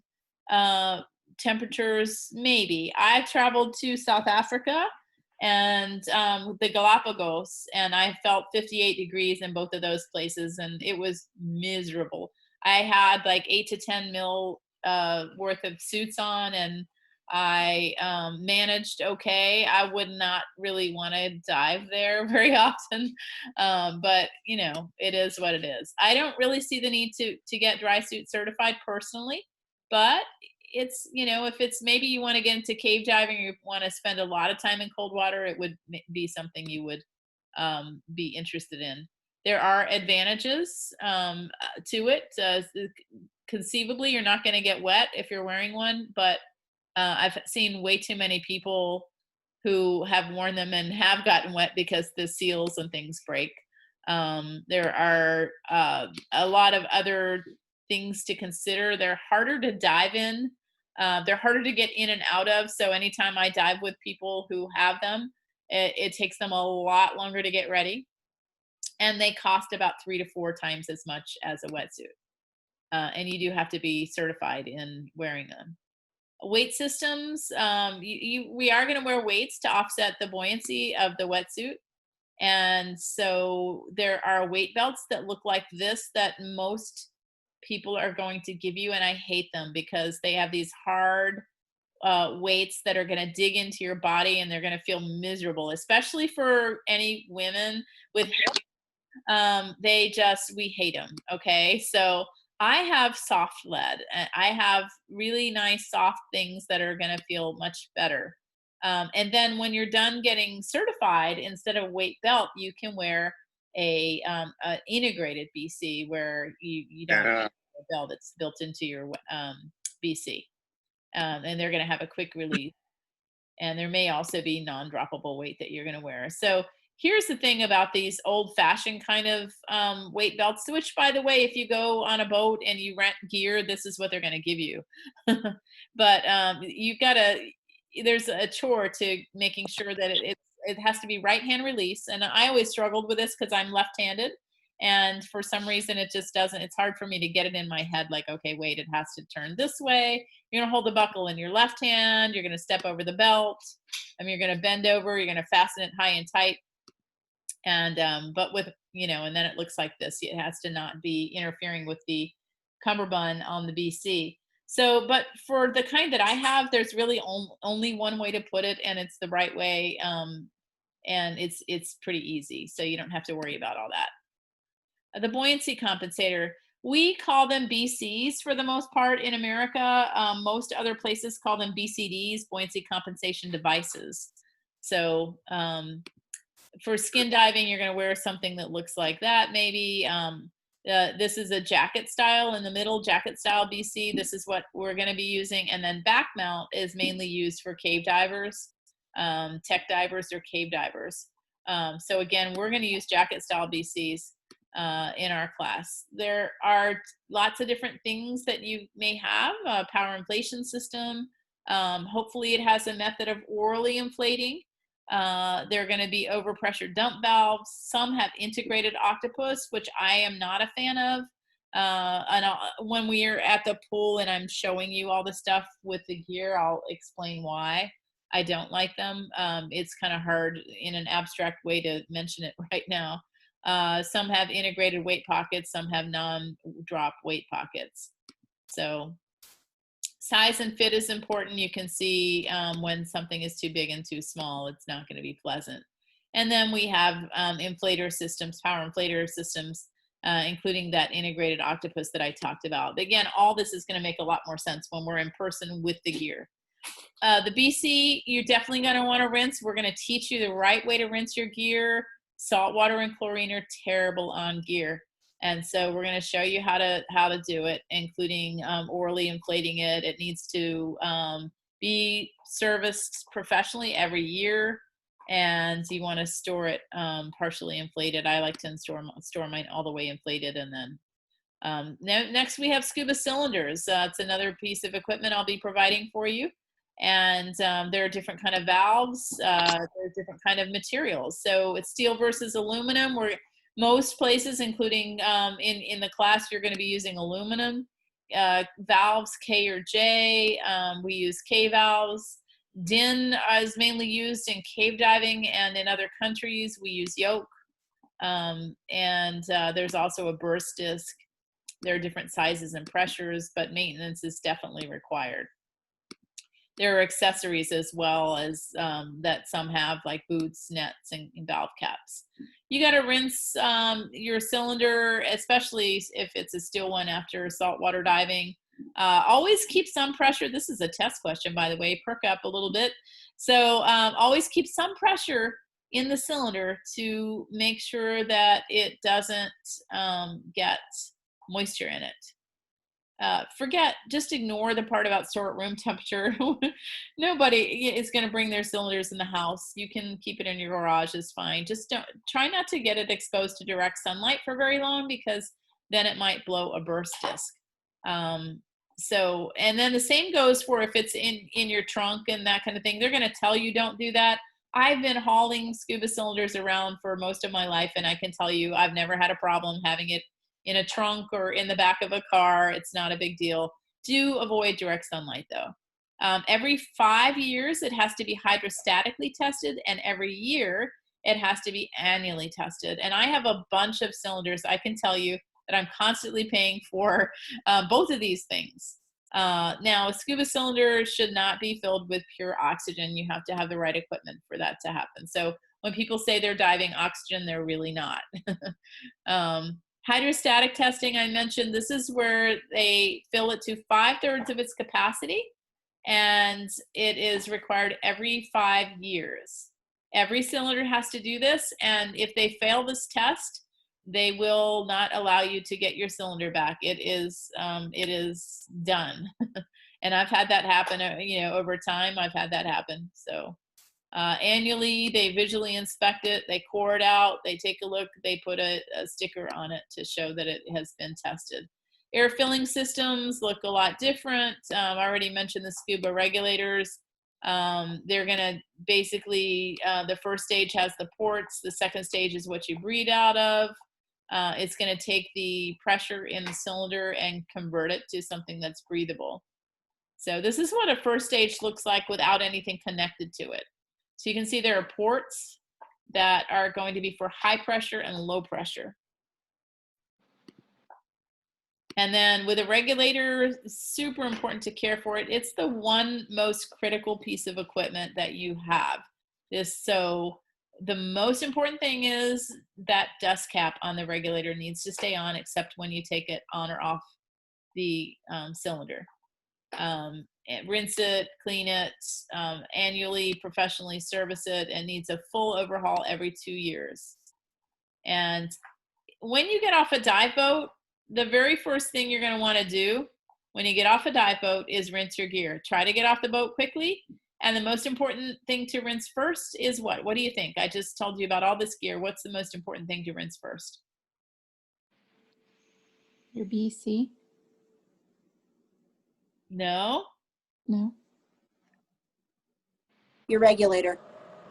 temperatures, maybe. I traveled to South Africa and the Galapagos, and I felt 58 degrees in both of those places, and it was miserable. I had like 8 to 10 mil worth of suits on, and I managed okay. I would not really want to dive there very often, but you know, it is what it is. I don't really see the need to get dry suit certified personally, but it's, you know, if it's maybe you want to get into cave diving or you want to spend a lot of time in cold water, it would be something you would be interested in. There are advantages to it. Conceivably, you're not going to get wet if you're wearing one, but I've seen way too many people who have worn them and have gotten wet because the seals and things break. There are a lot of other things to consider. They're harder to dive in. They're harder to get in and out of. So anytime I dive with people who have them, it takes them a lot longer to get ready. And they cost about 3 to 4 times as much as a wetsuit. And you do have to be certified in wearing them. Weight systems, we are going to wear weights to offset the buoyancy of the wetsuit. And so there are weight belts that look like this that most people are going to give you, and I hate them because they have these hard weights that are going to dig into your body, and they're going to feel miserable, especially for any women with hips. We hate them. Okay. So I have soft lead, and I have really nice soft things that are going to feel much better. And then when you're done getting certified, instead of weight belt, you can wear a integrated BC where you don't have a belt that's built into your BC. And they're going to have a quick release. And there may also be non-droppable weight that you're going to wear. So here's the thing about these old-fashioned kind of weight belts, which, by the way, if you go on a boat and you rent gear, this is what they're going to give you. But you've got to, there's a chore to making sure that it has to be right-hand release. And I always struggled with this because I'm left-handed. And for some reason, it just doesn't, it's hard for me to get it in my head, like, okay, wait, it has to turn this way. You're going to hold the buckle in your left hand. You're going to step over the belt. You're going to bend over. You're going to fasten it high and tight. And, but with, you know, and then it looks like this. It has to not be interfering with the cummerbund on the BC. So, but for the kind that I have, there's really only one way to put it, and it's the right way. And it's pretty easy. So you don't have to worry about all that. The buoyancy compensator, we call them BCs for the most part in America. Most other places call them BCDs, buoyancy compensation devices. So for skin diving, you're going to wear something that looks like that maybe. This is a jacket style in the middle, jacket style BC. This is what we're going to be using. And then back mount is mainly used for cave divers, tech divers, or cave divers. So again, we're going to use jacket style BCs in our class. There are lots of different things that you may have, a power inflation system. Hopefully it has a method of orally inflating. They're going to be overpressure dump valves. Some have integrated octopus, which I am not a fan of. And when we are at the pool and I'm showing you all the stuff with the gear, I'll explain why I don't like them. It's kind of hard in an abstract way to mention it right now. Some have integrated weight pockets, some have non-drop weight pockets. So size and fit is important. You can see when something is too big and too small, it's not going to be pleasant. And then we have inflator systems, power inflator systems, including that integrated octopus that I talked about. Again, all this is going to make a lot more sense when we're in person with the gear. The BC, you're definitely going to want to rinse. We're going to teach you the right way to rinse your gear. Salt water and chlorine are terrible on gear. And so we're going to show you how to do it, including orally inflating it. It needs to be serviced professionally every year. and you want to store it partially inflated. I like to store mine all the way inflated, and then next we have scuba cylinders. It's another piece of equipment I'll be providing for you. And there are different kind of valves, there's different kind of materials. So it's steel versus aluminum, where most places, including in the class, you're going to be using aluminum. Valves K or J, we use K valves. DIN is mainly used in cave diving, and in other countries we use yoke. There's also a burst disc. There are different sizes and pressures, but maintenance is definitely required. There are accessories as well as that some have, like boots, nets, and valve caps. You got to rinse your cylinder, especially if it's a steel one, after saltwater diving. Always keep some pressure. This is a test question, by the way. Perk up a little bit. So always keep some pressure in the cylinder to make sure that it doesn't get moisture in it. Just ignore the part about store at room temperature. Nobody is going to bring their cylinders in the house. You can keep it in your garage, is fine. Just try not to get it exposed to direct sunlight for very long, because then it might blow a burst disc. And then the same goes for if it's in your trunk and that kind of thing. They're going to tell you don't do that. I've been hauling scuba cylinders around for most of my life, and I can tell you I've never had a problem having it in a trunk or in the back of a car. It's not a big deal. Do avoid direct sunlight though. Every 5 years it has to be hydrostatically tested, and every year it has to be annually tested. And I have a bunch of cylinders. I can tell you that I'm constantly paying for both of these things. Now, a scuba cylinder should not be filled with pure oxygen. You have to have the right equipment for that to happen. So when people say they're diving oxygen, they're really not. Hydrostatic testing, I mentioned, this is where they fill it to 5/3 of its capacity, and it is required every 5 years. Every cylinder has to do this, and if they fail this test, they will not allow you to get your cylinder back. It is done. And I've had that happen, over time. I've had that happen. So annually, they visually inspect it, they core it out, they take a look, they put a sticker on it to show that it has been tested. Air filling systems look a lot different. I already mentioned the scuba regulators. They're going to basically, the first stage has the ports, the second stage is what you breathe out of. It's going to take the pressure in the cylinder and convert it to something that's breathable. So this is what a first stage looks like without anything connected to it. So you can see there are ports that are going to be for high pressure and low pressure. And then with a regulator, super important to care for it. It's the one most critical piece of equipment that you have. So the most important thing is that dust cap on the regulator needs to stay on, except when you take it on or off the cylinder. Rinse it, clean it, annually, professionally service it, and needs a full overhaul every 2 years. And when you get off a dive boat, the very first thing you're going to want to do when you get off a dive boat is rinse your gear. Try to get off the boat quickly. And the most important thing to rinse first is what? What do you think? I just told you about all this gear. What's the most important thing to rinse first? Your BC? No? No. Your regulator.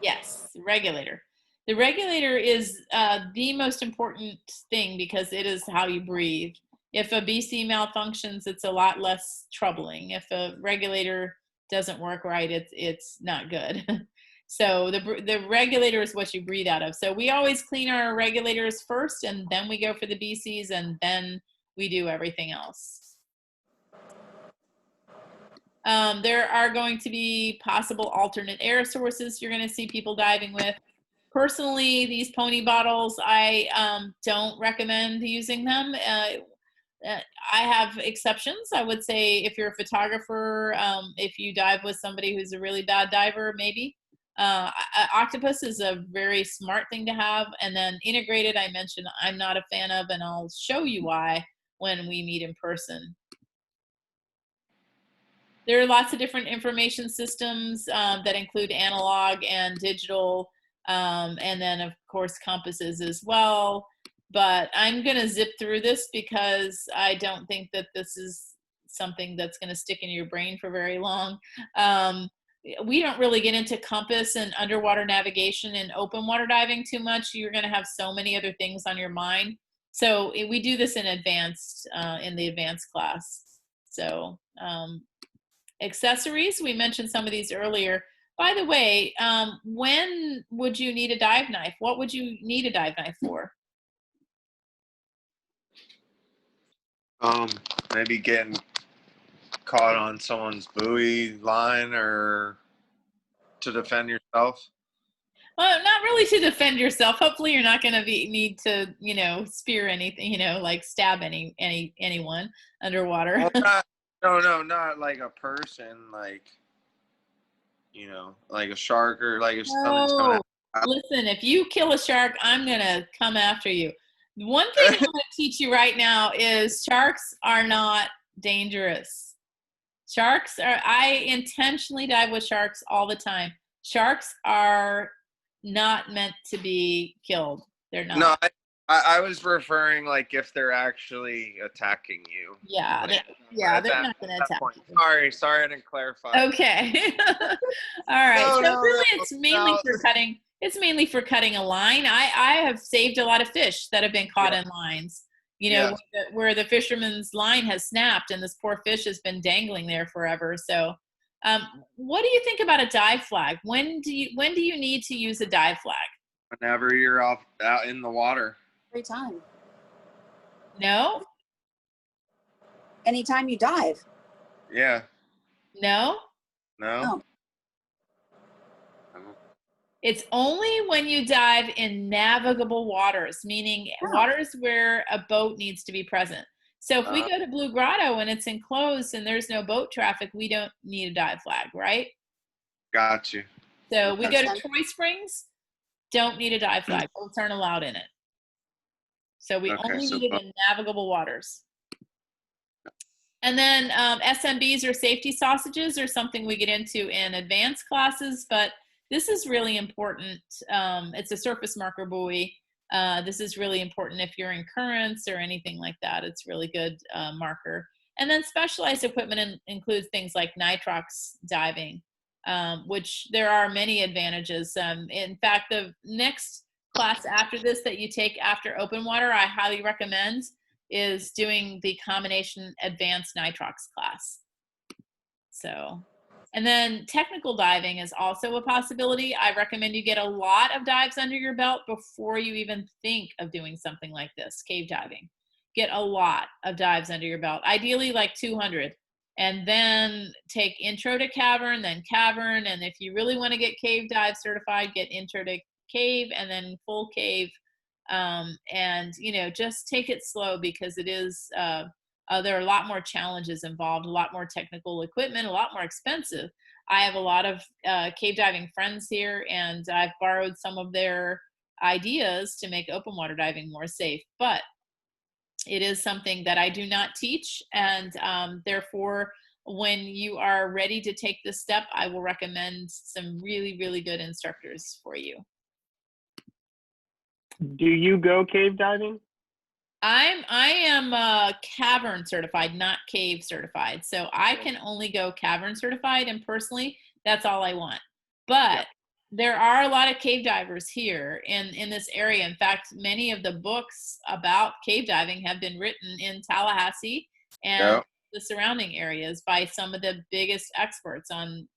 Yes, the regulator. The regulator is the most important thing because it is how you breathe. If a BC malfunctions, it's a lot less troubling. If a regulator doesn't work right, it's not good. So the regulator is what you breathe out of. So we always clean our regulators first, and then we go for the BCs, and then we do everything else. There are going to be possible alternate air sources you're going to see people diving with. Personally, these pony bottles, I don't recommend using them. I have exceptions. I would say if you're a photographer, if you dive with somebody who's a really bad diver, maybe. Octopus is a very smart thing to have. And then integrated, I mentioned I'm not a fan of, and I'll show you why when we meet in person. There are lots of different information systems that include analog and digital. And then of course compasses as well. But I'm going to zip through this because I don't think that this is something that's going to stick in your brain for very long. We don't really get into compass and underwater navigation and open water diving too much. You're going to have so many other things on your mind. So we do this in advanced, in the advanced class. So accessories, we mentioned some of these earlier. By the way, when would you need a dive knife? What would you need a dive knife for? Maybe getting caught on someone's buoy line or to defend yourself. Well, not really to defend yourself. Hopefully you're not going to need to, you know, spear anything, you know, like stab anyone underwater. Well, not like a person, like, you know, like a shark or like if something's coming out. Listen, if you kill a shark, I'm going to come after you. One thing I'm going to teach you right now is sharks are not dangerous. Sharks are, I intentionally dive with sharks all the time. Sharks are not meant to be killed. They're not. No, I was referring like if they're actually attacking you. Yeah, like, they're not going to attack you. Sorry, I didn't clarify. Okay. All right. No, Really, it's mainly for cutting. It's mainly for cutting a line. I have saved a lot of fish that have been caught in lines. You know, where the fisherman's line has snapped and this poor fish has been dangling there forever. So, what do you think about a dive flag? When do you need to use a dive flag? Whenever you're out in the water. Every time. No? Anytime you dive. Yeah. No? No. It's only when you dive in navigable waters, meaning waters where a boat needs to be present. So if we go to Blue Grotto and it's enclosed and there's no boat traffic, we don't need a dive flag, right? Got you. So we go to Troy Springs, don't need a dive flag. Boats aren't allowed in it. So we only need it in navigable waters. And then SMBs or safety sausages are something we get into in advanced classes, but this is really important. It's a surface marker buoy. This is really important if you're in currents or anything like that. It's really good marker. And then specialized equipment includes things like nitrox diving, which there are many advantages. In fact, the next class after this that you take after open water, I highly recommend is doing the combination advanced nitrox class. So, and then technical diving is also a possibility. I recommend you get a lot of dives under your belt before you even think of doing something like this, cave diving. Get a lot of dives under your belt, ideally like 200. And then take intro to cavern, then cavern. And if you really want to get cave dive certified, get intro to cave and then full cave. And, you know, just take it slow because it is, there are a lot more challenges involved, a lot more technical equipment, a lot more expensive. I have a lot of cave diving friends here, and I've borrowed some of their ideas to make open water diving more safe. But it is something that I do not teach, and therefore, when you are ready to take this step, I will recommend some really, really good instructors for you. Do you go cave diving? I am cavern certified, not cave certified. So I can only go cavern certified, and personally, that's all I want. But there are a lot of cave divers here in this area. In fact, many of the books about cave diving have been written in Tallahassee and the surrounding areas by some of the biggest experts on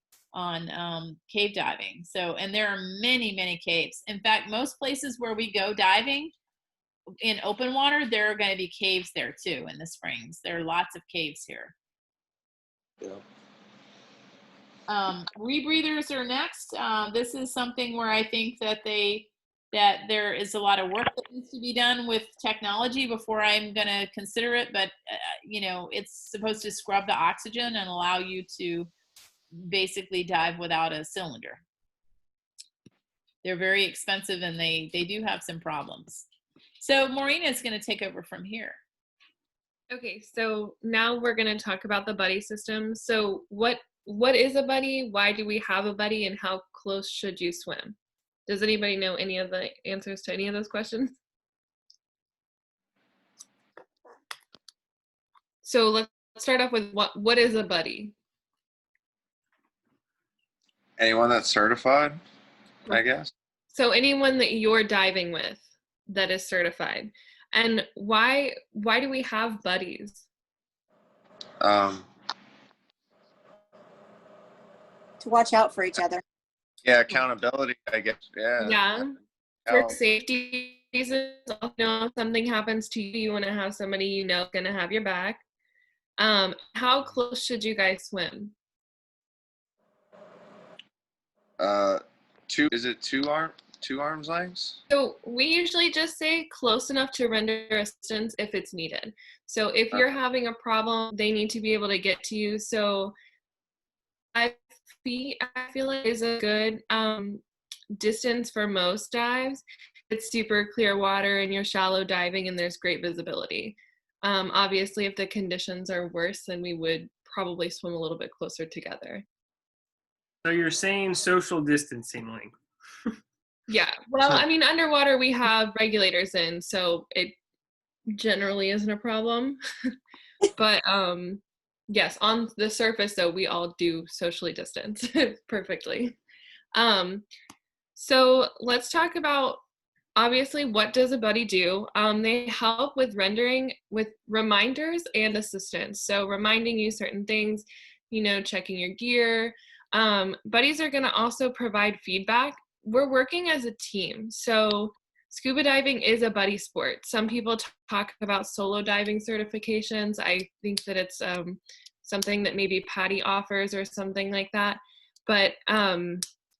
cave diving. So, and there are many, many caves. In fact, most places where we go diving in open water, there are going to be caves there too in the springs. There are lots of caves here. Rebreathers are next. This is something where I think that there is a lot of work that needs to be done with technology before I'm going to consider it. But you know, it's supposed to scrub the oxygen and allow you to basically dive without a cylinder. They're very expensive and they do have some problems. So Maureen is going to take over from here. Okay, so now we're going to talk about the buddy system. So what is a buddy? Why do we have a buddy? And how close should you swim? Does anybody know any of the answers to any of those questions? So let's start off with what is a buddy? Anyone that's certified, I guess. So anyone that you're diving with that is certified. And why do we have buddies? To watch out for each other. Yeah, accountability, I guess. Yeah. Yeah. For safety reasons, you know, if something happens to you, you want to have somebody you know is going to have your back. How close should you guys swim? Two arms lengths? So we usually just say close enough to render assistance if it's needed. So if you're having a problem, they need to be able to get to you. So 5 feet, I feel like, is a good distance for most dives. It's super clear water and you're shallow diving and there's great visibility. Obviously, if the conditions are worse, then we would probably swim a little bit closer together. So you're saying social distancing length? Yeah, well, I mean, underwater we have regulators in, so it generally isn't a problem. But yes, on the surface though, we all do socially distance perfectly. So let's talk about, obviously, what does a buddy do? They help with rendering with reminders and assistance. So reminding you certain things, you know, checking your gear. Buddies are going to also provide feedback. We're working as a team. So scuba diving is a buddy sport. Some people talk about solo diving certifications. I think that it's something that maybe Patty offers or something like that. But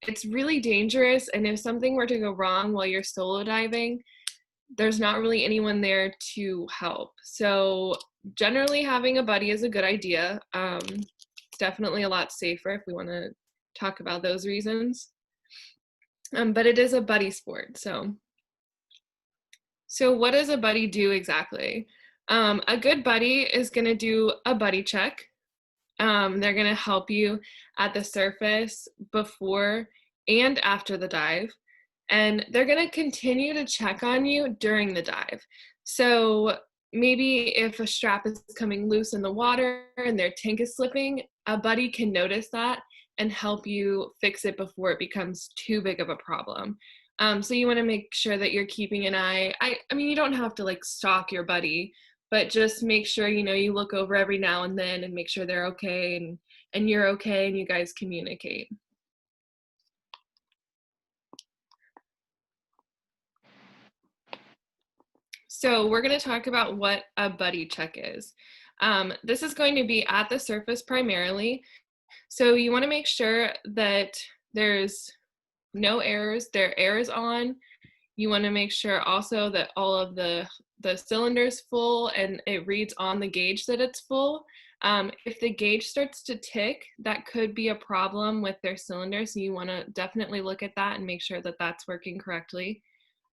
it's really dangerous. And if something were to go wrong while you're solo diving, there's not really anyone there to help. So generally having a buddy is a good idea. It's definitely a lot safer if we want to talk about those reasons. But it is a buddy sport. So what does a buddy do exactly? A good buddy is going to do a buddy check. They're going to help you at the surface before and after the dive. And they're going to continue to check on you during the dive. So maybe if a strap is coming loose in the water and their tank is slipping, a buddy can notice that and help you fix it before it becomes too big of a problem. So you want to make sure that you're keeping an eye. I mean, you don't have to like stalk your buddy, but just make sure, you know, you look over every now and then and make sure they're okay and you're okay and you guys communicate. So we're going to talk about what a buddy check is. This is going to be at the surface primarily. So you want to make sure that there's no errors, their air is on. You want to make sure also that all of the cylinder's full and it reads on the gauge that it's full. If the gauge starts to tick, that could be a problem with their cylinder. So you want to definitely look at that and make sure that that's working correctly.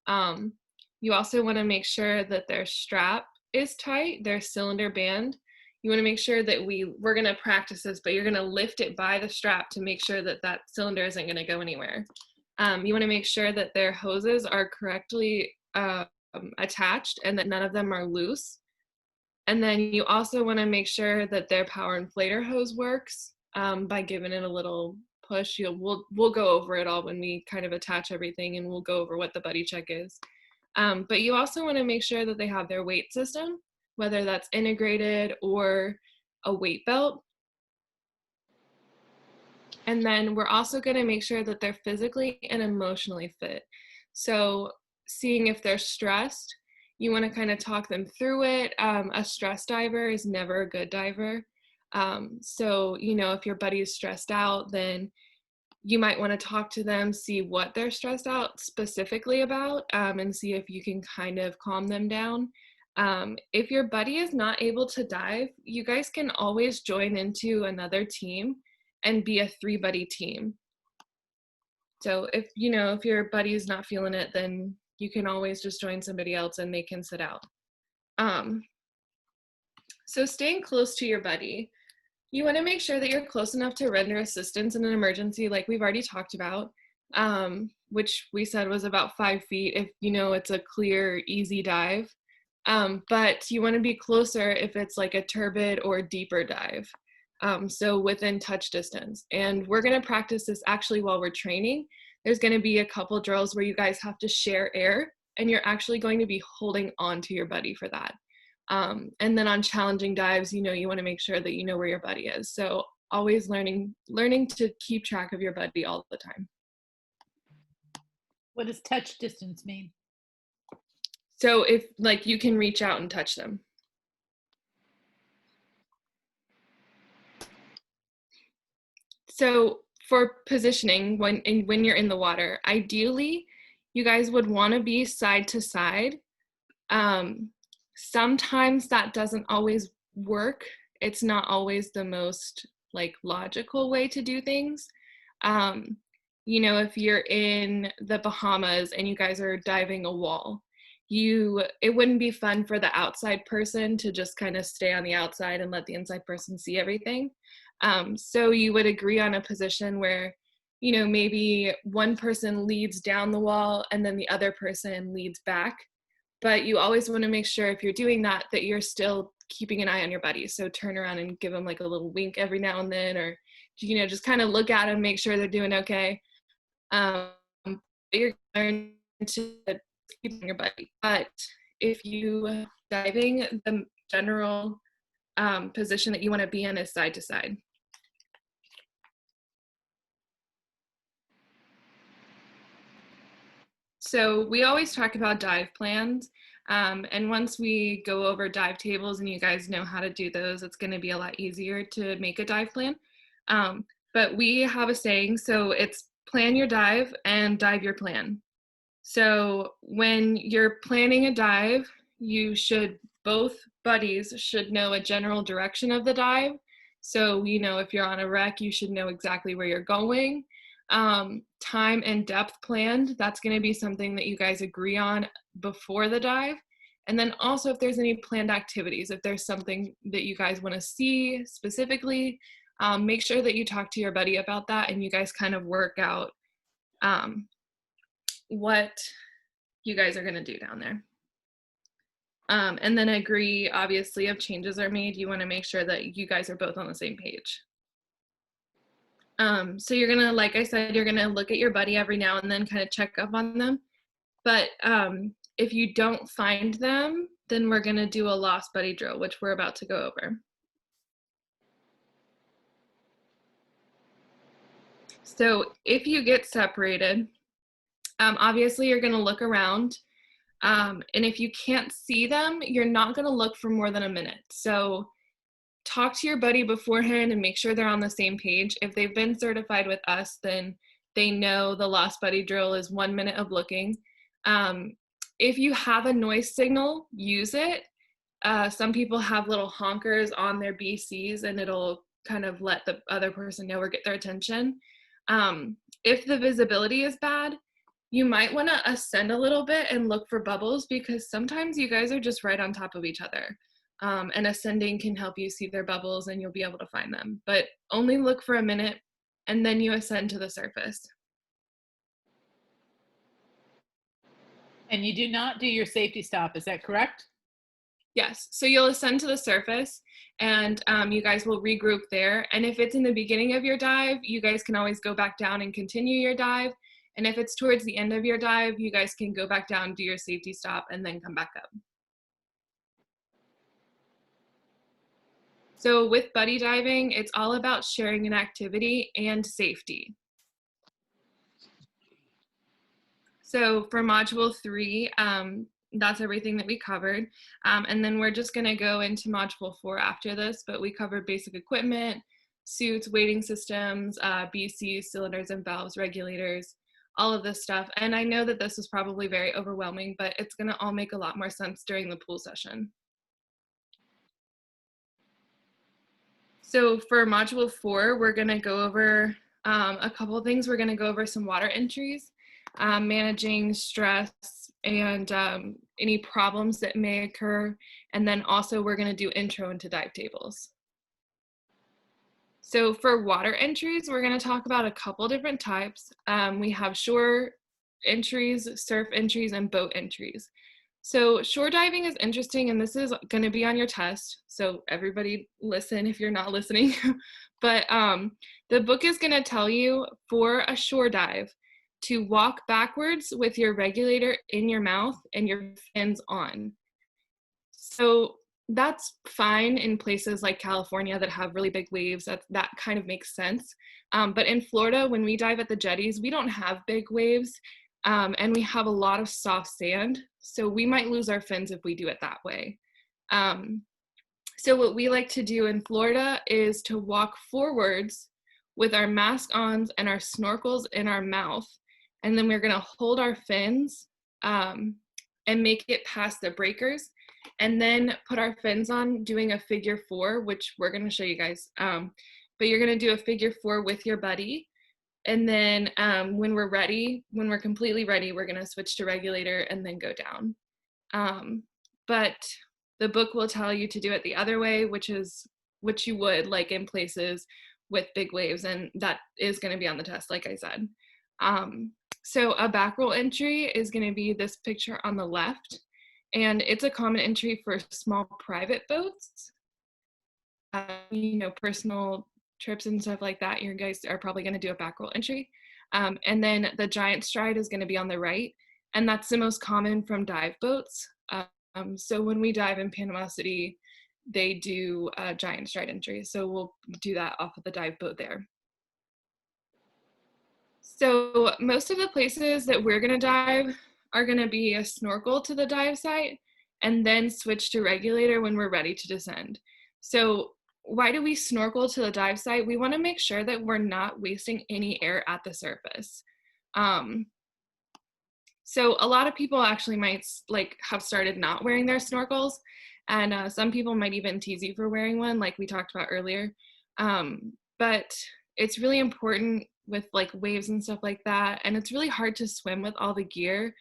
You also want to make sure that their strap is tight, their cylinder band. You want to make sure that we're going to practice this, but you're going to lift it by the strap to make sure that that cylinder isn't going to go anywhere. You want to make sure that their hoses are correctly attached and that none of them are loose. And then you also want to make sure that their power inflator hose works by giving it a little push. We'll go over it all when we kind of attach everything, and we'll go over what the buddy check is. But you also want to make sure that they have their weight system, whether that's integrated or a weight belt. And then we're also going to make sure that they're physically and emotionally fit. So seeing if they're stressed, you want to kind of talk them through it. A stress diver is never a good diver. So, you know, if your buddy is stressed out, then you might want to talk to them, see what they're stressed out specifically about, and see if you can kind of calm them down. If your buddy is not able to dive, you guys can always join into another team and be a 3-buddy team. So if your buddy is not feeling it, then you can always just join somebody else and they can sit out. So staying close to your buddy, you want to make sure that you're close enough to render assistance in an emergency like we've already talked about. which we said was about 5 feet if you know it's a clear, easy dive. But you want to be closer if it's like a turbid or deeper dive. So within touch distance. And we're going to practice this actually while we're training. There's going to be a couple drills where you guys have to share air, and you're actually going to be holding on to your buddy for that. And then on challenging dives, you know, you want to make sure that you know where your buddy is. So always learning to keep track of your buddy all the time. What does touch distance mean? So if like you can reach out and touch them. So for positioning, when you're in the water, ideally, you guys would want to be side to side. Sometimes that doesn't always work. It's not always the most like logical way to do things. You know, if you're in the Bahamas and you guys are diving a wall, it wouldn't be fun for the outside person to just kind of stay on the outside and let the inside person see everything. So you would agree on a position where, you know, maybe one person leads down the wall and then the other person leads back. But you always want to make sure if you're doing that, that you're still keeping an eye on your buddy. So turn around and give them like a little wink every now and then, or, you know, just kind of look at them, make sure they're doing okay. You're going to keep your buddy. But if you diving, the general position that you want to be in is side to side. So we always talk about dive plans, and once we go over dive tables and you guys know how to do those, it's going to be a lot easier to make a dive plan. But we have a saying, so it's plan your dive and dive your plan. So when you're planning a dive, both buddies should know a general direction of the dive. So, you know, if you're on a wreck, you should know exactly where you're going. Time and depth planned, that's going to be something that you guys agree on before the dive. And then also if there's any planned activities, if there's something that you guys want to see specifically, make sure that you talk to your buddy about that and you guys kind of work out what you guys are going to do down there. And then agree, obviously, if changes are made, you want to make sure that you guys are both on the same page. So you're gonna, like I said, you're gonna look at your buddy every now and then, kind of check up on them. But if you don't find them, then we're gonna do a lost buddy drill, which we're about to go over. So if you get separated, obviously you're gonna look around. And if you can't see them, you're not gonna look for more than a minute. So talk to your buddy beforehand and make sure they're on the same page. If they've been certified with us, then they know the lost buddy drill is 1 minute of looking. If you have a noise signal, use it. Some people have little honkers on their BCs and it'll kind of let the other person know or get their attention. If the visibility is bad, you might want to ascend a little bit and look for bubbles, because sometimes you guys are just right on top of each other. And ascending can help you see their bubbles and you'll be able to find them. But only look for a minute and then you ascend to the surface. And you do not do your safety stop, is that correct? Yes, so you'll ascend to the surface and you guys will regroup there. And if it's in the beginning of your dive, you guys can always go back down and continue your dive. And if it's towards the end of your dive, you guys can go back down, do your safety stop, and then come back up. So with buddy diving, it's all about sharing an activity and safety. So for module 3, that's everything that we covered. And then we're just gonna go into module 4 after this, but we covered basic equipment, suits, weighting systems, BCs, cylinders and valves, regulators, all of this stuff. And I know that this is probably very overwhelming, but it's gonna all make a lot more sense during the pool session. So for module 4, we're gonna go over a couple of things. We're gonna go over some water entries, managing stress and any problems that may occur. And then also we're gonna do intro into dive tables. So for water entries, we're going to talk about a couple different types. We have shore entries, surf entries, and boat entries. So shore diving is interesting, and this is going to be on your test. So everybody listen if you're not listening. But the book is going to tell you for a shore dive to walk backwards with your regulator in your mouth and your fins on. So that's fine in places like California that have really big waves. That kind of makes sense. But in Florida, when we dive at the jetties, we don't have big waves, and we have a lot of soft sand. So we might lose our fins if we do it that way. So what we like to do in Florida is to walk forwards with our mask on and our snorkels in our mouth. And then we're going to hold our fins and make it past the breakers, and then put our fins on doing a figure 4, which we're going to show you guys. But you're going to do a figure 4 with your buddy. And then when we're ready, when we're completely ready, we're going to switch to regulator and then go down. But the book will tell you to do it the other way, which is what you would like in places with big waves. And that is going to be on the test, like I said. So a back roll entry is going to be this picture on the left. And it's a common entry for small private boats. You know, personal trips and stuff like that, you guys are probably going to do a back roll entry. And then the giant stride is going to be on the right. And that's the most common from dive boats. So when we dive in Panama City, they do a giant stride entry. So we'll do that off of the dive boat there. So most of the places that we're going to dive are going to be a snorkel to the dive site and then switch to regulator when we're ready to descend. So why do we snorkel to the dive site? We want to make sure that we're not wasting any air at the surface. So a lot of people actually might have started not wearing their snorkels, and some people might even tease you for wearing one, like we talked about earlier. But it's really important with like waves and stuff like that, and it's really hard to swim with all the gear,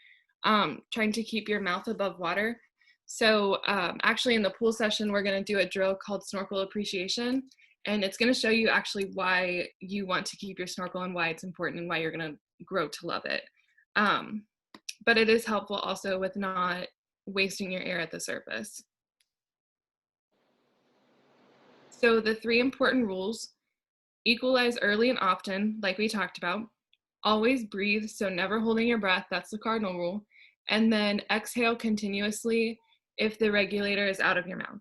trying to keep your mouth above water. So actually in the pool session, we're going to do a drill called snorkel appreciation, and it's going to show you actually why you want to keep your snorkel and why it's important and why you're going to grow to love it. But it is helpful also with not wasting your air at the surface. So the 3 important rules: equalize early and often, like we talked about. Always breathe, so never holding your breath, that's the cardinal rule. And then exhale continuously if the regulator is out of your mouth.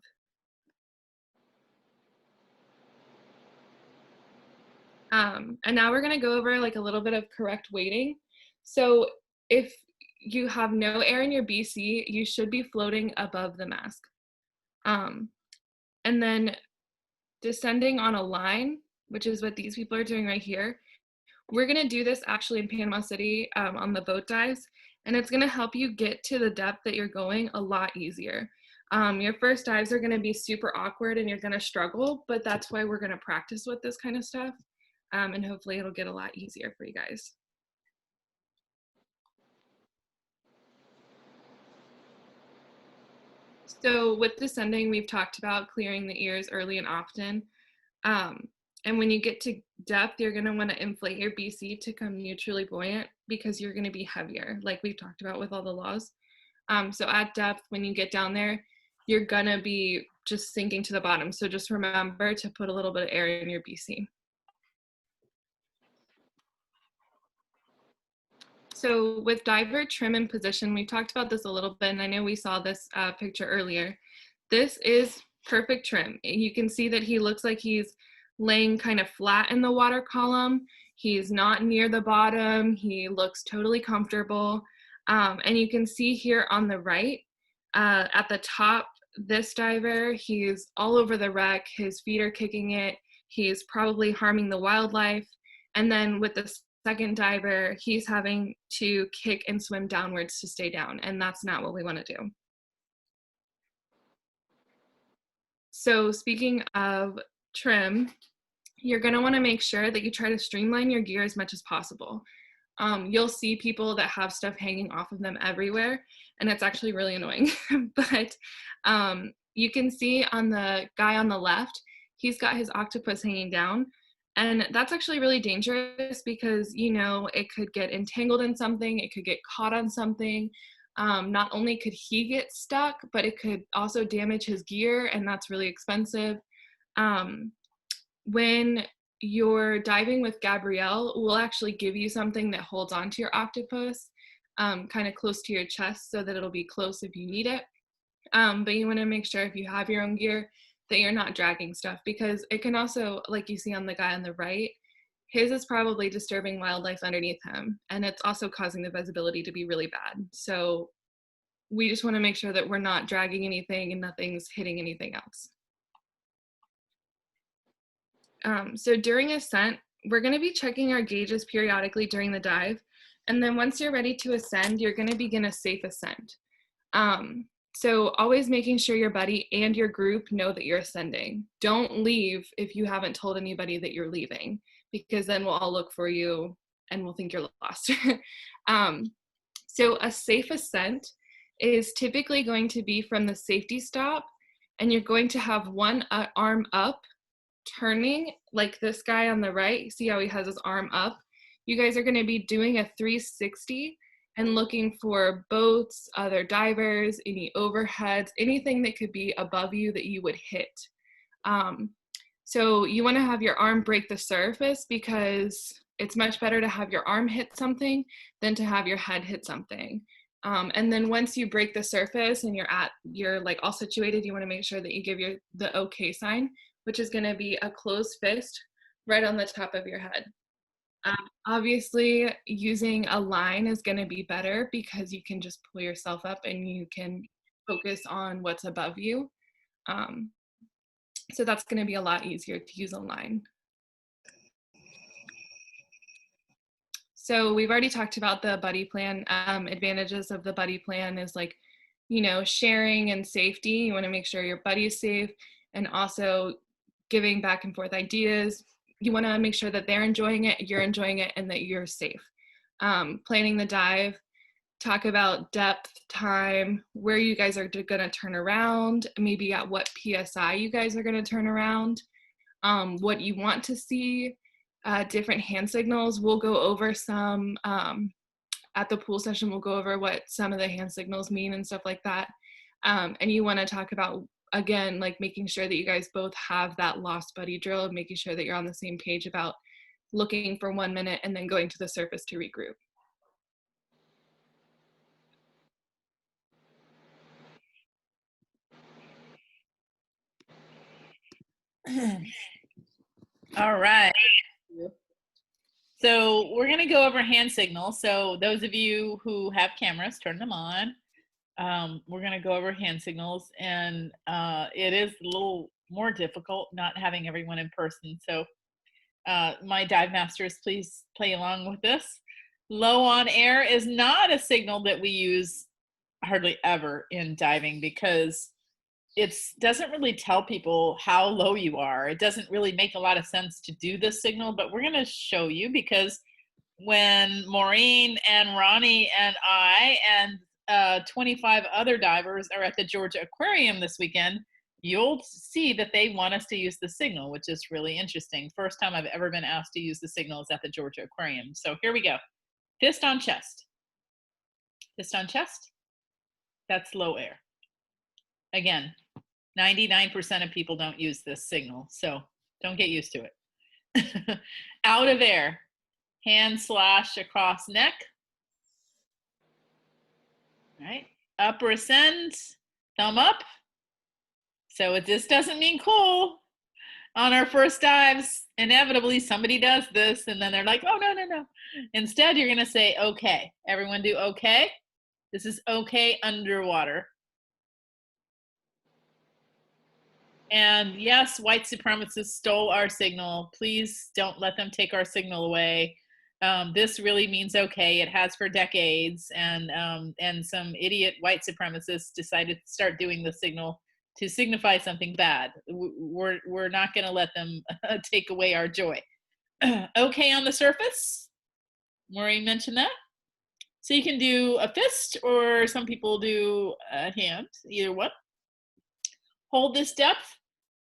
And now we're gonna go over like a little bit of correct weighting. So if you have no air in your BC, you should be floating above the mask. And then descending on a line, which is what these people are doing right here. We're gonna do this actually in Panama City on the boat dives, and it's gonna help you get to the depth that you're going a lot easier. Your first dives are gonna be super awkward and you're gonna struggle, but that's why we're gonna practice with this kind of stuff, and hopefully it'll get a lot easier for you guys. So with descending, we've talked about clearing the ears early and often. And when you get to depth, you're going to want to inflate your BC to come neutrally buoyant because you're going to be heavier, like we've talked about with all the laws. So at depth, when you get down there, you're going to be just sinking to the bottom. So just remember to put a little bit of air in your BC. So with diver trim and position, we talked about this a little bit, and I know we saw this picture earlier. This is perfect trim. You can see that he looks like he's laying kind of flat in the water column. He's not near the bottom. He looks totally comfortable. And you can see here on the right, at the top, this diver, he's all over the wreck. His feet are kicking it. He's probably harming the wildlife. And then with the second diver, he's having to kick and swim downwards to stay down, and that's not what we want to do. So speaking of trim, you're going to want to make sure that you try to streamline your gear as much as possible. You'll see people that have stuff hanging off of them everywhere, and it's actually really annoying. But you can see on the guy on the left, he's got his octopus hanging down. And that's actually really dangerous because, you know, it could get entangled in something, it could get caught on something. Not only could he get stuck, but it could also damage his gear, and that's really expensive. When you're diving with Gabrielle, we'll actually give you something that holds onto your octopus kind of close to your chest so that it'll be close if you need it. But you want to make sure if you have your own gear that you're not dragging stuff, because it can also, like you see on the guy on the right, his is probably disturbing wildlife underneath him, and it's also causing the visibility to be really bad. So we just want to make sure that we're not dragging anything and nothing's hitting anything else. So during ascent, we're going to be checking our gauges periodically during the dive. And then once you're ready to ascend, you're going to begin a safe ascent. So always making sure your buddy and your group know that you're ascending. Don't leave if you haven't told anybody that you're leaving, because then we'll all look for you and we'll think you're lost. So a safe ascent is typically going to be from the safety stop, and you're going to have one arm up, turning like this guy on the right. See how he has his arm up? You guys are going to be doing a 360 and looking for boats, other divers, any overheads, anything that could be above you that you would hit. So you want to have your arm break the surface, because it's much better to have your arm hit something than to have your head hit something. And then once you break the surface and you're like all situated, you want to make sure that you give the okay sign, which is going to be a closed fist right on the top of your head. Obviously, using a line is going to be better because you can just pull yourself up and you can focus on what's above you. So that's going to be a lot easier to use a line. So we've already talked about the buddy plan. Advantages of the buddy plan is, like, you know, sharing and safety. You want to make sure your buddy is safe, and also giving back and forth ideas. You want to make sure that they're enjoying it, you're enjoying it, and that you're safe. Planning the dive, talk about depth, time, where you guys are going to turn around, maybe at what PSI you guys are going to turn around, what you want to see, different hand signals. We'll go over some, at the pool session, we'll go over what some of the hand signals mean and stuff like that. And you want to talk about, again, like making sure that you guys both have that lost buddy drill, and making sure that you're on the same page about looking for 1 minute and then going to the surface to regroup. All right. So we're going to go over hand signals. So those of you who have cameras, turn them on. We're going to go over hand signals, and it is a little more difficult not having everyone in person. So my dive masters, please play along with this. Low on air is not a signal that we use hardly ever in diving, because it doesn't really tell people how low you are. It doesn't really make a lot of sense to do this signal, but we're going to show you, because when Maureen and Ronnie and I and 25 other divers are at the Georgia Aquarium this weekend, you'll see that they want us to use the signal, which is really interesting. First time I've ever been asked to use the signals at the Georgia Aquarium. So here we go. Fist on chest. Fist on chest. That's low air. Again, 99% of people don't use this signal, so don't get used to it. Out of air. Hand slash across neck. All right. Upper ascend. Thumb up. So this doesn't mean cool. On our first dives, inevitably somebody does this, and then they're like, oh, no, no, no. Instead, you're going to say, okay. Everyone do okay. This is okay underwater. And yes, white supremacists stole our signal. Please don't let them take our signal away. This really means okay. It has for decades, and some idiot white supremacists decided to start doing the signal to signify something bad. We're not going to let them take away our joy. Okay on the surface. Maureen mentioned that. So you can do a fist, or some people do a hand, either one. Hold this depth,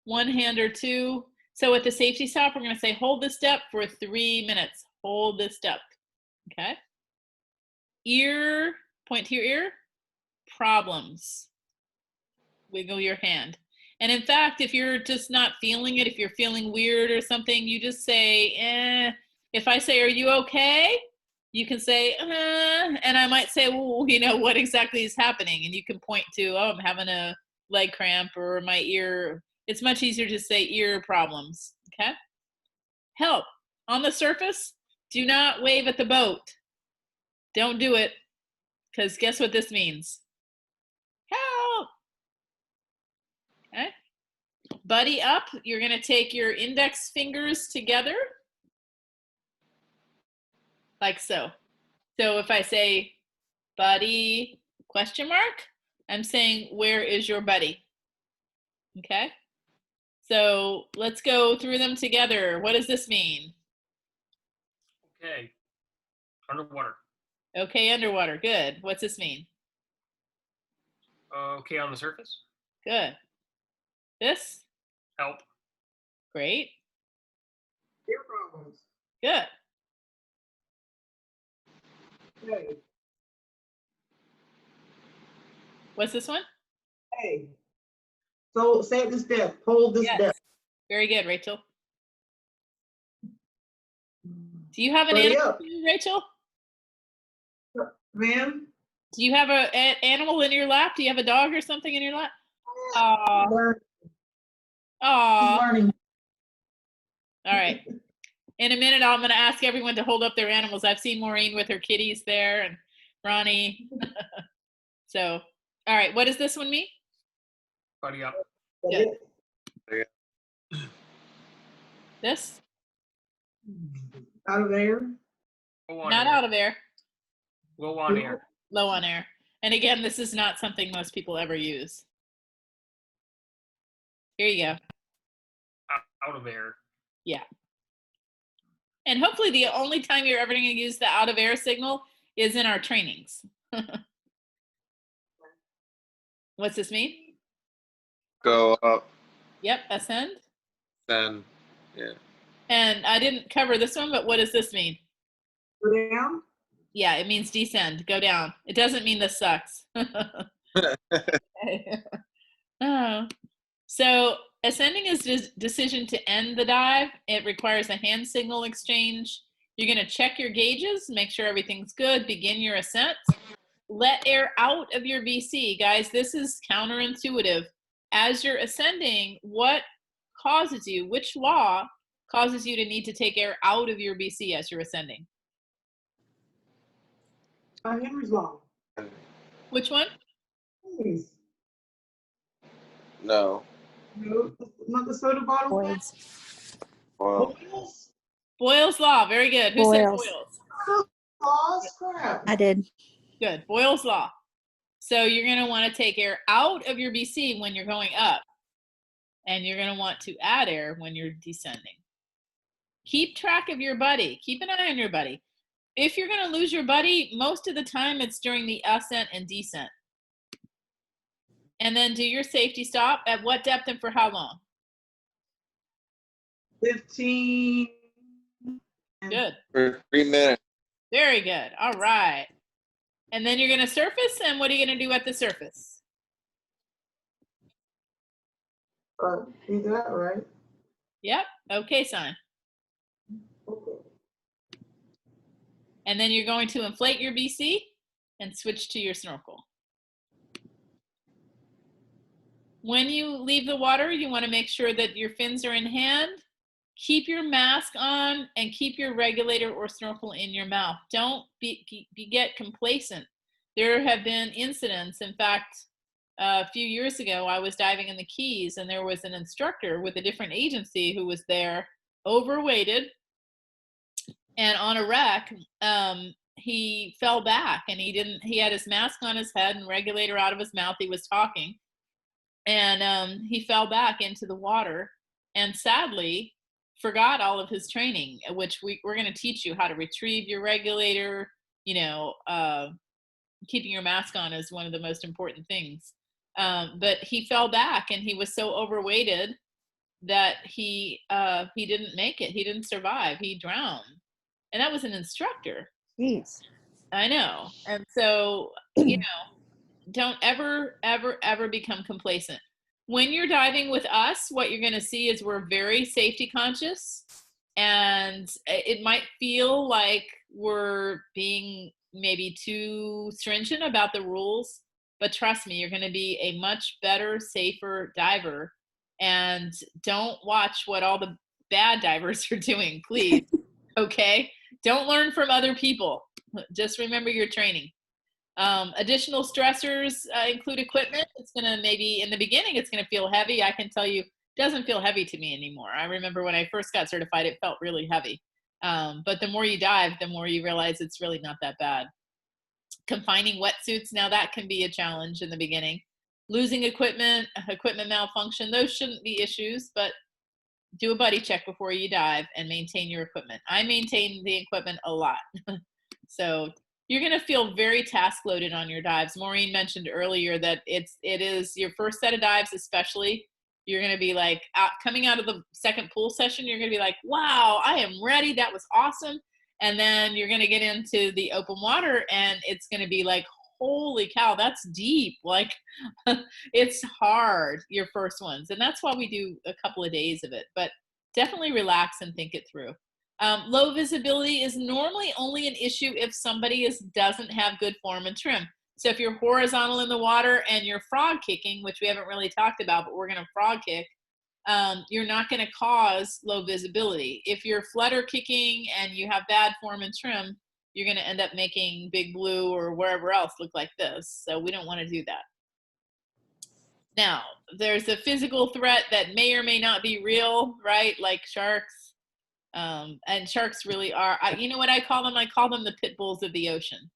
one hand or two. So at the safety stop, we're going to say, hold this step for 3 minutes. Hold this step. Okay. Ear, point to your ear. Problems. Wiggle your hand. And in fact, if you're just not feeling it, if you're feeling weird or something, you just say, eh. If I say, are you okay? You can say, and I might say, well, you know, what exactly is happening? And you can point to, oh, I'm having a leg cramp or my ear. It's much easier to say ear problems, okay? Help. On the surface, do not wave at the boat. Don't do it, because guess what this means? Help. Okay. Buddy up, you're going to take your index fingers together, like so. So if I say, buddy, question mark, I'm saying, where is your buddy? Okay. So let's go through them together. What does this mean? Okay. Underwater. Okay, underwater. Good. What's this mean? Okay, on the surface. Good. This? Help. Great. Ear problems. Good. Hey. What's this one? Hey. So say this step. Hold this Yes. step. Very good, Rachel. Do you have an Buddy animal, up. too, Rachel? Ma'am? Do you have an animal in your lap? Do you have a dog or something in your lap? Aw. Aw. Learning. All right. In a minute, I'm going to ask everyone to hold up their animals. I've seen Maureen with her kitties there and Ronnie. So, all right. What does this one mean? Buddy up. Good. This? Out of air. Low on Not air. out of air. Low on air. Low on air. And again, this is not something most people ever use. Here you go. Out of air. Yeah. And hopefully the only time you're ever going to use the out of air signal is in our trainings. What's this mean? Go up, Yep, ascend. then, yeah. And I didn't cover this one, but what does this mean? Go down. Yeah, it means descend, go down. It doesn't mean this sucks. Oh. So ascending is decision to end the dive. It requires a hand signal exchange. You're going to check your gauges, make sure everything's good, begin your ascent. Let air out of your BC. Guys, this is counterintuitive. As you're ascending, what causes you, which law causes you to need to take air out of your BC as you're ascending? Henry's Law. Which one? Henry's. No. No, not the soda bottle. Boils. Well, Boils? Boyle's Law. Very good. Who said Boyles. Boyle's? Oh, crap. I did. Good. Boyle's Law. So you're going to want to take air out of your BC when you're going up. And you're going to want to add air when you're descending. Keep track of your buddy. Keep an eye on your buddy. If you're going to lose your buddy, most of the time it's during the ascent and descent. And then do your safety stop. At what depth and for how long? 15. Good. for 3 minutes. Very good. All right. And then you're going to surface, and what are you going to do at the surface? Is that right? Yep. Okay sign. Okay. And then you're going to inflate your BC and switch to your snorkel. When you leave the water, you want to make sure that your fins are in hand. Keep your mask on and keep your regulator or snorkel in your mouth. Don't get complacent. There have been incidents. In fact, a few years ago, I was diving in the Keys and there was an instructor with a different agency who was there, overweighted, and on a wreck, he fell back and he had his mask on his head and regulator out of his mouth. He was talking and he fell back into the water and sadly forgot all of his training, which we're going to teach you how to retrieve your regulator. You know, keeping your mask on is one of the most important things. But he fell back and he was so overweighted that he didn't make it. He didn't survive. He drowned. And that was an instructor. Jeez. I know. And so, you know, don't ever, ever, ever become complacent. When you're diving with us, what you're going to see is we're very safety conscious, and it might feel like we're being maybe too stringent about the rules, but trust me, you're going to be a much better, safer diver. And don't watch what all the bad divers are doing, please. Okay? Don't learn from other people. Just remember your training. Additional stressors include equipment. It's going to maybe, in the beginning, it's going to feel heavy. I can tell you, it doesn't feel heavy to me anymore. I remember when I first got certified, it felt really heavy. But the more you dive, the more you realize it's really not that bad. Confining wetsuits, now that can be a challenge in the beginning. Losing equipment malfunction, those shouldn't be issues, but do a buddy check before you dive and maintain your equipment. I maintain the equipment a lot. So you're going to feel very task loaded on your dives. Maureen mentioned earlier that it is your first set of dives, especially. You're going to be like coming out of the second pool session. You're going to be like, wow, I am ready. That was awesome. And then you're going to get into the open water and it's going to be like, holy cow, that's deep. Like it's hard, your first ones. And that's why we do a couple of days of it, but definitely relax and think it through. Low visibility is normally only an issue if somebody doesn't have good form and trim. So if you're horizontal in the water and you're frog kicking, which we haven't really talked about, but we're going to frog kick, you're not going to cause low visibility. If you're flutter kicking and you have bad form and trim, you're going to end up making Big Blue or wherever else look like this. So we don't want to do that. Now, there's a physical threat that may or may not be real, right? Like sharks. And sharks really are, you know what I call them? I call them the pit bulls of the ocean.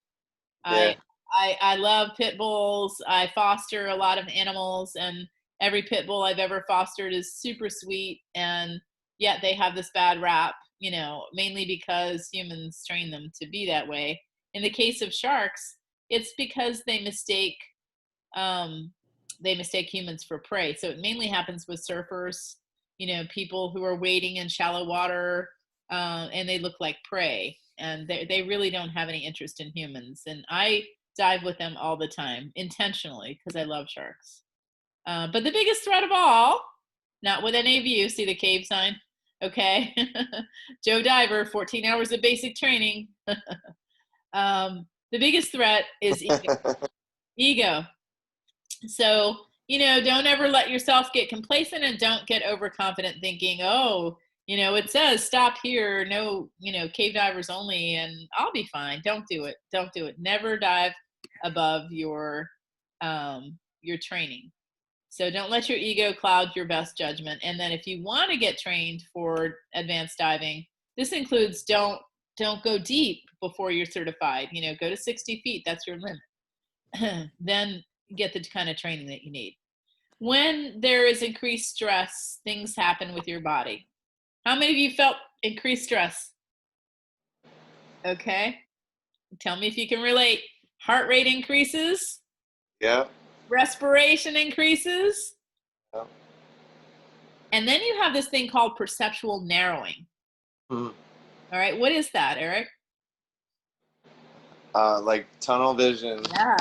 Yeah. I love pit bulls. I foster a lot of animals, and every pit bull I've ever fostered is super sweet, and yet they have this bad rap, you know, mainly because humans train them to be that way. In the case of sharks, it's because they mistake humans for prey. So it mainly happens with surfers, you know, people who are wading in shallow water, and they look like prey, and they really don't have any interest in humans. And I dive with them all the time, intentionally, because I love sharks. But the biggest threat of all, not with any of you, see the cave sign? Okay. Joe Diver, 14 hours of basic training. The biggest threat is ego. Ego. So, you know, don't ever let yourself get complacent, and don't get overconfident thinking, oh, you know, it says stop here, no, you know, cave divers only, and I'll be fine. Don't do it. Don't do it. Never dive above your training. So don't let your ego cloud your best judgment. And then if you want to get trained for advanced diving, this includes don't go deep before you're certified. You know, go to 60 feet. That's your limit. Then get the kind of training that you need. When there is increased stress, things happen with your body. How many of you felt increased stress? Okay. Tell me if you can relate. Heart rate increases. Yeah. Respiration increases. Yeah. And then you have this thing called perceptual narrowing. Hmm. All right. What is that, Eric? Like tunnel vision. Yeah,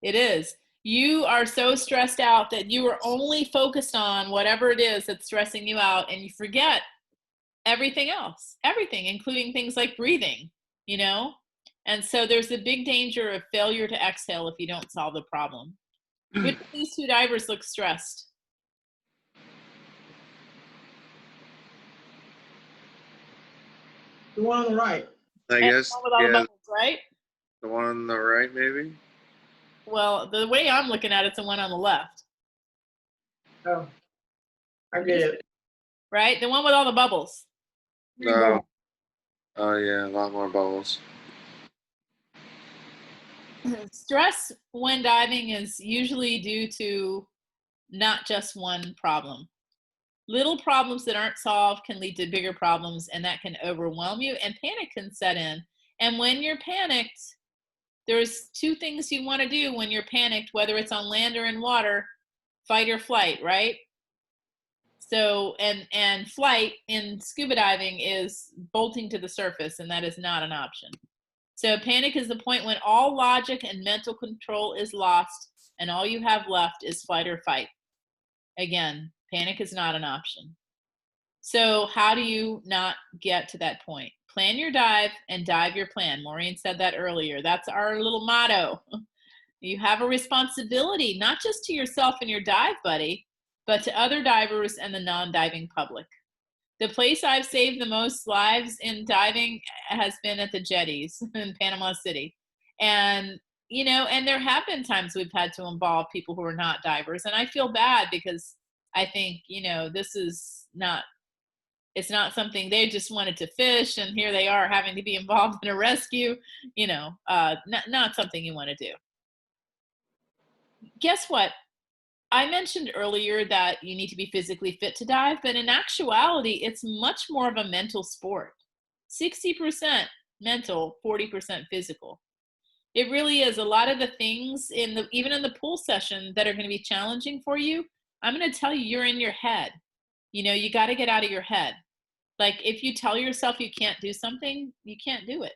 it is. You are so stressed out that you are only focused on whatever it is that's stressing you out, and you forget everything else, everything, including things like breathing, you know? And so there's a big danger of failure to exhale if you don't solve the problem. Which of these two divers look stressed? The one on the right. I And guess. the one with all the Yeah. bubbles, right? The one on the right, maybe. Well, the way I'm looking at it's the one on the left. Oh, I get it. Right? The one with all the bubbles. No. Oh yeah, a lot more bubbles. Stress when diving is usually due to not just one problem. Little problems that aren't solved can lead to bigger problems, and that can overwhelm you, and panic can set in. And when you're panicked, there's two things you want to do when you're panicked, whether it's on land or in water: fight or flight, right? So, and flight in scuba diving is bolting to the surface, and that is not an option. So panic is the point when all logic and mental control is lost and all you have left is flight or fight. Again, panic is not an option. So how do you not get to that point? Plan your dive and dive your plan. Maureen said that earlier. That's our little motto. You have a responsibility, not just to yourself and your dive buddy, but to other divers and the non-diving public. The place I've saved the most lives in diving has been at the jetties in Panama City. And, you know, and there have been times we've had to involve people who are not divers. And I feel bad because I think, you know, this is not, it's not something they just wanted to fish. And here they are having to be involved in a rescue, you know, not something you want to do. Guess what? I mentioned earlier that you need to be physically fit to dive, but in actuality, it's much more of a mental sport. 60% mental, 40% physical. It really is. A lot of the things even in the pool session that are going to be challenging for you, I'm going to tell you, you're in your head. You know, you got to get out of your head. Like if you tell yourself you can't do something, you can't do it.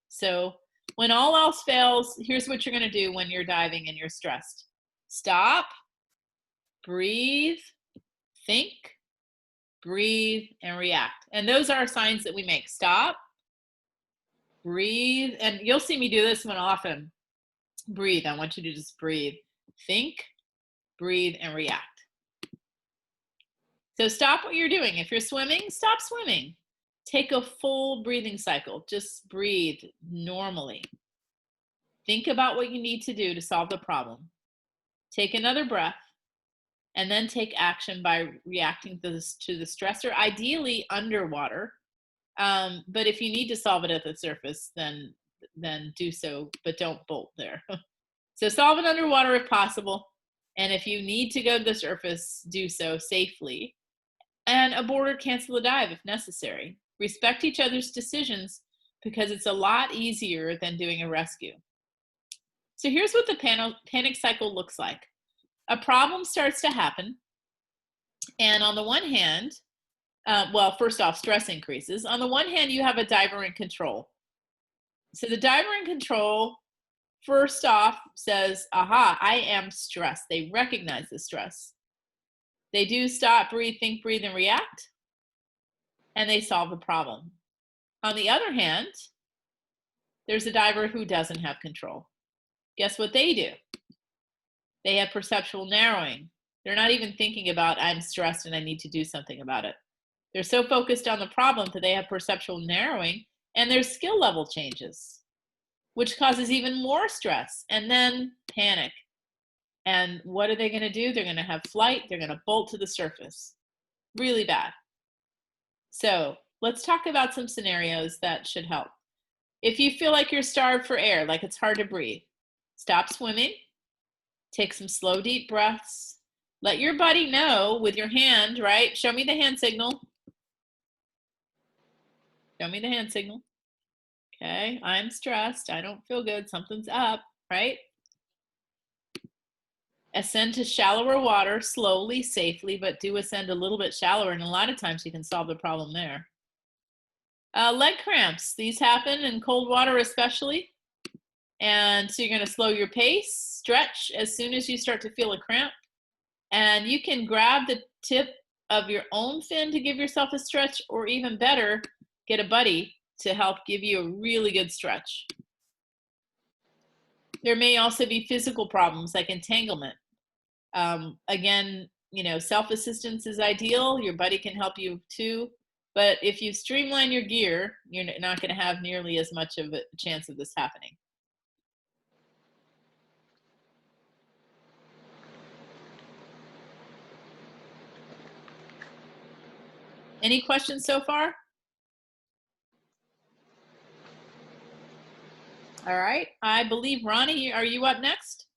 So when all else fails, here's what you're going to do when you're diving and you're stressed. Stop, breathe, think, breathe, and react. And those are signs that we make. Stop, breathe, and you'll see me do this one often. Breathe. I want you to just breathe. Think, breathe, and react. So stop what you're doing. If you're swimming, stop swimming. Take a full breathing cycle. Just breathe normally. Think about what you need to do to solve the problem. Take another breath, and then take action by reacting to the stressor, ideally underwater. But if you need to solve it at the surface, then do so, but don't bolt there. So solve it underwater if possible. And if you need to go to the surface, do so safely. And abort or cancel the dive if necessary. Respect each other's decisions because it's a lot easier than doing a rescue. So here's what the panic cycle looks like. A problem starts to happen. And on the one hand, well, first off, stress increases. On the one hand, you have a diver in control. So the diver in control, first off, says, aha, I am stressed. They recognize the stress. They do stop, breathe, think, breathe, and react. And they solve the problem. On the other hand, there's a diver who doesn't have control. Guess what they do? They have perceptual narrowing. They're not even thinking about, I'm stressed and I need to do something about it. They're so focused on the problem that they have perceptual narrowing, and their skill level changes, which causes even more stress and then panic. And what are they going to do? They're going to have flight. They're going to bolt to the surface. Really bad. So let's talk about some scenarios that should help. If you feel like you're starved for air, like it's hard to breathe, stop swimming. Take some slow, deep breaths. Let your buddy know with your hand, right? Show me the hand signal. Show me the hand signal. Okay, I'm stressed. I don't feel good. Something's up, right? Ascend to shallower water slowly, safely, but do ascend a little bit shallower. And a lot of times you can solve the problem there. Leg cramps. These happen in cold water especially. And so you're going to slow your pace, stretch as soon as you start to feel a cramp. And you can grab the tip of your own fin to give yourself a stretch, or even better, get a buddy to help give you a really good stretch. There may also be physical problems like entanglement. Again, you know, self-assistance is ideal. Your buddy can help you too. But if you streamline your gear, you're not going to have nearly as much of a chance of this happening. Any questions so far? All right, I believe Ronnie, are you up next?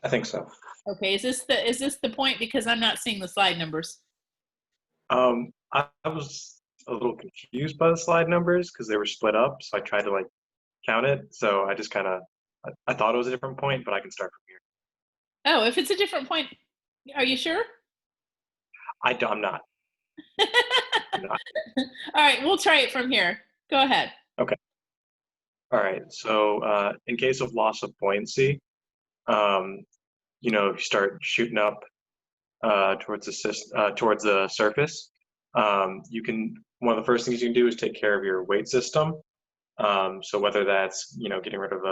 I think so. Okay, is this the point, because I'm not seeing the slide numbers? I was a little confused by the slide numbers because they were split up, so I tried to like count it. So I just kind of I thought it was a different point, but I can start from here. Oh, if it's a different point, are you sure? I'm not. I'm not. All right, we'll try it from here. Go ahead. Okay. All right. So in case of loss of buoyancy, you know, if you start shooting up towards the surface, you can. One of the first things you can do is take care of your weight system. So whether that's, you know, getting rid of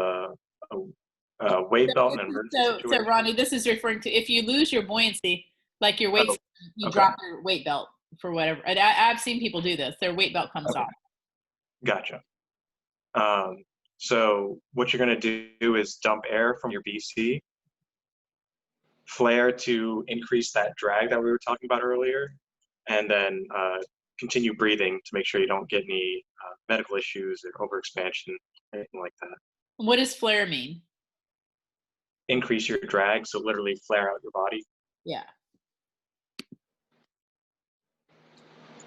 a weight belt in an emergency So situation. Ronnie, this is referring to if you lose your buoyancy, like your weight, Oh, you okay. drop your weight belt for whatever. I've seen people do this. Their weight belt comes Okay. off. Gotcha. So what you're going to do is dump air from your BC, flare to increase that drag that we were talking about earlier, and then continue breathing to make sure you don't get any medical issues or overexpansion, anything like that. What does flare mean? Increase your drag, so literally flare out your body. Yeah.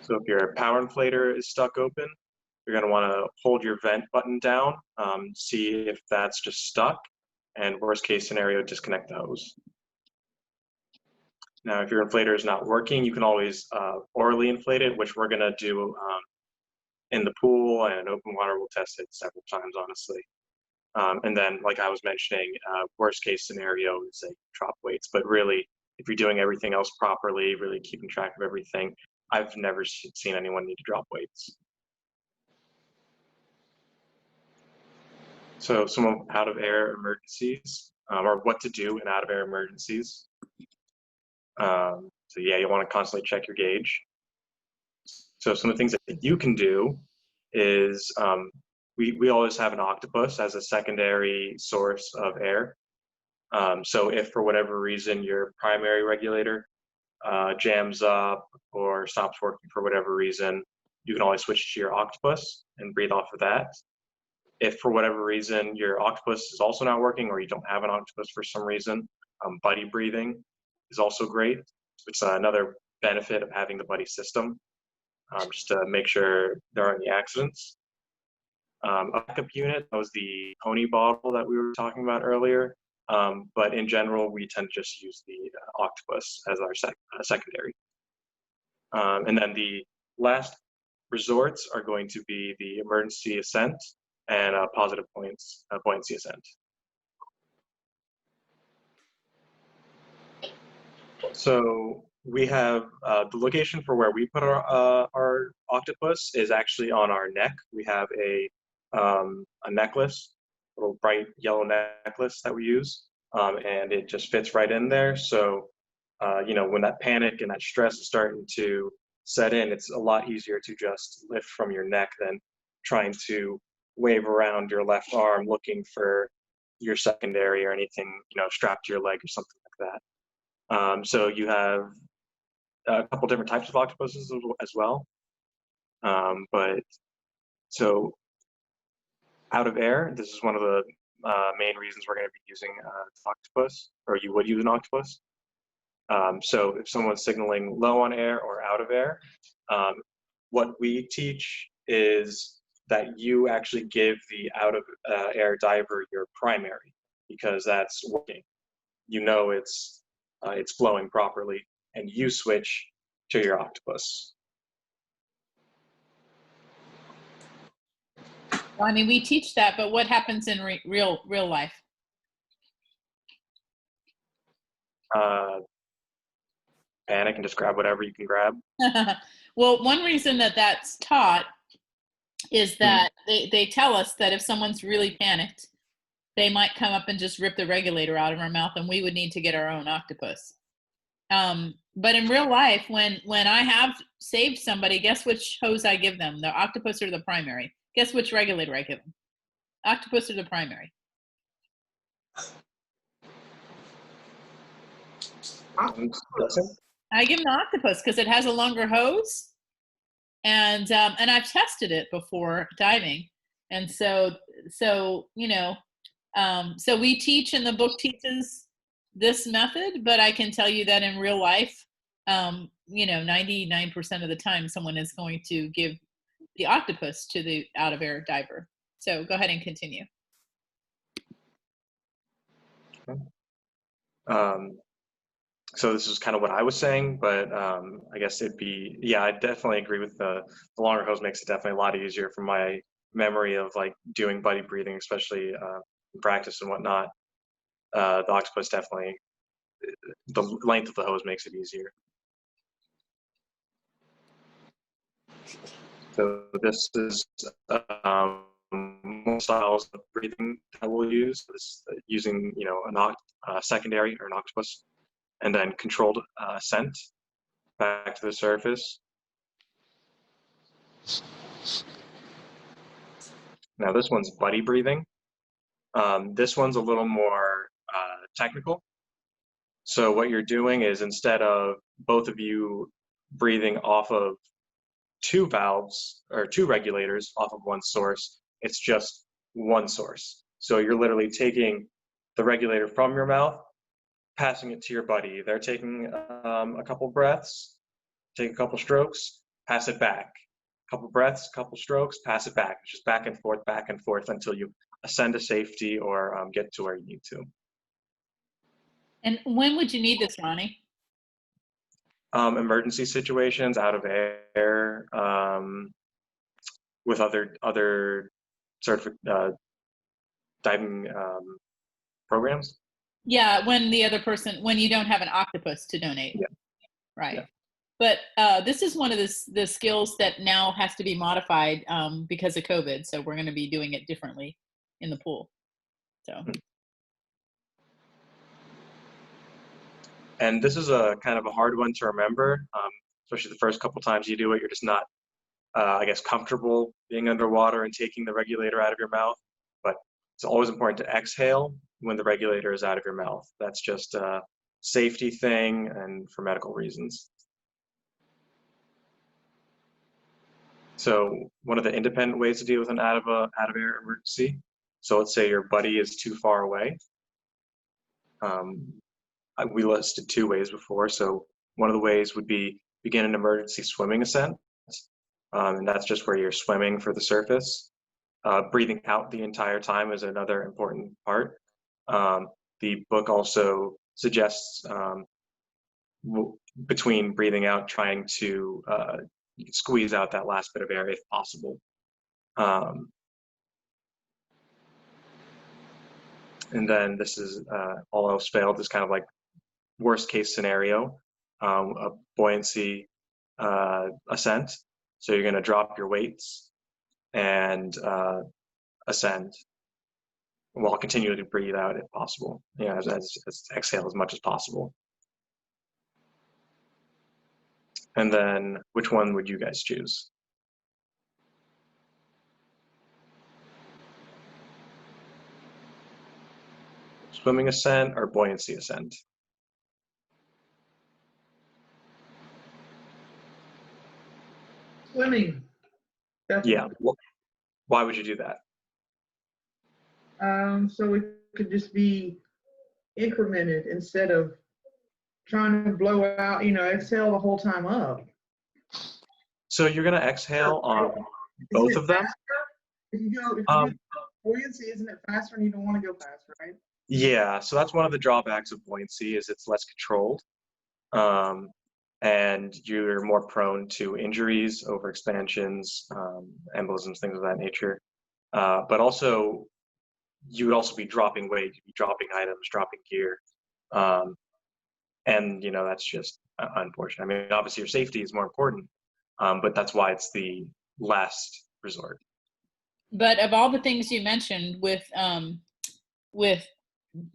So if your power inflator is stuck open, you're going to want to hold your vent button down, see if that's just stuck, and worst case scenario, disconnect those. Now, if your inflator is not working, you can always orally inflate it, which we're going to do in the pool and in open water. We'll test it several times, honestly. And then, like I was mentioning, worst case scenario is a drop weights. But really, if you're doing everything else properly, really keeping track of everything, I've never seen anyone need to drop weights. So some out of air emergencies, or what to do in out of air emergencies. So yeah, you want to constantly check your gauge. So some of the things that you can do is we always have an octopus as a secondary source of air. So if for whatever reason your primary regulator jams up or stops working for whatever reason, you can always switch to your octopus and breathe off of that. If for whatever reason your octopus is also not working or you don't have an octopus for some reason, buddy breathing is also great. It's another benefit of having the buddy system, just to make sure there aren't any accidents. A backup unit, that was the pony bottle that we were talking about earlier. But in general, we tend to just use the octopus as our secondary. And then the last resorts are going to be the emergency ascent and positive buoyancy ascent. So we have the location for where we put our octopus is actually on our neck. We have a necklace, a little bright yellow necklace that we use, and it just fits right in there. So, you know, when that panic and that stress is starting to set in, it's a lot easier to just lift from your neck than trying to wave around your left arm looking for your secondary or anything, you know, strapped to your leg or something like that. So you have a couple different types of octopuses as well. But so out of air, this is one of the main reasons we're going to be using octopus, or you would use an octopus. So if someone's signaling low on air or out of air, what we teach is that you actually give the out of air diver your primary, because that's working. You know it's flowing properly, and you switch to your octopus. Well, I mean, we teach that, but what happens in real life? Panic and just grab whatever you can grab. Well, one reason that that's taught is that they tell us that if someone's really panicked, they might come up and just rip the regulator out of our mouth, and we would need to get our own octopus. But in real life, when I have saved somebody, guess which hose I give them? The octopus or the primary? Guess which regulator I give them? Octopus or the primary? I give them the octopus because it has a longer hose, and I've tested it before diving, and so you know, so we teach, and the book teaches this method, but I can tell you that in real life, you know, 99% of the time, someone is going to give the octopus to the out of air diver. So go ahead and continue. So this is kind of what I was saying, but I guess it'd be, yeah, I definitely agree with the longer hose makes it definitely a lot easier from my memory of like doing buddy breathing, especially in practice and whatnot. The octopus definitely, the length of the hose makes it easier. So this is more styles of breathing that we'll use. This, using, you know, a secondary or an octopus, and then controlled ascent back to the surface. Now this one's buddy breathing. This one's a little more technical. So what you're doing is, instead of both of you breathing off of two valves or two regulators off of one source, it's just one source. So you're literally taking the regulator from your mouth, passing it to your buddy. They're taking a couple breaths, take a couple strokes, pass it back. Couple breaths, couple strokes, pass it back. It's just back and forth until you ascend to safety or get to where you need to. And when would you need this, Ronnie? Emergency situations, out of air, with other diving programs. Yeah, when the other person, when you don't have an octopus to donate. Yeah. Right. Yeah. But this is one of the skills that now has to be modified because of COVID. So we're going to be doing it differently in the pool. So. And this is a kind of a hard one to remember, especially the first couple times you do it. You're just not, I guess, comfortable being underwater and taking the regulator out of your mouth. But it's always important to exhale when the regulator is out of your mouth. That's just a safety thing and for medical reasons. So one of the independent ways to deal with an out of air emergency. So let's say your buddy is too far away. We listed two ways before. So one of the ways would be begin an emergency swimming ascent. And that's just where you're swimming for the surface. Breathing out the entire time is another important part. The book also suggests between breathing out, trying to squeeze out that last bit of air if possible. And then this is all else failed is kind of like worst case scenario, a buoyancy ascent. So you're going to drop your weights and ascend while continuing to breathe out if possible. You know, as exhale as much as possible. And then which one would you guys choose? Swimming ascent or buoyancy ascent? Swimming. Definitely. Yeah. Why would you do that? So it could just be incremented instead of trying to blow out, you know, exhale the whole time up. So you're going to exhale on both of them? If you do buoyancy, isn't it faster and you don't want to go fast, right? Yeah, so that's one of the drawbacks of buoyancy is it's less controlled. And you're more prone to injuries, overexpansions, embolisms, things of that nature. But also, you would also be dropping weight, you'd be dropping items, dropping gear. And, you know, that's just unfortunate. I mean, obviously your safety is more important, but that's why it's the last resort. But of all the things you mentioned with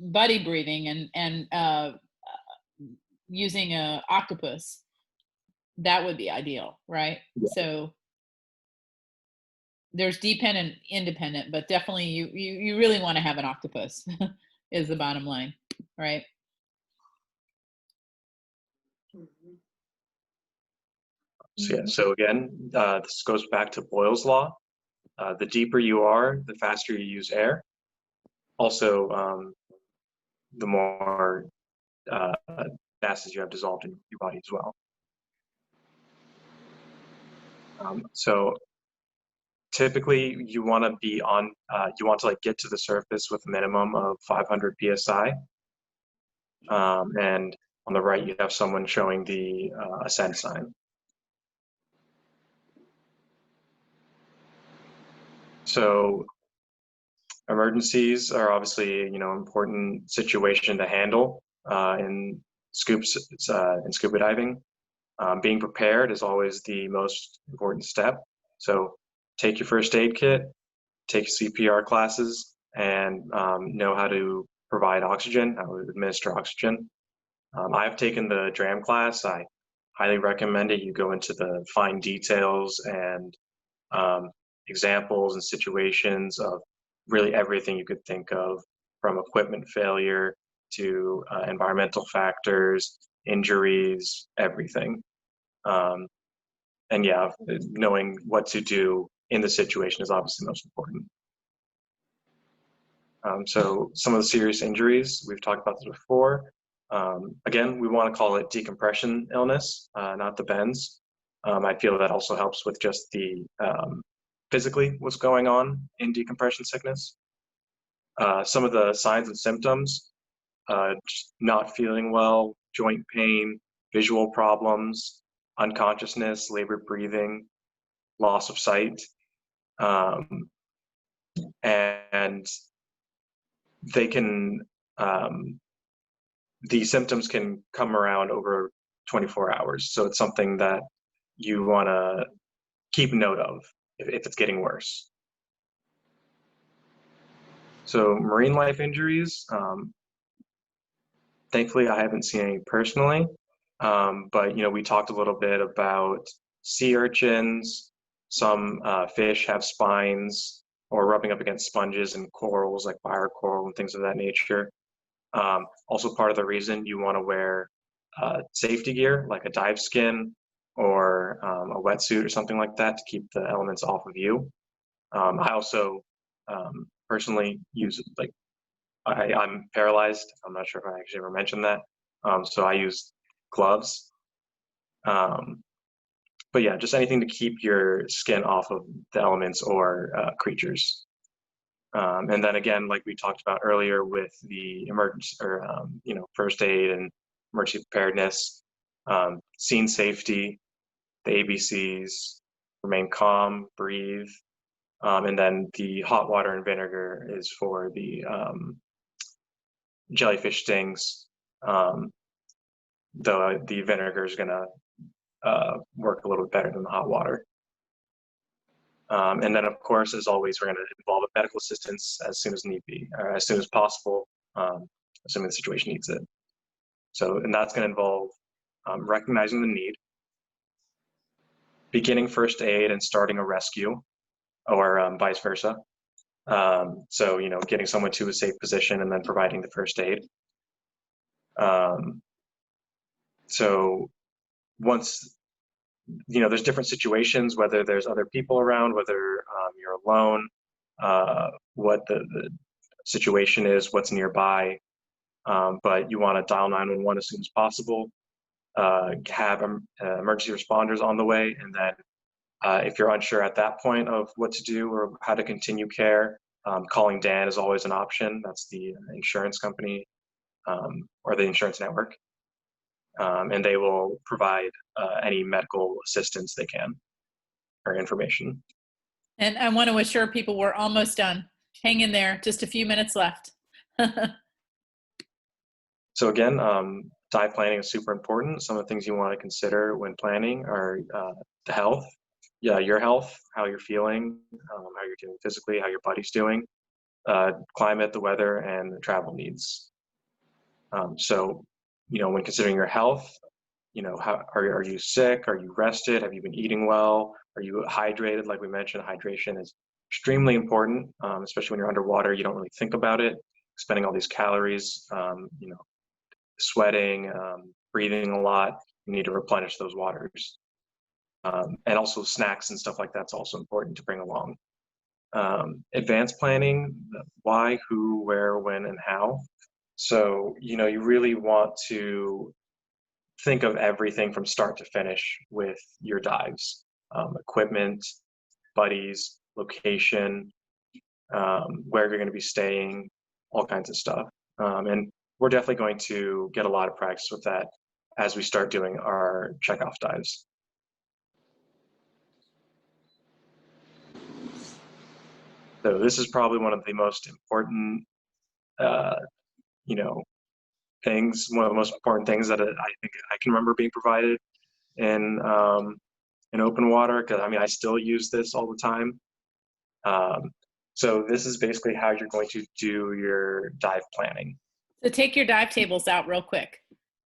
buddy breathing and using a octopus, that would be ideal, right? Yeah. So there's dependent, independent, but definitely you really want to have an octopus is the bottom line, right? So, yeah, so again, this goes back to Boyle's law. The deeper you are, the faster you use air. Also, the more gases you have dissolved in your body as well. So typically you want to be on, you want to like get to the surface with a minimum of 500 PSI. And on the right, you have someone showing the ascend sign. So emergencies are obviously, important situation to handle in scuba diving. Being prepared is always the most important step. So take your first aid kit, take CPR classes, and know how to provide oxygen, how to administer oxygen. I've taken the DRAM class. I highly recommend it. You go into the fine details and examples and situations of really everything you could think of, from equipment failure to environmental factors, injuries, everything. And yeah, knowing what to do in the situation is obviously most important. So some of the serious injuries, we've talked about this before. Again, we want to call it decompression illness, not the bends. I feel that also helps with just the physically what's going on in decompression sickness. Some of the signs and symptoms, just not feeling well, joint pain, visual problems, unconsciousness, labored breathing, loss of sight. And they can, the symptoms can come around over 24 hours. So it's something that you want to keep note of if it's getting worse. So marine life injuries, thankfully I haven't seen any personally, but we talked a little bit about sea urchins. Some fish have spines or rubbing up against sponges and corals like fire coral and things of that nature. Also part of the reason you want to wear safety gear like a dive skin or a wetsuit or something like that to keep the elements off of you. I also personally use, like, I'm paralyzed. I'm not sure if I actually ever mentioned that. So I use gloves. But yeah, just anything to keep your skin off of the elements or creatures. And then again, like we talked about earlier with the emergency or, first aid and emergency preparedness, scene safety, the ABCs, remain calm, breathe. And then the hot water and vinegar is for the jellyfish stings. Though the vinegar is gonna work a little bit better than the hot water. And then, of course, as always, we're going to involve medical assistance as soon as need be, or as soon as possible, assuming the situation needs it. So, and that's going to involve recognizing the need, beginning first aid and starting a rescue, or vice versa. So, getting someone to a safe position and then providing the first aid. So once, there's different situations, whether there's other people around, whether you're alone, what the situation is, what's nearby. But you want to dial 911 as soon as possible, have emergency responders on the way, and then if you're unsure at that point of what to do or how to continue care, calling Dan is always an option. That's the insurance company or the insurance network. And they will provide any medical assistance they can or information. And I want to assure people we're almost done. Hang in there, just a few minutes left. So again, dive planning is super important. Some of the things you want to consider when planning are the health, your health, how you're feeling, how you're doing physically, how your body's doing, climate, the weather, and the travel needs. So, when considering your health, how are you sick? Are you rested? Have you been eating well? Are you hydrated? Like we mentioned, hydration is extremely important, especially when you're underwater. You don't really think about it. Spending all these calories, sweating, breathing a lot. You need to replenish those waters. And also snacks and stuff like that's also important to bring along. Advanced planning, why, who, where, when, and how. So, you really want to think of everything from start to finish with your dives. Equipment, buddies, location, where you're going to be staying, all kinds of stuff. And we're definitely going to get a lot of practice with that as we start doing our checkoff dives. So this is probably one of the most important, you know, things, one of the most important things that I think I can remember being provided in open water, because I mean, I still use this all the time. So this is basically how you're going to do your dive planning. So take your dive tables out real quick.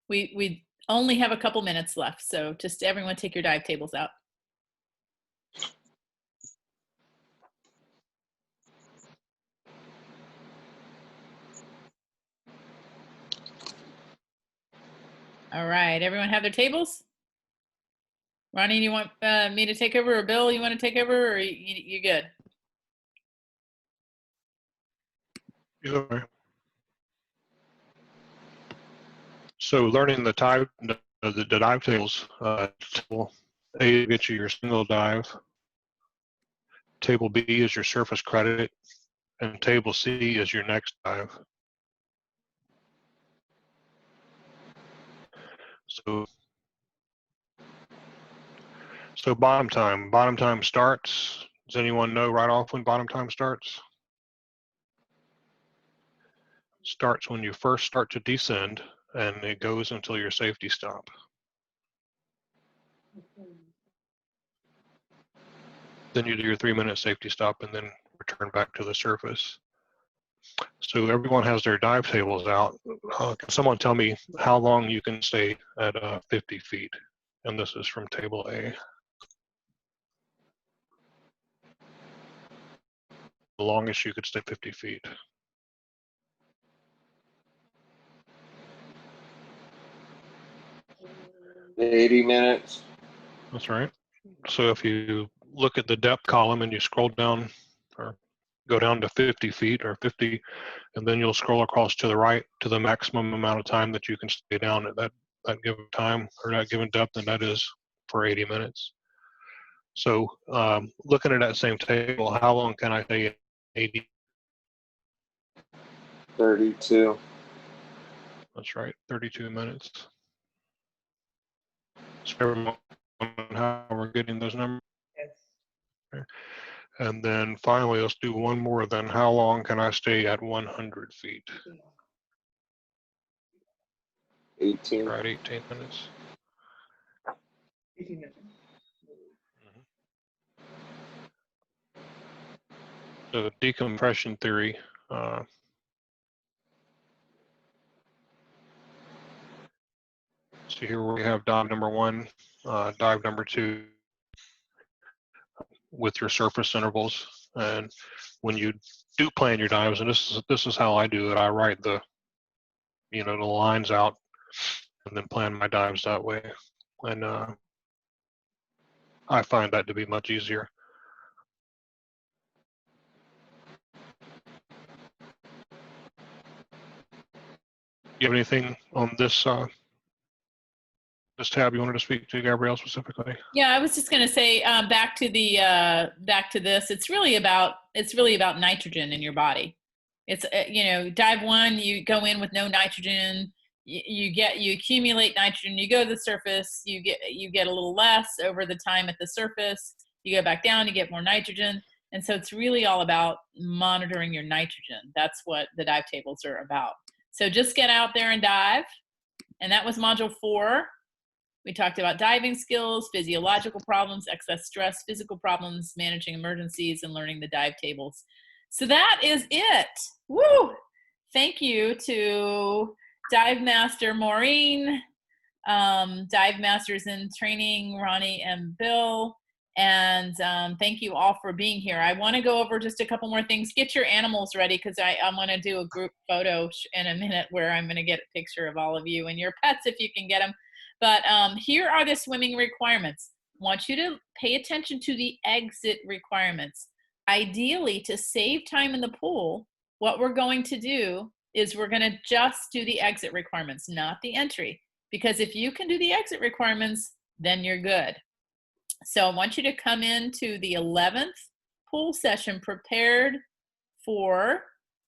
We only have a couple minutes left, so just everyone take your dive tables out. All right, everyone have their tables? Ronnie, you want me to take over, or Bill, you want to take over, or you good? Either way. So learning the dive tables, table A gets you your single dive, table B is your surface credit, and table C is your next dive. So bottom time starts. Does anyone know right off when bottom time starts? Starts when you first start to descend, and it goes until your safety stop. Then you do your 3-minute safety stop and then return back to the surface. So everyone has their dive tables out. Can someone tell me how long you can stay at 50 feet? And this is from table A. The longest you could stay 50 feet. $80. That's right. So if you look at the depth column and you scroll down or go down to 50 feet or 50, and then you'll scroll across to the right to the maximum amount of time that you can stay down at that given time or that given depth, and that is for 80 minutes. So looking at that same table, how long can I stay at 80? 32. That's right, 32 minutes. So everyone, how we're getting those numbers? Yes. Okay. And then finally, let's do one more then. How long can I stay at 100 feet? 18. Right, 18 minutes. 18 minutes. So the decompression theory, so here we have dive number 1, dive number 2 with your surface intervals. And when you do plan your dives, and this is how I do it, I write the lines out and then plan my dives that way. And I find that to be much easier. You have anything on this tab you wanted to speak to, Gabrielle, specifically? Yeah, I was just going to say back to this. It's really about nitrogen in your body. It's dive 1, you go in with no nitrogen. You accumulate nitrogen. You go to the surface. You get a little less over the time at the surface. You go back down. You get more nitrogen. And so it's really all about monitoring your nitrogen. That's what the dive tables are about. So just get out there and dive. And that was module 4. We talked about diving skills, physiological problems, excess stress, physical problems, managing emergencies, and learning the dive tables. So that is it. Woo! Thank you to Dive Master Maureen, Dive Masters in Training, Ronnie and Bill, and thank you all for being here. I want to go over just a couple more things. Get your animals ready, because I'm going to do a group photo in a minute where I'm going to get a picture of all of you and your pets if you can get them. But here are the swimming requirements. I want you to pay attention to the exit requirements. Ideally, to save time in the pool, what we're going to do is we're going to just do the exit requirements, not the entry. Because if you can do the exit requirements, then you're good. So I want you to come into the 11th pool session prepared for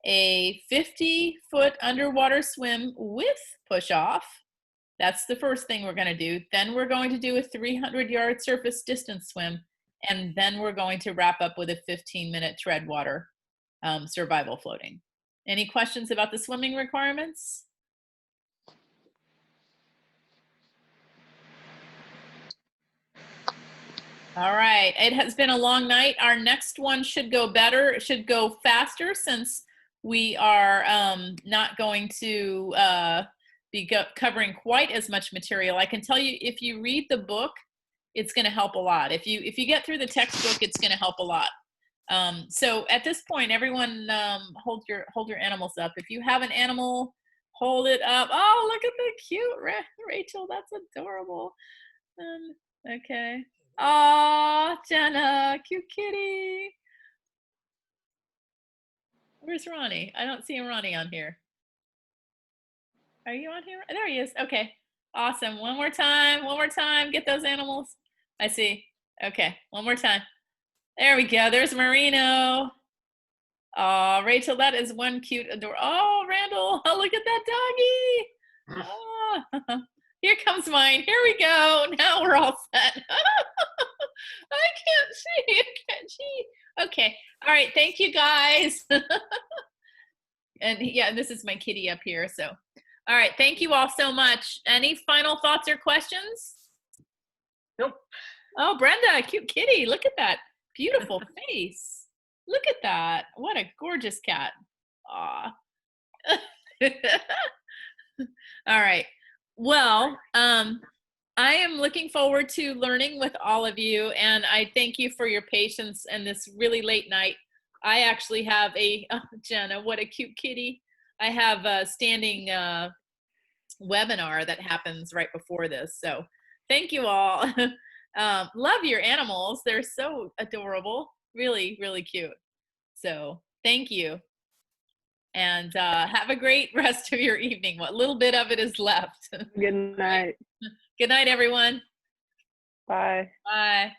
a 50-foot underwater swim with push-off. That's the first thing we're going to do. Then we're going to do a 300-yard surface distance swim, and then we're going to wrap up with a 15-minute tread water survival floating. Any questions about the swimming requirements? All right, it has been a long night. Our next one should go better. It should go faster since we are not going to be covering quite as much material. I can tell you, if you read the book, it's going to help a lot. If you get through the textbook, it's going to help a lot. So at this point, everyone hold your animals up. If you have an animal, hold it up. Oh, look at the cute Rachel. That's adorable. Okay. Oh, Jenna, cute kitty. Where's Ronnie? I don't see Ronnie on here. Are you on here? There he is. Okay. Awesome. One more time. One more time. Get those animals. I see. Okay. One more time. There we go. There's Marino. Oh, Rachel, that is one cute adore. Oh, Randall. Oh, look at that doggy. Oh. Here comes mine. Here we go. Now we're all set. I can't see. I can't see. Okay. All right. Thank you, guys. And yeah, this is my kitty up here. So, all right. Thank you all so much. Any final thoughts or questions? Nope. Oh, Brenda, cute kitty. Look at that beautiful face. Look at that. What a gorgeous cat. Aw. All right. Well, I am looking forward to learning with all of you, and I thank you for your patience and this really late night. I actually have oh, Jenna, what a cute kitty. I have a standing webinar that happens right before this, so thank you all. Love your animals. They're so adorable. Really, really cute. So thank you. And have a great rest of your evening. What little bit of it is left. Good night. Good night, everyone. Bye. Bye.